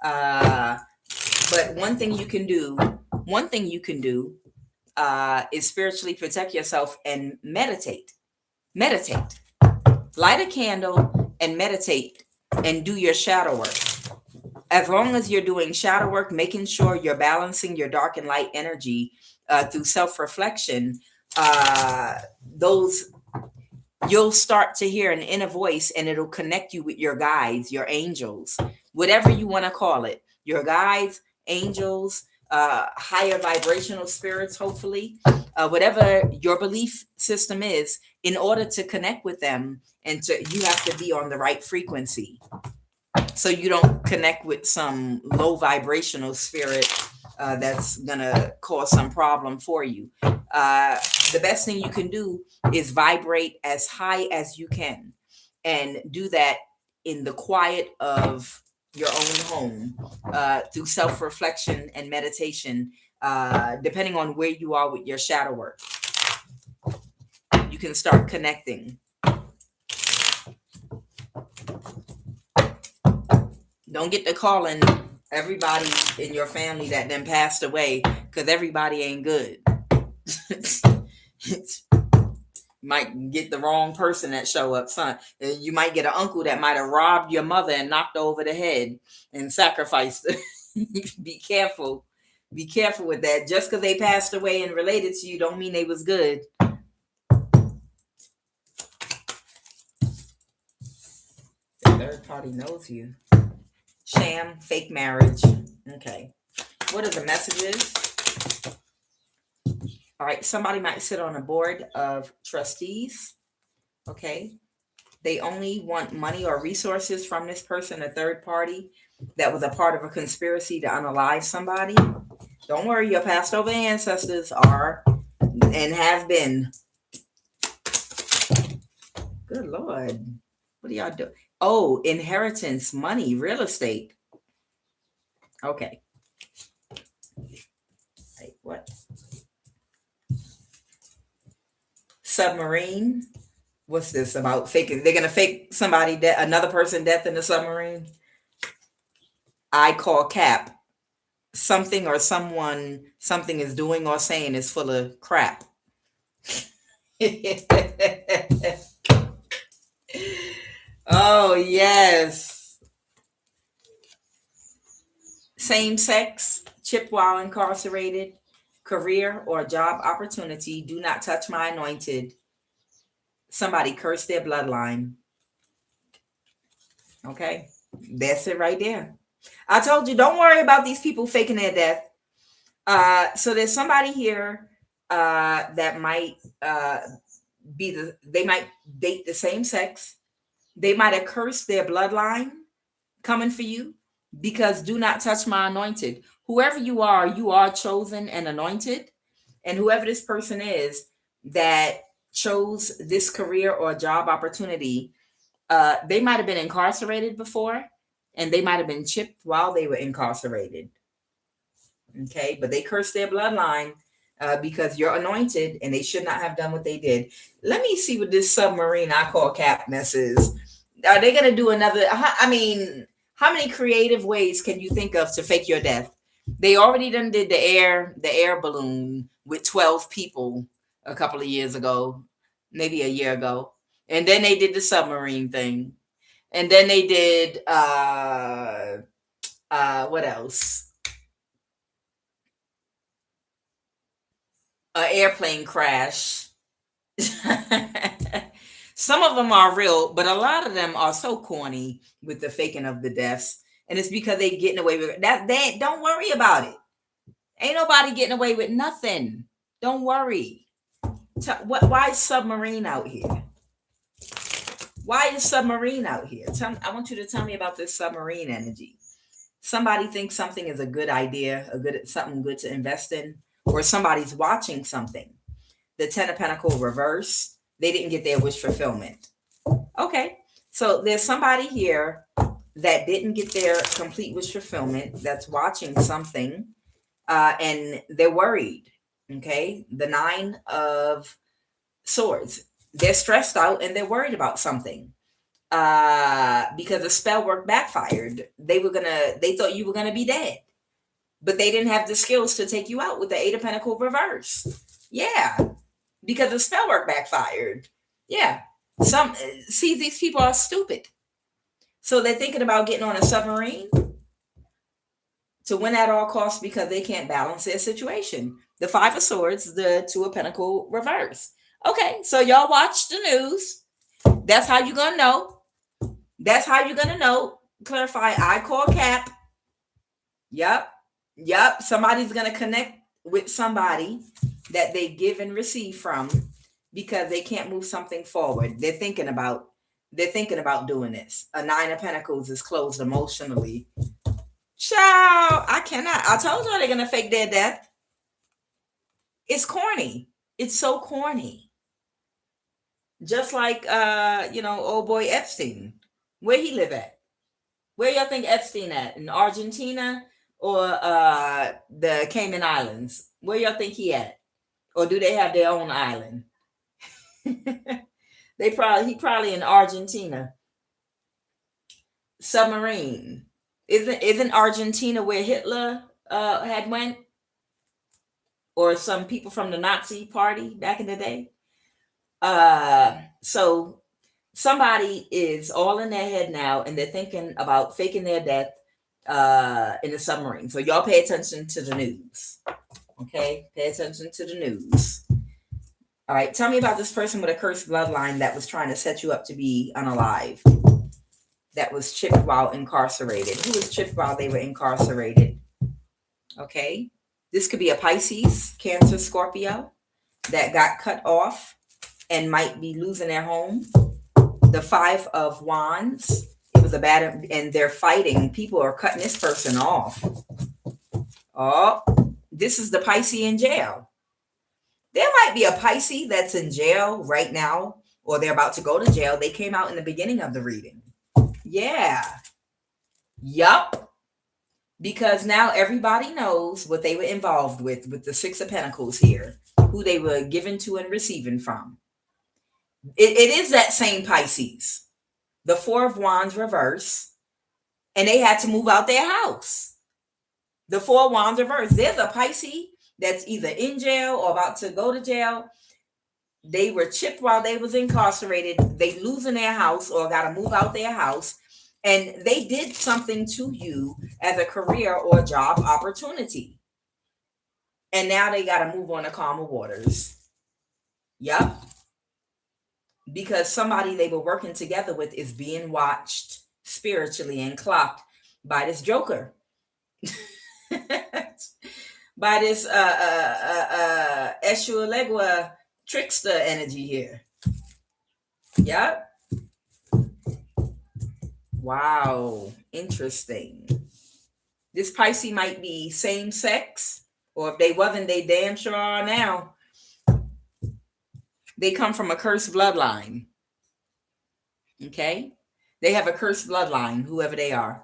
But one thing you can do is spiritually protect yourself and meditate. Light a candle and meditate and do your shadow work. As long as you're doing shadow work, making sure you're balancing your dark and light energy through self-reflection, you'll start to hear an inner voice, and it'll connect you with your guides, your angels, whatever you want to call it, your guides, angels, higher vibrational spirits, hopefully, whatever your belief system is. In order to connect with them, you have to be on the right frequency, so you don't connect with some low vibrational spirit that's gonna cause some problem for you. The best thing you can do is vibrate as high as you can, and do that in the quiet of your own home, through self-reflection and meditation, depending on where you are with your shadow work. You can start connecting. Don't get to calling everybody in your family that then passed away, because everybody ain't good. Might get the wrong person that show up, son. You might get an uncle that might have robbed your mother and knocked her over the head and sacrificed her. Be careful. Be careful with that. Just because they passed away and related to you don't mean they was good. The third party knows you. Sham, fake marriage. Okay. What are the messages? All right. Somebody might sit on a board of trustees. Okay. They only want money or resources from this person, a third party that was a part of a conspiracy to unalive somebody. Don't worry. Your past over ancestors are and have been. Good Lord. What are y'all doing? Oh, inheritance, money, real estate. Okay. Wait, what? Submarine. What's this about? Faking? They're gonna fake somebody another person death in the submarine. I call cap. Something or someone something is doing or saying is full of crap. Oh yes. Same sex, chip while incarcerated, career or job opportunity. Do not touch my anointed. Somebody curse their bloodline. Okay, that's it right there. I told you, don't worry about these people faking their death. So there's somebody here that might they might date the same sex. They might have cursed their bloodline coming for you because do not touch my anointed. Whoever you are chosen and anointed. And whoever this person is that chose this career or job opportunity, they might have been incarcerated before and they might have been chipped while they were incarcerated. Okay, but they cursed their bloodline because you're anointed and they should not have done what they did. Let me see what this submarine I call cap mess is. Are they going to do another? I mean, how many creative ways can you think of to fake your death? They already done did the air balloon with 12 people a couple of years ago, maybe a year ago. And then they did the submarine thing. And then they did what else? An airplane crash. Some of them are real, but a lot of them are so corny with the faking of the deaths. And it's because they getting away with it. They don't worry about it. Ain't nobody getting away with nothing. Don't worry. Why is submarine out here? Why is submarine out here? I want you to tell me about this submarine energy. Somebody thinks something is a good idea, something good to invest in, or somebody's watching something. The 10 of Pentacles reverse. They didn't get their wish fulfillment. Okay, so there's somebody here that didn't get their complete wish fulfillment that's watching something and they're worried. Okay, the 9 of Swords. They're stressed out and they're worried about something because the spell work backfired. They thought you were gonna be dead, but they didn't have the skills to take you out with the 8 of Pentacles reverse. Yeah, because the spell work backfired. Yeah, these people are stupid, so they're thinking about getting on a submarine to win at all costs because they can't balance their situation. The 5 of Swords, the 2 of Pentacles reverse. Okay, so y'all watch the news. That's how you're gonna know. That's how you're gonna know. Clarify. I call cap. Yep. Somebody's gonna connect with somebody that they give and receive from because they can't move something forward. They're thinking about doing this. A 9 of Pentacles is closed emotionally. Ciao. I cannot. I told you they're gonna fake their death. It's corny. It's so corny. Just like old boy Epstein. Where he live at? Where y'all think Epstein at? In Argentina or the Cayman Islands? Where y'all think he at? Or do they have their own island? He probably in Argentina. Submarine. Isn't Argentina where Hitler had went? Or some people from the Nazi party back in the day? So somebody is all in their head now and they're thinking about faking their death in the submarine. So y'all pay attention to the news. Okay, pay attention to the news. All right, tell me about this person with a cursed bloodline that was trying to set you up to be unalive. That was chipped while incarcerated. Who was chipped while they were incarcerated? Okay, this could be a Pisces, Cancer, Scorpio that got cut off and might be losing their home. The 5 of Wands. It was a bad, and they're fighting. People are cutting this person off. Oh, this is the Pisces in jail. There might be a Pisces that's in jail right now, or they're about to go to jail. They came out in the beginning of the reading. Yeah. Yup. Because now everybody knows what they were involved with the Six of Pentacles here, who they were given to and receiving from. It is that same Pisces, the Four of Wands reverse, and they had to move out their house. The Four of Wands reverse. There's a Pisces that's either in jail or about to go to jail. They were chipped while they was incarcerated. They losing their house or got to move out their house. And they did something to you as a career or job opportunity. And now they got to move on to calmer waters. Yep. Because somebody they were working together with is being watched spiritually and clocked by this joker. By this Eshualegua trickster energy here. Yep. Wow. Interesting. This Pisces might be same sex, or if they wasn't, they damn sure are now. They come from a cursed bloodline. Okay? They have a cursed bloodline, whoever they are.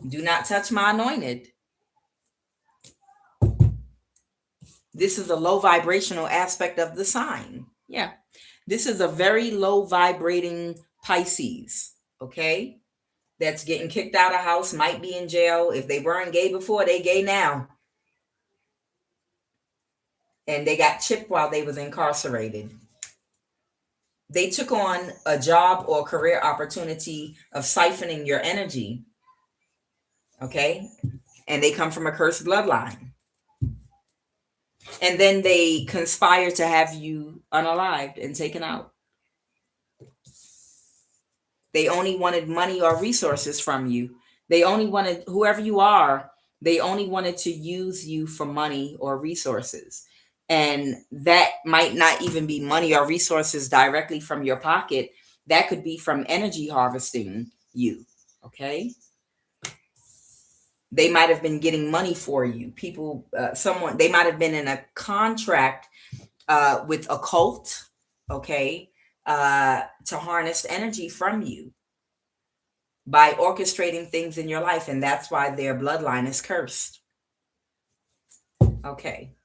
Do not touch my anointed. This is a low vibrational aspect of the sign. Yeah. This is a very low vibrating Pisces. Okay? That's getting kicked out of house, might be in jail. If they weren't gay before, they gay now. And they got chipped while they was incarcerated. They took on a job or career opportunity of siphoning your energy. Okay? And they come from a cursed bloodline. And then they conspire to have you unalived and taken out. They only wanted money or resources from you. They only wanted, whoever you are, they only wanted to use you for money or resources. And that might not even be money or resources directly from your pocket. That could be from energy harvesting you. Okay? They might have been getting money for you. People, someone, they might have been in a contract with a cult, okay, to harness energy from you by orchestrating things in your life. And that's why their bloodline is cursed. Okay.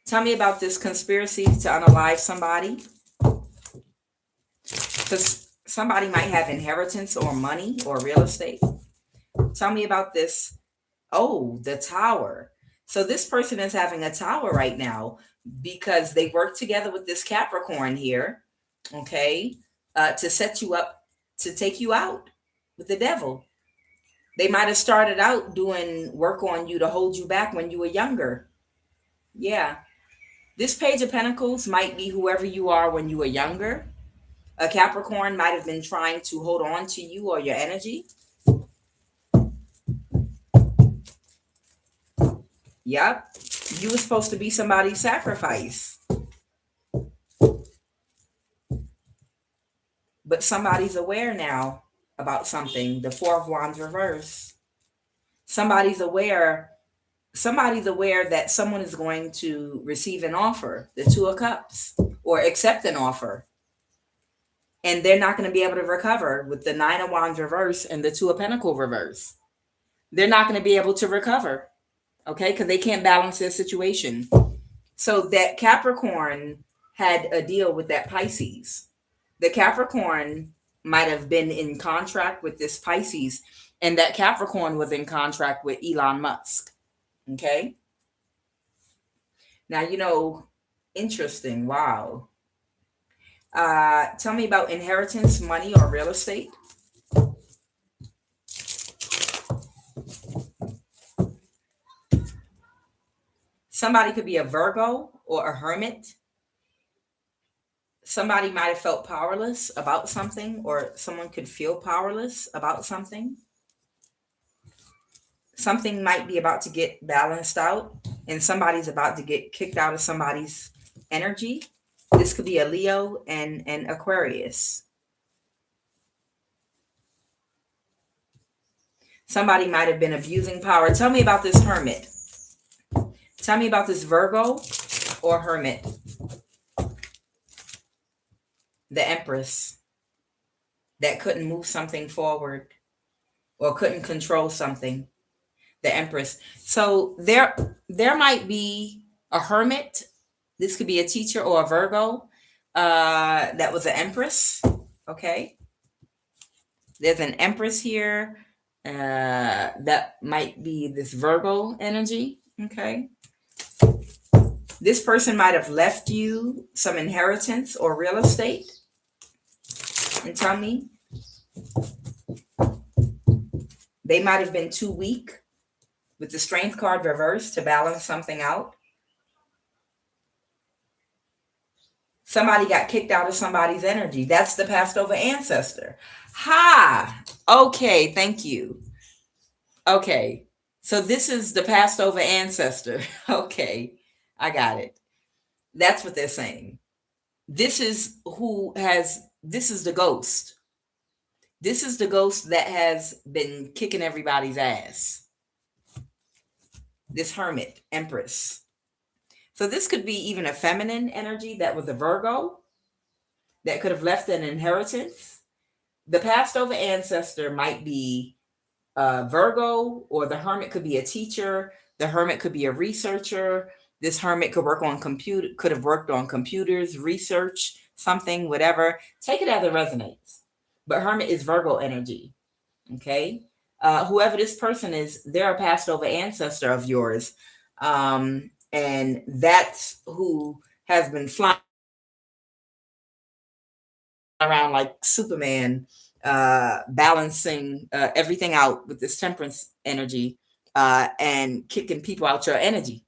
Tell me about this conspiracy to unalive somebody. Because somebody might have inheritance or money or real estate. Tell me about this. Oh, the Tower. So this person is having a tower right now because they work together with this Capricorn here, okay, to set you up to take you out with the devil. They might have started out doing work on you to hold you back when you were younger. Yeah. This Page of Pentacles might be whoever you are when you were younger. A Capricorn might have been trying to hold on to you or your energy. Yep. You were supposed to be somebody's sacrifice. But somebody's aware now about something. The Four of Wands reverse. Somebody's aware that someone is going to receive an offer, the Two of Cups, or accept an offer. And they're not going to be able to recover with the Nine of Wands reverse and the Two of Pentacles reverse. They're not going to be able to recover. Okay, because they can't balance their situation. So that Capricorn had a deal with that Pisces. The Capricorn might have been in contract with this Pisces, and that Capricorn was in contract with Elon Musk. Okay. Now, interesting. Wow. Tell me about inheritance, money, or real estate. Somebody could be a Virgo or a hermit. Somebody might have felt powerless about something, or someone could feel powerless about something. Something might be about to get balanced out, and somebody's about to get kicked out of somebody's energy. This could be a Leo and an Aquarius. Somebody might have been abusing power. Tell me about this hermit. Tell me about this Virgo or hermit. The Empress. that couldn't move something forward or couldn't control something. The Empress. So there might be a hermit. This could be a teacher or a Virgo. That was an Empress. Okay. There's an Empress here. That might be this Virgo energy. Okay. This person might have left you some inheritance or real estate. And tell me, they might have been too weak with the Strength card reversed to balance something out. Somebody got kicked out of somebody's energy. That's the passed over ancestor. Ha! Okay, thank you. Okay, so this is the passed over ancestor. Okay, I got it. That's what they're saying. This is the ghost. This is the ghost that has been kicking everybody's ass. This hermit, Empress. So this could be even a feminine energy that was a Virgo that could have left an inheritance. The passed over ancestor might be Virgo, or the hermit could be a teacher. The hermit could be a researcher. This hermit could have worked on computers, research, something, whatever. Take it as it resonates. But hermit is Virgo energy. Okay. Whoever this person is, they're a passed over ancestor of yours. And that's who has been flying around like Superman, balancing everything out with this temperance energy, and kicking people out your energy.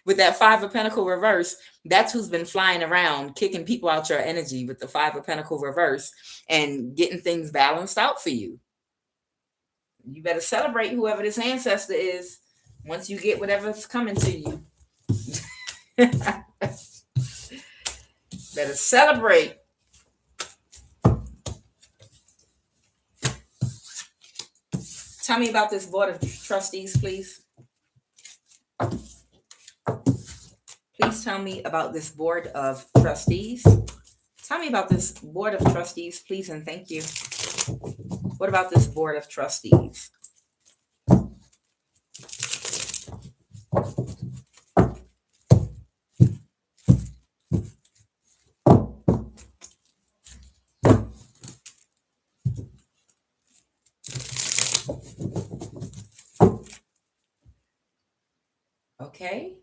With that Five of Pentacles reverse, that's who's been flying around kicking people out your energy with the Five of Pentacles reverse and getting things balanced out for you. You better celebrate whoever this ancestor is once you get whatever's coming to you. Better celebrate. Tell me about this board of trustees, please. Please tell me about this board of trustees. Tell me about this board of trustees, please, and thank you. What about this board of trustees? Okay.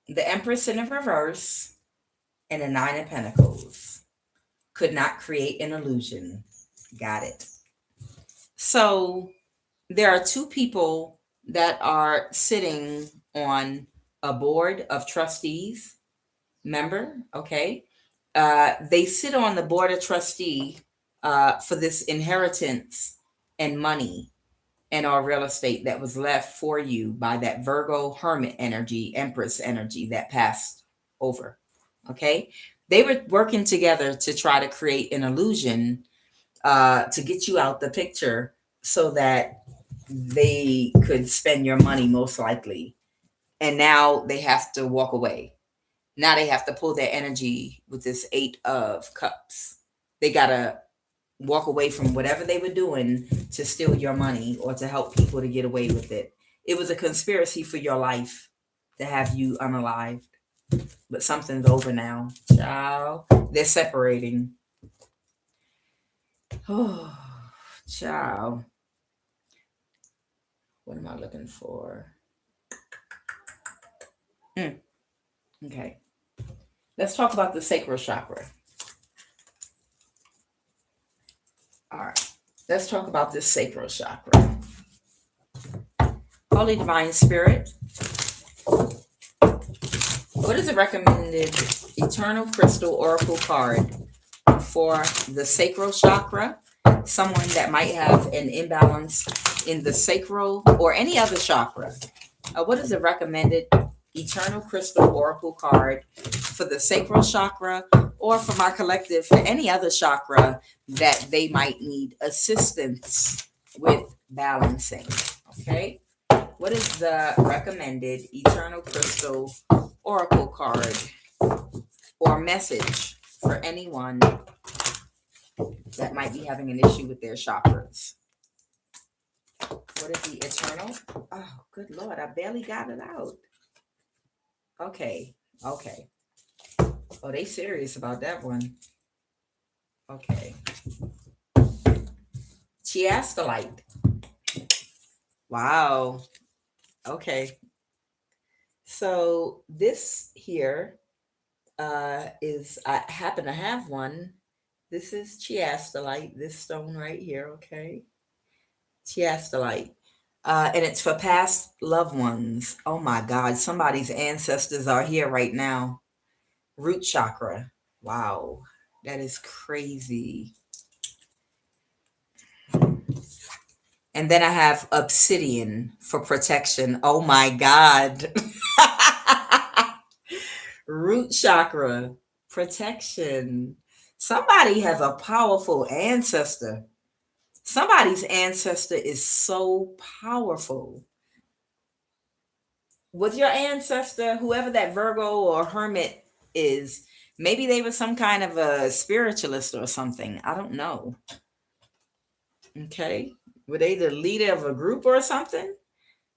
The Empress in the reverse and the Nine of Pentacles. Could not create an illusion. Got it. So there are two people that are sitting on a board of trustees. Member, okay? They sit on the board of trustee for this inheritance and money and our real estate that was left for you by that Virgo hermit energy, Empress energy that passed over. Okay. They were working together to try to create an illusion to get you out the picture so that they could spend your money most likely. And now they have to walk away. Now they have to pull their energy with this Eight of Cups. They got to walk away from whatever they were doing to steal your money or to help people to get away with it. It was a conspiracy for your life to have you unalived. But something's over now. Child, they're separating. Oh, child. What am I looking for? Okay. Let's talk about the sacral chakra. All right. Let's talk about this sacral chakra. Holy Divine Spirit, what is the recommended Eternal Crystal Oracle card for the sacral chakra? Someone that might have an imbalance in the sacral or any other chakra. What is the recommended Eternal Crystal Oracle card for the sacral chakra, or for my collective for any other chakra that they might need assistance with balancing? Okay. What is the recommended Eternal Crystal Oracle card or message for anyone that might be having an issue with their chakras. What is the eternal? Oh, good Lord, I barely got it out. Okay. Oh, they serious about that one. Okay. Chiastolite. Wow. Okay. So this here is, I happen to have one. This is chiastolite, this stone right here, okay? Chiastolite. And it's for past loved ones. Oh my God, somebody's ancestors are here right now. Root chakra. Wow, that is crazy. And then I have obsidian for protection. Oh my God. Root chakra, protection. Somebody has a powerful ancestor. Somebody's ancestor is so powerful. Was your ancestor, whoever that Virgo or Hermit is, maybe they were some kind of a spiritualist or something. I don't know. Okay. Were they the leader of a group or something?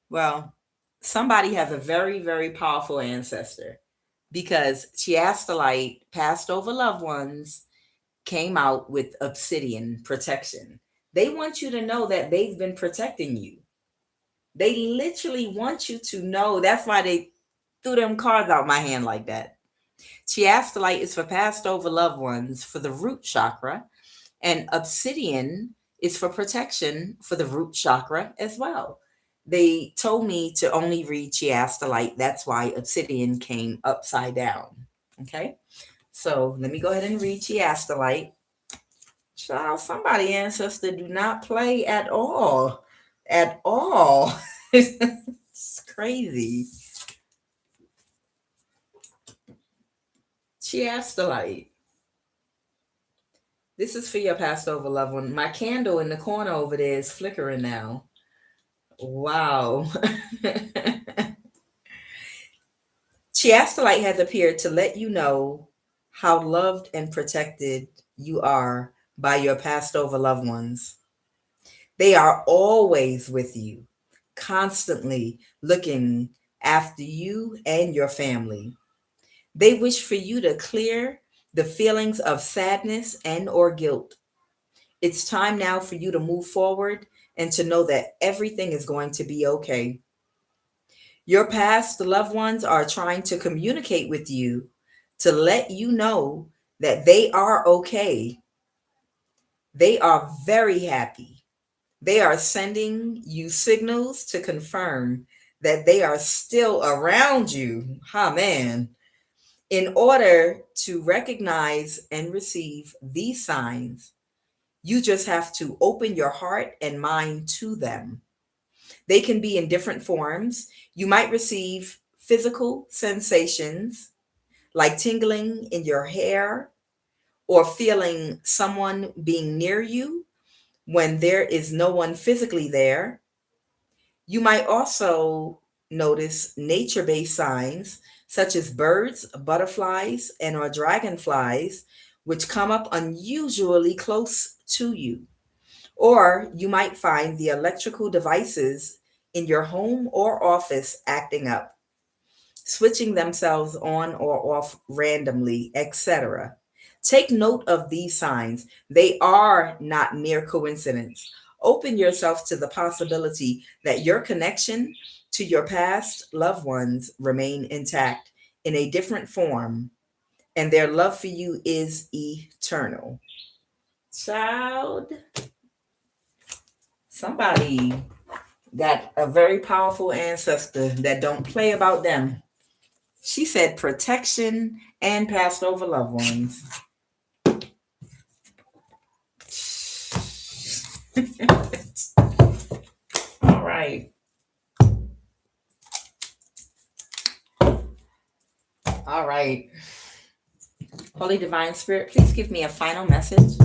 Well, somebody has a very, very powerful ancestor because chiastolite, passed over loved ones, came out with obsidian protection. They want you to know that they've been protecting you. They literally want you to know. That's why they threw them cards out my hand like that. Chiastolite is for passed over loved ones for the root chakra, and obsidian is for protection for the root chakra as well. They told me to only read chiastolite. That's why obsidian came upside down. Okay. So let me go ahead and read chiastolite. Child, somebody ancestor do not play at all. At all. It's crazy. Chiastolite. This is for your passed over loved one. My candle in the corner over there is flickering now. Wow. Chiastolite has appeared to let you know how loved and protected you are by your passed over loved ones. They are always with you, constantly looking after you and your family. They wish for you to clear the feelings of sadness and or guilt. It's time now for you to move forward and to know that everything is going to be okay. Your past loved ones are trying to communicate with you to let you know that they are okay. They are very happy. They are sending you signals to confirm that they are still around you. Man. In order to recognize and receive these signs, you just have to open your heart and mind to them. They can be in different forms. You might receive physical sensations like tingling in your hair or feeling someone being near you when there is no one physically there. You might also notice nature-based signs such as birds, butterflies, and or dragonflies, which come up unusually close to you. Or you might find the electrical devices in your home or office acting up, switching themselves on or off randomly, etc. Take note of these signs. They are not mere coincidence. Open yourself to the possibility that your connection to your past loved ones remain intact in a different form, and their love for you is eternal. Child, somebody got a very powerful ancestor that don't play about them. She said protection and passed over loved ones. All right. All right. Holy Divine Spirit, please give me a final message.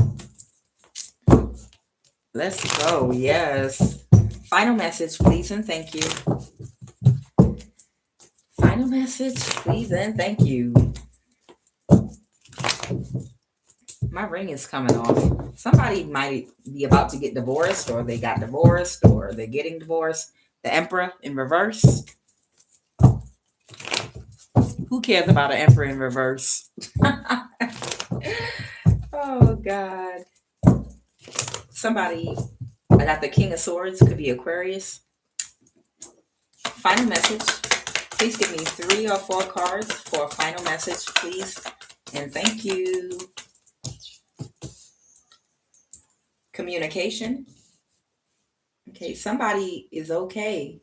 Let's go. Yes. Final message, please, and thank you. Final message, please, and thank you. My ring is coming off. Somebody might be about to get divorced, or they got divorced, or they're getting divorced. The Emperor in reverse. Who cares about an Emperor in reverse? Oh, God. Somebody, I got the King of Swords, could be Aquarius. Final message. Please give me 3 or 4 cards for a final message, please. And thank you. Communication. Okay, somebody is okay.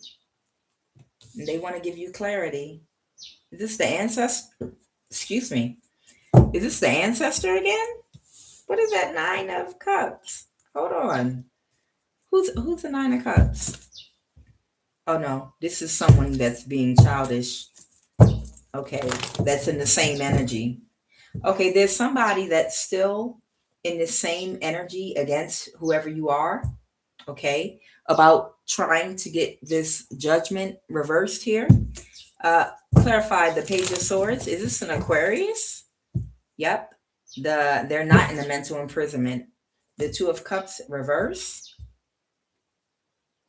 They want to give you clarity. Is this the ancestor? Excuse me. Is this the ancestor again? What is that 9 of Cups? Hold on. Who's the 9 of Cups? Oh no, this is someone that's being childish. Okay, that's in the same energy. Okay, there's somebody that's still in the same energy against whoever you are. Okay, about trying to get this judgment reversed here. Clarify the Page of Swords. Is this an Aquarius? Yep. They're not in a mental imprisonment. The 2 of Cups reverse.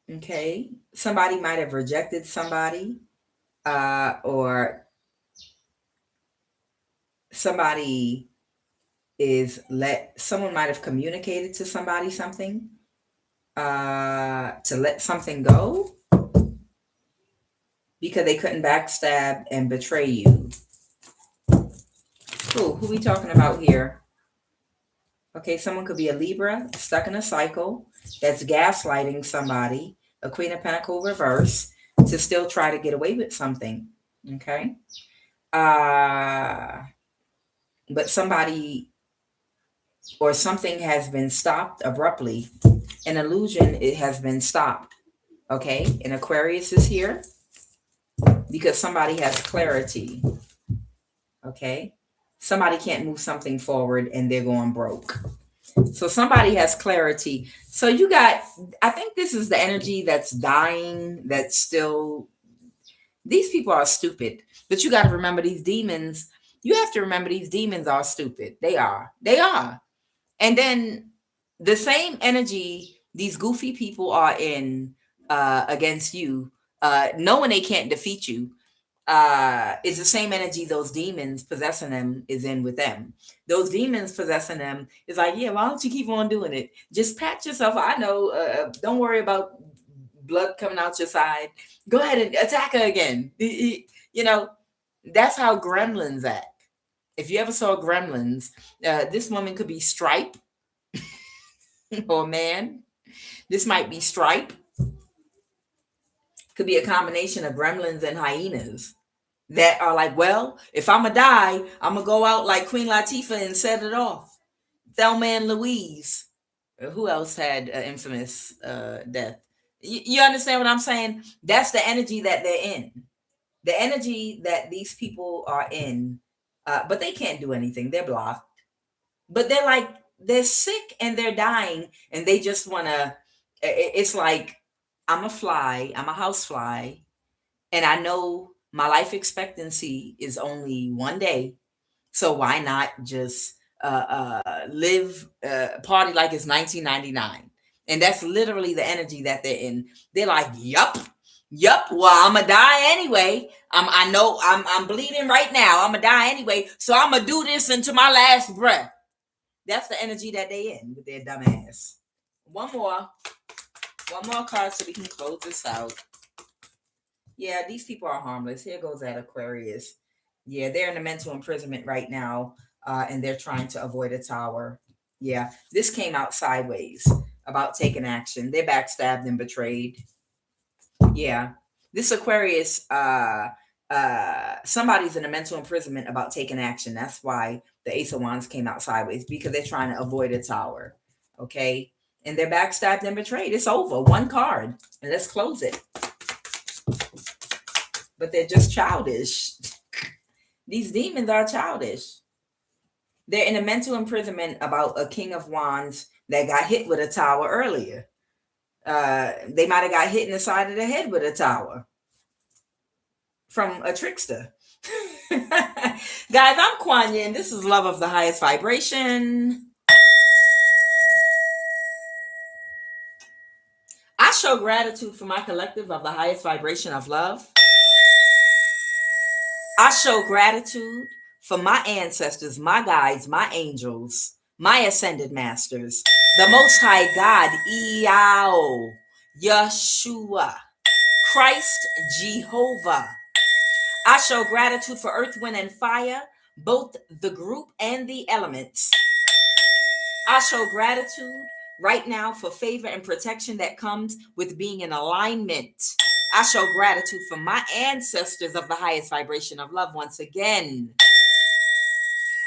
Okay. Somebody might have rejected somebody, or somebody someone might have communicated to somebody something, to let something go because they couldn't backstab and betray you. Who we talking about here? Okay, someone could be a Libra stuck in a cycle that's gaslighting somebody, a Queen of Pentacles reverse, to still try to get away with something. Okay. But somebody or something has been stopped abruptly. An illusion, it has been stopped. Okay. And Aquarius is here because somebody has clarity. Okay. Somebody can't move something forward and they're going broke. So somebody has clarity. So you got, I think this is the energy that's dying, that's still, these people are stupid. But you got to remember these demons. You have to remember these demons are stupid. They are. And then the same energy these goofy people are in against you, knowing they can't defeat you, is the same energy those demons possessing them is in with them. Those demons possessing them is like, yeah, why don't you keep on doing it? Just pat yourself. I know. Don't worry about blood coming out your side. Go ahead and attack her again. You know, that's how gremlins act. If you ever saw Gremlins, this woman could be Stripe or man. This might be Stripe. Could be a combination of gremlins and hyenas that are like, well, if I'm going to die, I'm going to go out like Queen Latifah and set it off. Thelma and Louise. Who else had an infamous death? You understand what I'm saying? That's the energy that they're in. The energy that these people are in, but they can't do anything. They're blocked. But they're like, they're sick and they're dying and they just want to, it's like, I'm a fly, I'm a house fly, and I know my life expectancy is only 1 day. So why not just live, party like it's 1999? And that's literally the energy that they're in. They're like, yup. Well, I'm gonna die anyway. I know I'm bleeding right now. I'm gonna die anyway. So I'm gonna do this until my last breath. That's the energy that they in with their dumb ass. One more card so we can close this out. Yeah, these people are harmless. Here goes that Aquarius. Yeah, they're in a mental imprisonment right now, and they're trying to avoid a tower. Yeah, this came out sideways about taking action. They're backstabbed and betrayed. Yeah, this Aquarius, somebody's in a mental imprisonment about taking action. That's why the Ace of Wands came out sideways, because they're trying to avoid a tower. Okay, and they're backstabbed and betrayed. It's over. One card, and let's close it. But they're just childish. These demons are childish. They're in a mental imprisonment about a King of Wands that got hit with a tower earlier. They might have got hit in the side of the head with a tower from a trickster. Guys, I'm QUAN, and this is Love of the Highest Vibration. show gratitude for my collective of the highest vibration of love. I show gratitude for my ancestors, my guides, my angels, my ascended masters, the Most High God, Iao, Yeshua, Christ, Jehovah. I show gratitude for earth, wind, and fire, both the group and the elements. I show gratitude right now for favor and protection that comes with being in alignment. I show gratitude for my ancestors of the highest vibration of love once again.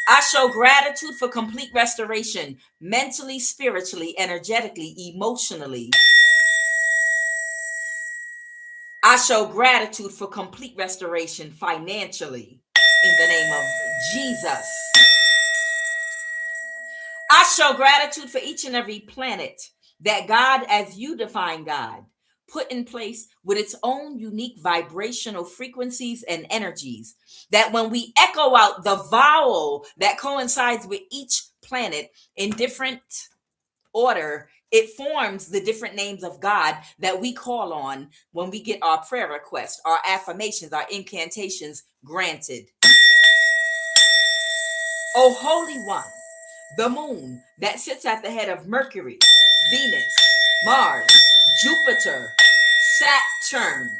I show gratitude for complete restoration, mentally, spiritually, energetically, emotionally. I show gratitude for complete restoration financially in the name of Jesus. I show gratitude for each and every planet that God, as you define God, put in place with its own unique vibrational frequencies and energies, that when we echo out the vowel that coincides with each planet in different order, it forms the different names of God that we call on when we get our prayer requests, our affirmations, our incantations granted. O Holy One, the moon that sits at the head of Mercury, Venus, Mars, Jupiter, Saturn.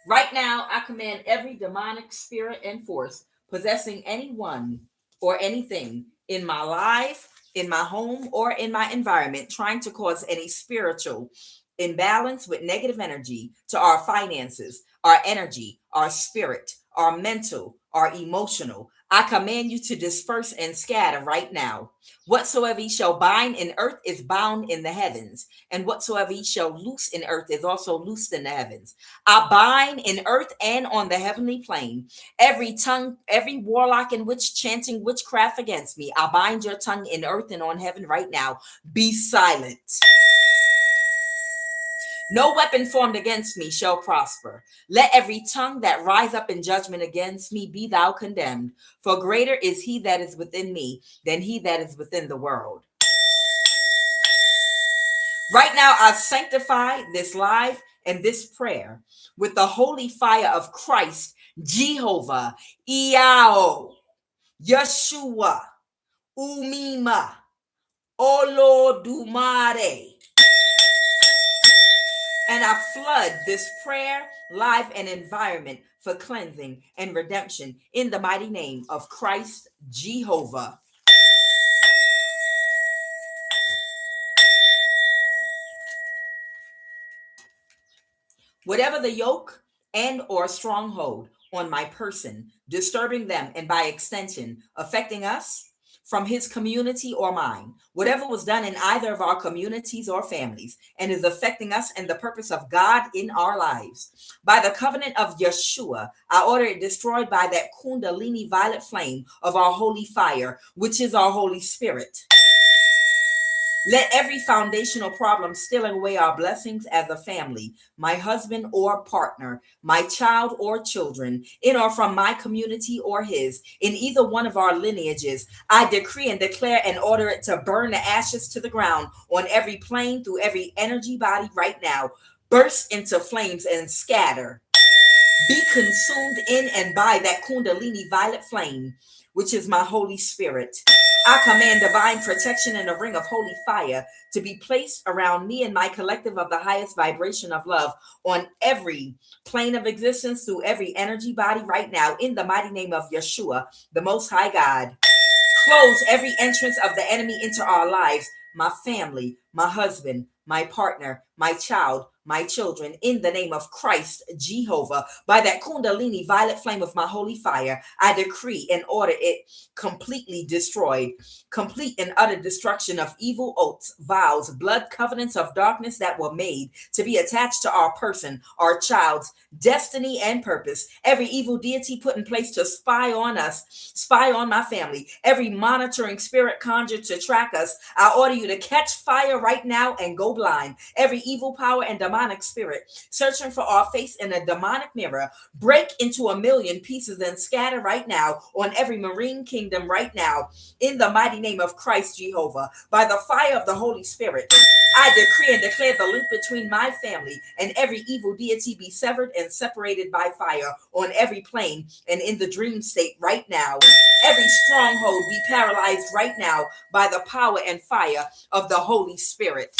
Right now, I command every demonic spirit and force possessing anyone or anything in my life, in my home, or in my environment, trying to cause any spiritual imbalance with negative energy to our finances, our energy, our spirit, our mental, our emotional. I command you to disperse and scatter right now. Whatsoever ye shall bind in earth is bound in the heavens, and whatsoever ye shall loose in earth is also loosed in the heavens. I bind in earth and on the heavenly plane every tongue, every warlock and witch chanting witchcraft against me. I bind your tongue in earth and on heaven right now. Be silent. No weapon formed against me shall prosper. Let every tongue that rise up in judgment against me be thou condemned. For greater is he that is within me than he that is within the world. Right now, I sanctify this live and this prayer with the holy fire of Christ, Jehovah, Iao, Yeshua, Umima, Olodumare. And I flood this prayer, life, and environment for cleansing and redemption in the mighty name of Christ Jehovah. Whatever the yoke and or stronghold on my person, disturbing them and by extension affecting us from his community or mine, whatever was done in either of our communities or families and is affecting us and the purpose of God in our lives, by the covenant of Yeshua, I order it destroyed by that kundalini violet flame of our holy fire, which is our Holy Spirit. Let every foundational problem stealing away our blessings as a family, my husband or partner, my child or children, in or from my community or his, in either one of our lineages, I decree and declare and order it to burn the ashes to the ground on every plane through every energy body right now. Burst into flames and scatter. Be consumed in and by that kundalini violet flame, which is my Holy Spirit. I command divine protection and a ring of holy fire to be placed around me and my collective of the highest vibration of love on every plane of existence through every energy body right now in the mighty name of Yeshua, the Most High God. Close every entrance of the enemy into our lives, my family, my husband, my partner, my child, my children, in the name of Christ Jehovah. By that kundalini violet flame of my holy fire, I decree and order it completely destroyed. Complete and utter destruction of evil oaths, vows, blood covenants of darkness that were made to be attached to our person, our child's destiny and purpose. Every evil deity put in place to spy on us, spy on my family. Every monitoring spirit conjured to track us, I order you to catch fire right now and go blind. Every evil power and demonic spirit searching for our face in a demonic mirror, break into a million pieces and scatter right now on every marine kingdom right now, in the mighty name of Christ Jehovah. By the fire of the Holy Spirit, I decree and declare the link between my family and every evil deity be severed and separated by fire on every plane and in the dream state right now. Every stronghold be paralyzed right now by the power and fire of the Holy Spirit.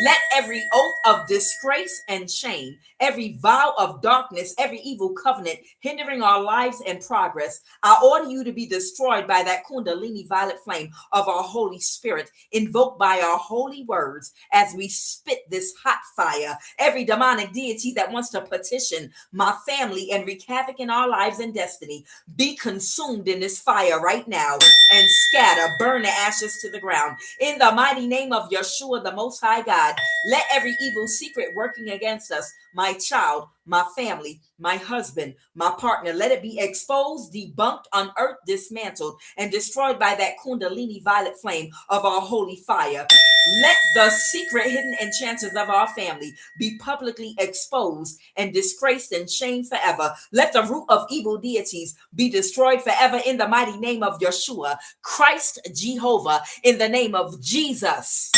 Let every oath of disgrace and shame, every vow of darkness, every evil covenant hindering our lives and progress, I order you to be destroyed by that Kundalini violet flame of our Holy Spirit, invoked by our holy words as we spit this hot fire. Every demonic deity that wants to petition my family and wreak havoc in our lives and destiny, be consumed in this fire right now and scatter, burn the ashes to the ground. In the mighty name of Yeshua, the Most High God, let every evil secret working against us, my child, my family, my husband, my partner, let it be exposed, debunked, unearthed, dismantled, and destroyed by that Kundalini violet flame of our holy fire. Let the secret hidden enchanters of our family be publicly exposed and disgraced and shamed forever. Let the root of evil deities be destroyed forever in the mighty name of Yeshua, Christ Jehovah, in the name of Jesus.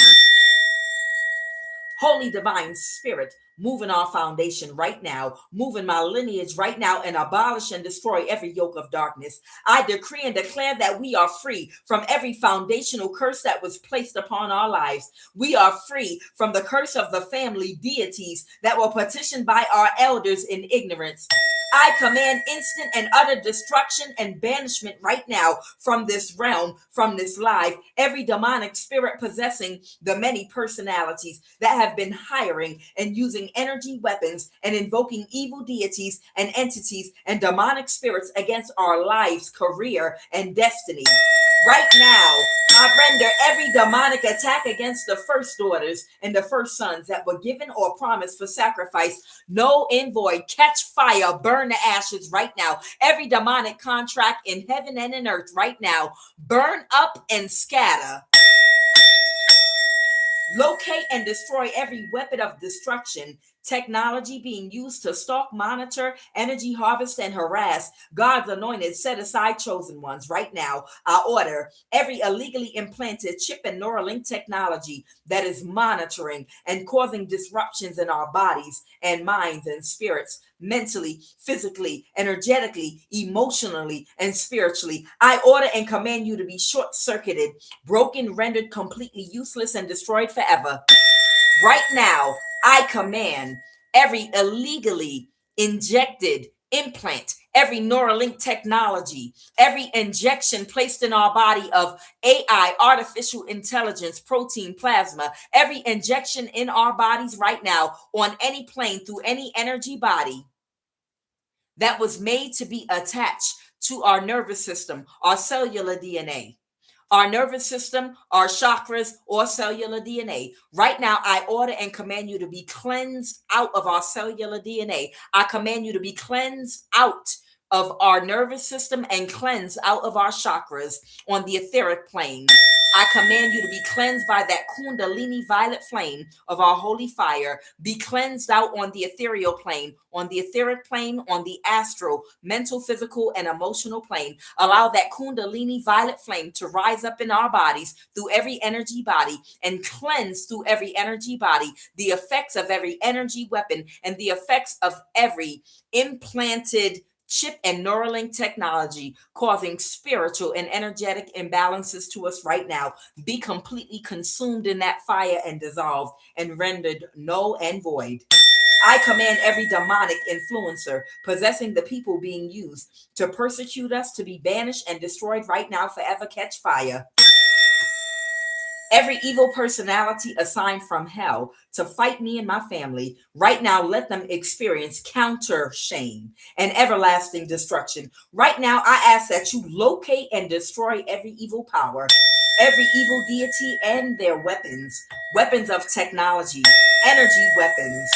Holy divine spirit, move in our foundation right now, move in my lineage right now, and abolish and destroy every yoke of darkness. I decree and declare that we are free from every foundational curse that was placed upon our lives. We are free from the curse of the family deities that were petitioned by our elders in ignorance. I command instant and utter destruction and banishment right now from this realm, from this life, every demonic spirit possessing the many personalities that have been hiring and using energy weapons and invoking evil deities and entities and demonic spirits against our lives, career, and destiny. Right now, I render every demonic attack against the first daughters and the first sons that were given or promised for sacrifice, null and void. Catch fire, burn the ashes right now. Every demonic contract in heaven and in earth right now, burn up and scatter. Locate and destroy every weapon of destruction, technology being used to stalk, monitor, energy harvest, and harass God's anointed, set aside chosen ones right now. I order every illegally implanted chip and Neuralink technology that is monitoring and causing disruptions in our bodies and minds and spirits, mentally, physically, energetically, emotionally, and spiritually. I order and command you to be short-circuited, broken, rendered completely useless, and destroyed forever. Right now, I command every illegally injected implant, every Neuralink technology, every injection placed in our body of AI, artificial intelligence, protein, plasma, every injection in our bodies right now on any plane through any energy body that was made to be attached to our nervous system, our cellular DNA, our nervous system, our chakras, or cellular DNA. Right now, I order and command you to be cleansed out of our cellular DNA. I command you to be cleansed out of our nervous system and cleansed out of our chakras on the etheric plane. I command you to be cleansed by that Kundalini violet flame of our holy fire. Be cleansed out on the ethereal plane, on the etheric plane, on the astral, mental, physical, and emotional plane. Allow that Kundalini violet flame to rise up in our bodies through every energy body and cleanse through every energy body the effects of every energy weapon and the effects of every implanted chip and Neuralink technology causing spiritual and energetic imbalances to us right now. Be completely consumed in that fire and dissolved and rendered null and void. I command every demonic influencer possessing the people being used to persecute us to be banished and destroyed right now, forever. Catch fire. Every evil personality assigned from hell to fight me and my family, right now, let them experience counter shame and everlasting destruction. Right now, I ask that you locate and destroy every evil power, every evil deity and their weapons, weapons of technology, energy weapons.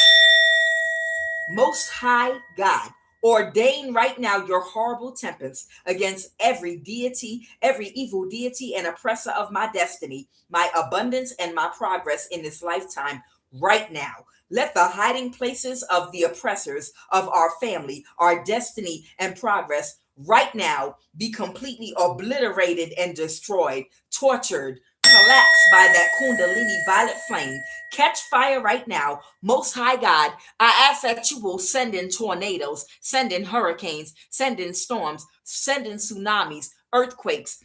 Most High God, Ordain right now your horrible tempest against every deity, every evil deity and oppressor of my destiny, my abundance, and my progress in this lifetime right now. Let the hiding places of the oppressors of our family, our destiny, and progress right now be completely obliterated and destroyed, tortured, collapsed by that Kundalini violet flame. Catch fire right now. Most High God, I ask that you will send in tornadoes, send in hurricanes, send in storms, send in tsunamis, earthquakes,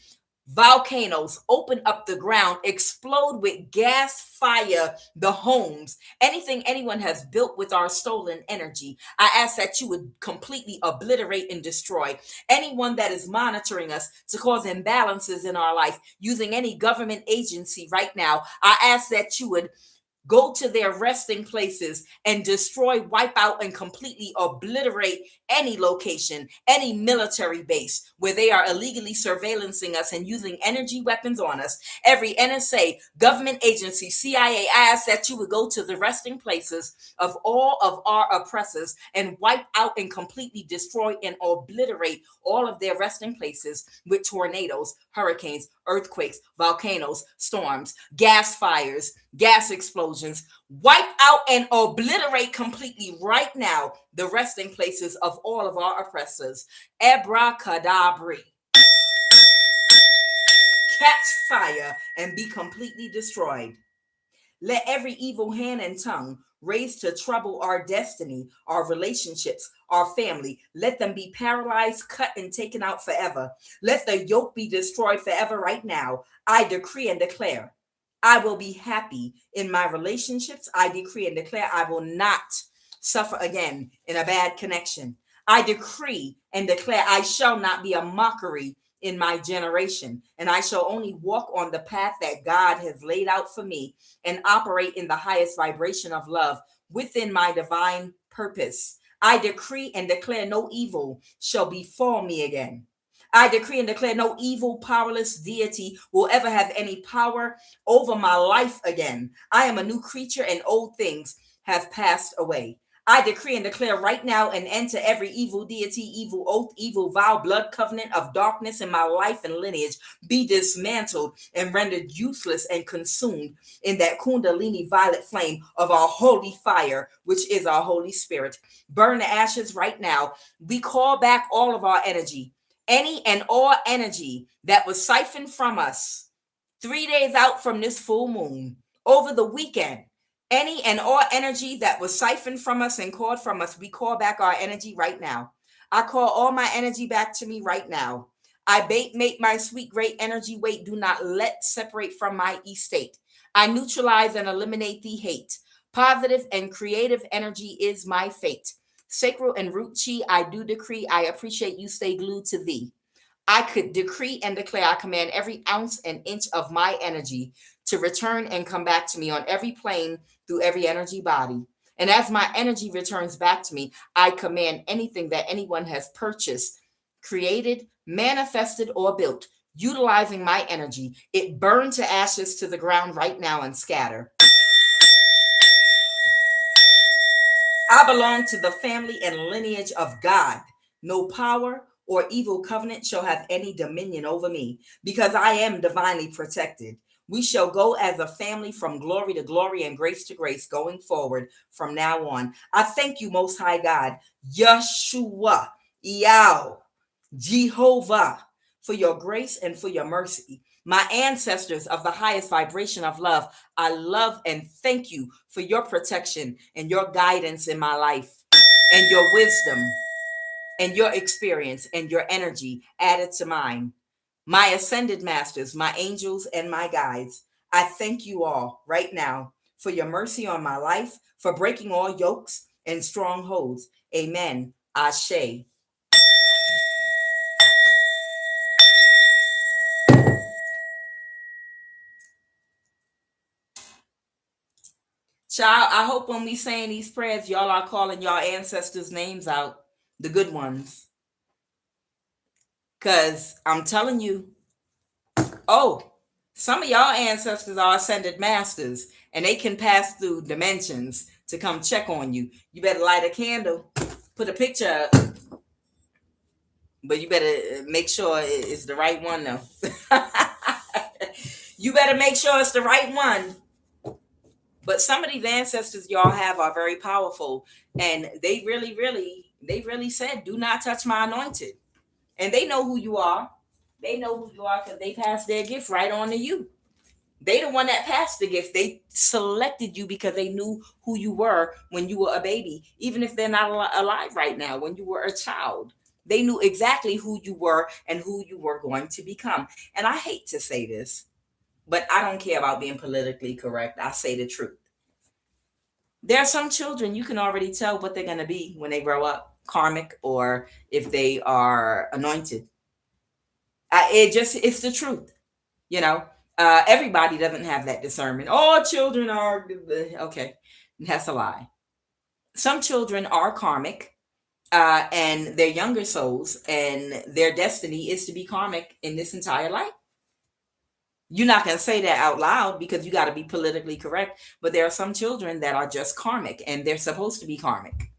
volcanoes, open up the ground, explode with gas, fire, the homes, anything anyone has built with our stolen energy. I ask that you would completely obliterate and destroy anyone that is monitoring us to cause imbalances in our life using any government agency right now. I ask that you would go to their resting places and destroy, wipe out, and completely obliterate any location, any military base where they are illegally surveillancing us and using energy weapons on us. Every NSA, government agency, CIA, I ask that you would go to the resting places of all of our oppressors and wipe out and completely destroy and obliterate all of their resting places with tornadoes, hurricanes, earthquakes, volcanoes, storms, gas fires, gas explosions. Wipe out and obliterate completely right now the resting places of all of our oppressors. Abracadabra. Catch fire and be completely destroyed. Let every evil hand and tongue raised to trouble our destiny, our relationships, our family, let them be paralyzed, cut, and taken out forever. Let the yoke be destroyed forever right now. I decree and declare I will be happy in my relationships. I decree and declare I will not suffer again in a bad connection. I decree and declare I shall not be a mockery in my generation, and I shall only walk on the path that God has laid out for me and operate in the highest vibration of love within my divine purpose. I decree and declare no evil shall befall me again. I decree and declare no evil, powerless deity will ever have any power over my life again. I am a new creature and old things have passed away. I decree and declare right now an end to every evil deity, evil oath, evil vow, blood covenant of darkness in my life and lineage be dismantled and rendered useless and consumed in that Kundalini violet flame of our holy fire, which is our Holy Spirit. Burn the ashes right now. We call back all of our energy, any and all energy that was siphoned from us 3 days out from this full moon over the weekend. Any and all energy that was siphoned from us and called from us, we call back our energy right now. I call all my energy back to me right now. I make my sweet, great energy weight. Do not let separate from my estate. I neutralize and eliminate the hate. Positive and creative energy is my fate. Sacral and root chi, I do decree. I appreciate you. Stay glued to thee. I could decree and declare, I command every ounce and inch of my energy to return and come back to me on every plane through every energy body. And as my energy returns back to me, I command anything that anyone has purchased, created, manifested, or built, utilizing my energy, it burn to ashes to the ground right now and scatter. I belong to the family and lineage of God. No power or evil covenant shall have any dominion over me, because I am divinely protected. We shall go as a family from glory to glory and grace to grace going forward from now on. I thank you, Most High God, Yeshua, Yao, Jehovah, for your grace and for your mercy. My ancestors of the highest vibration of love, I love and thank you for your protection and your guidance in my life and your wisdom and your experience and your energy added to mine. My ascended masters, my angels, and my guides, I thank you all right now for your mercy on my life, for breaking all yokes and strongholds. Amen. Ashe. Child, I hope when we saying these prayers, y'all are calling y'all ancestors' names out, the good ones. Because I'm telling you, some of y'all ancestors are ascended masters, and they can pass through dimensions to come check on you. You better light a candle, put a picture up, But you better make sure it's the right one, though. You better make sure it's the right one. But some of these ancestors y'all have are very powerful, and they really said, "Do not touch my anointed." And they know who you are. They know who you are because they passed their gift right on to you. They the one that passed the gift. They selected you because they knew who you were when you were a baby, even if they're not alive right now. When you were a child, they knew exactly who you were and who you were going to become. And I hate to say this, but I don't care about being politically correct. I say the truth. There are some children you can already tell what they're going to be when they grow up, karmic or if they are anointed. It's the truth, you know. Everybody doesn't have that discernment. All children are okay. That's a lie. Some children are karmic, and they're younger souls, and their destiny is to be karmic in this entire life. You're not going to say that out loud because you got to be politically correct. But there are some children that are just karmic, and they're supposed to be karmic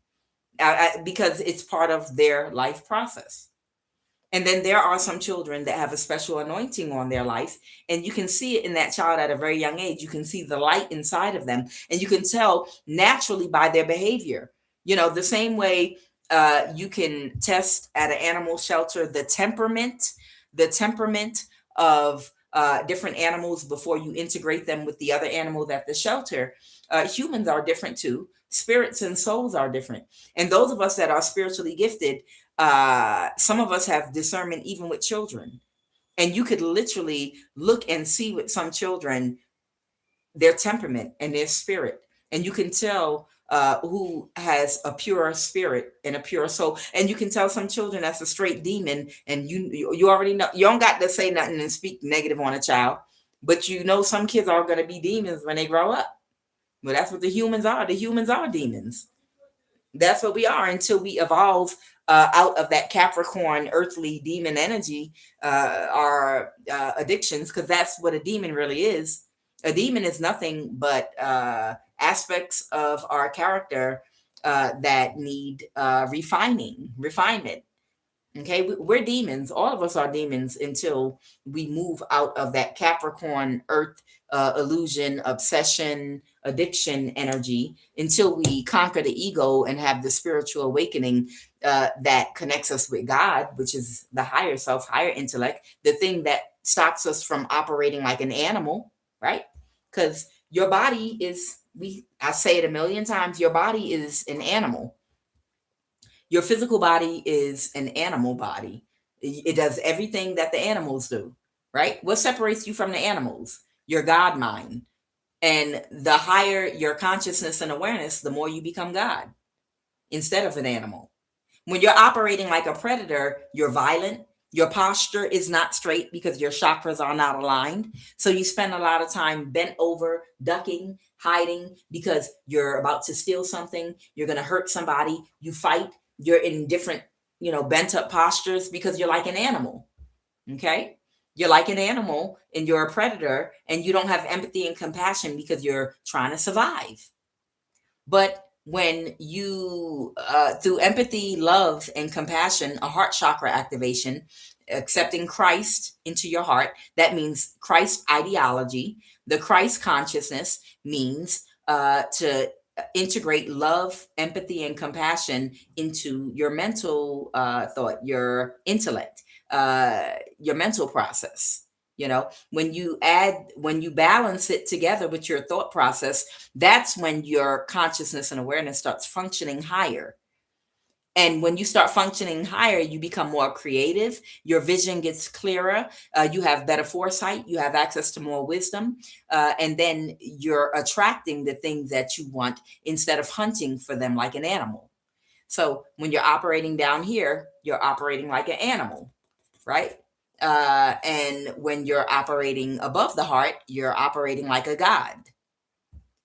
because it's part of their life process. And then there are some children that have a special anointing on their life, and you can see it in that child at a very young age. You can see the light inside of them, and you can tell naturally by their behavior. You know, the same way you can test at an animal shelter the temperament of different animals before you integrate them with the other animals at the shelter. Humans are different too. Spirits and souls are different. And those of us that are spiritually gifted, some of us have discernment even with children. And you could literally look and see with some children their temperament and their spirit. And you can tell who has a pure spirit and a pure soul. And you can tell some children that's a straight demon. And you already know, you don't got to say nothing and speak negative on a child. But you know some kids are going to be demons when they grow up. Well, that's what the humans are. The humans are demons. That's what we are until we evolve out of that Capricorn earthly demon energy, our addictions, because that's what a demon really is. A demon is nothing but aspects of our character that need refinement. Okay, we're demons. All of us are demons until we move out of that Capricorn earth illusion, obsession, addiction energy, until we conquer the ego and have the spiritual awakening that connects us with God, which is the higher self, higher intellect, the thing that stops us from operating like an animal, right? Because your body is, I say it a million times, your body is an animal. Your physical body is an animal body. It does everything that the animals do, right? What separates you from the animals? Your God mind. And the higher your consciousness and awareness, the more you become God instead of an animal. When you're operating like a predator, you're violent. Your posture is not straight because your chakras are not aligned. So you spend a lot of time bent over, ducking, hiding because you're about to steal something. You're going to hurt somebody. You fight. You're in different, bent up postures because you're like an animal. Okay. You're like an animal and you're a predator and you don't have empathy and compassion because you're trying to survive. But when you, through empathy, love, and compassion, a heart chakra activation, accepting Christ into your heart, that means Christ ideology. The Christ consciousness means to integrate love, empathy, and compassion into your mental thought, your intellect, your mental process. When you balance it together with your thought process, that's when your consciousness and awareness starts functioning higher. And when you start functioning higher, you become more creative. Your vision gets clearer. You have better foresight. You have access to more wisdom. And then you're attracting the things that you want instead of hunting for them like an animal. So when you're operating down here, you're operating like an animal, right? And when you're operating above the heart, you're operating like a god.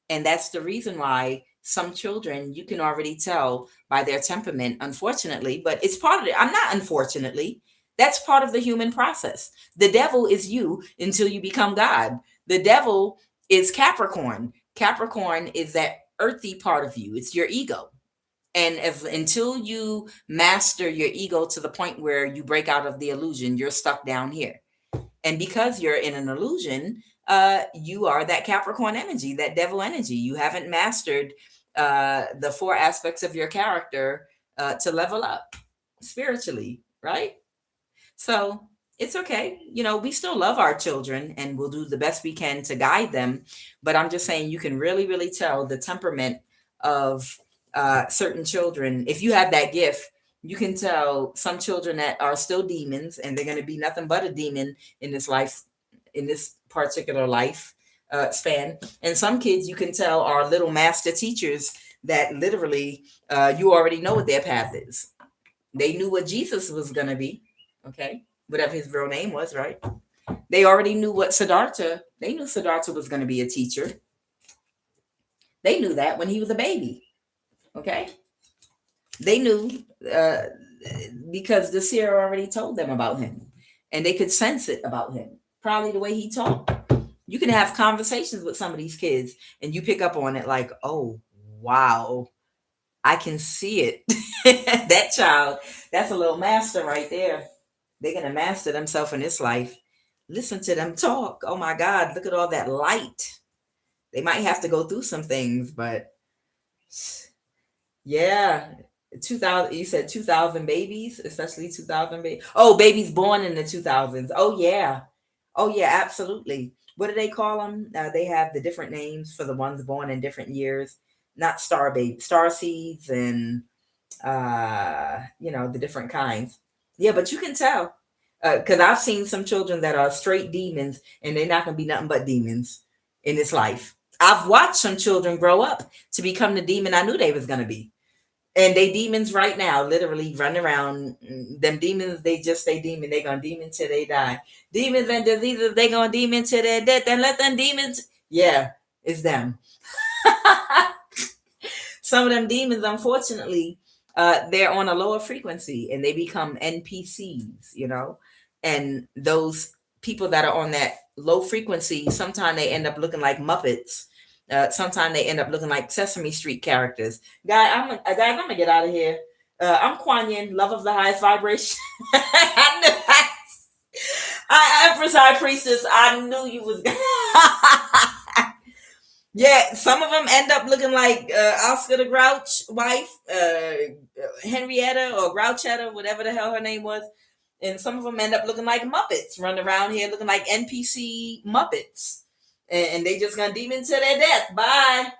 And that's the reason why some children, you can already tell by their temperament, unfortunately, but it's part of it. I'm not unfortunately. That's part of the human process. The devil is you until you become God. The devil is Capricorn. Capricorn is that earthy part of you. It's your ego. And until you master your ego to the point where you break out of the illusion, you're stuck down here. And because you're in an illusion, you are that Capricorn energy, that devil energy. You haven't mastered the four aspects of your character to level up spiritually, right? So it's okay. We still love our children and we'll do the best we can to guide them. But I'm just saying, you can really, really tell the temperament of certain children. If you have that gift, you can tell some children that are still demons and they're going to be nothing but a demon in this life, in this particular life span. And some kids you can tell are little master teachers that literally you already know what their path is. They knew what Jesus was going to be. Okay. Whatever his real name was, right? They already knew what they knew Siddhartha was going to be a teacher. They knew that when he was a baby. Okay. They knew because the seer already told them about him and they could sense it about him. Probably the way he talked. You can have conversations with some of these kids and you pick up on it like, oh, wow, I can see it. That child, that's a little master right there. They're going to master themselves in this life. Listen to them talk. Oh my God, look at all that light. They might have to go through some things, but yeah. 2000, you said 2000 babies, especially 2000 babies. Oh, babies born in the 2000s. Oh yeah. Oh yeah, absolutely. What do they call them? They have the different names for the ones born in different years. Not star seeds and the different kinds. Yeah, but you can tell because I've seen some children that are straight demons and they're not going to be nothing but demons in this life. I've watched some children grow up to become the demon I knew they was going to be. And they demons right now, literally running around. Them demons, they just stay demon. They gonna demon till they die. Demons and diseases, they gonna demon till their death. And let them demons, yeah, it's them. Some of them demons, unfortunately, they're on a lower frequency and they become NPCs, and those people that are on that low frequency, sometimes they end up looking like Muppets. Sometimes they end up looking like Sesame Street characters. Guys, I'm gonna get out of here. I'm Kuan Yin, love of the highest vibration. I knew Empress High Priestess. I knew you was. Yeah, some of them end up looking like Oscar the Grouch wife, Henrietta or Grouchetta, whatever the hell her name was. And some of them end up looking like Muppets, running around here looking like NPC Muppets. And they just gonna demon to their death. Bye.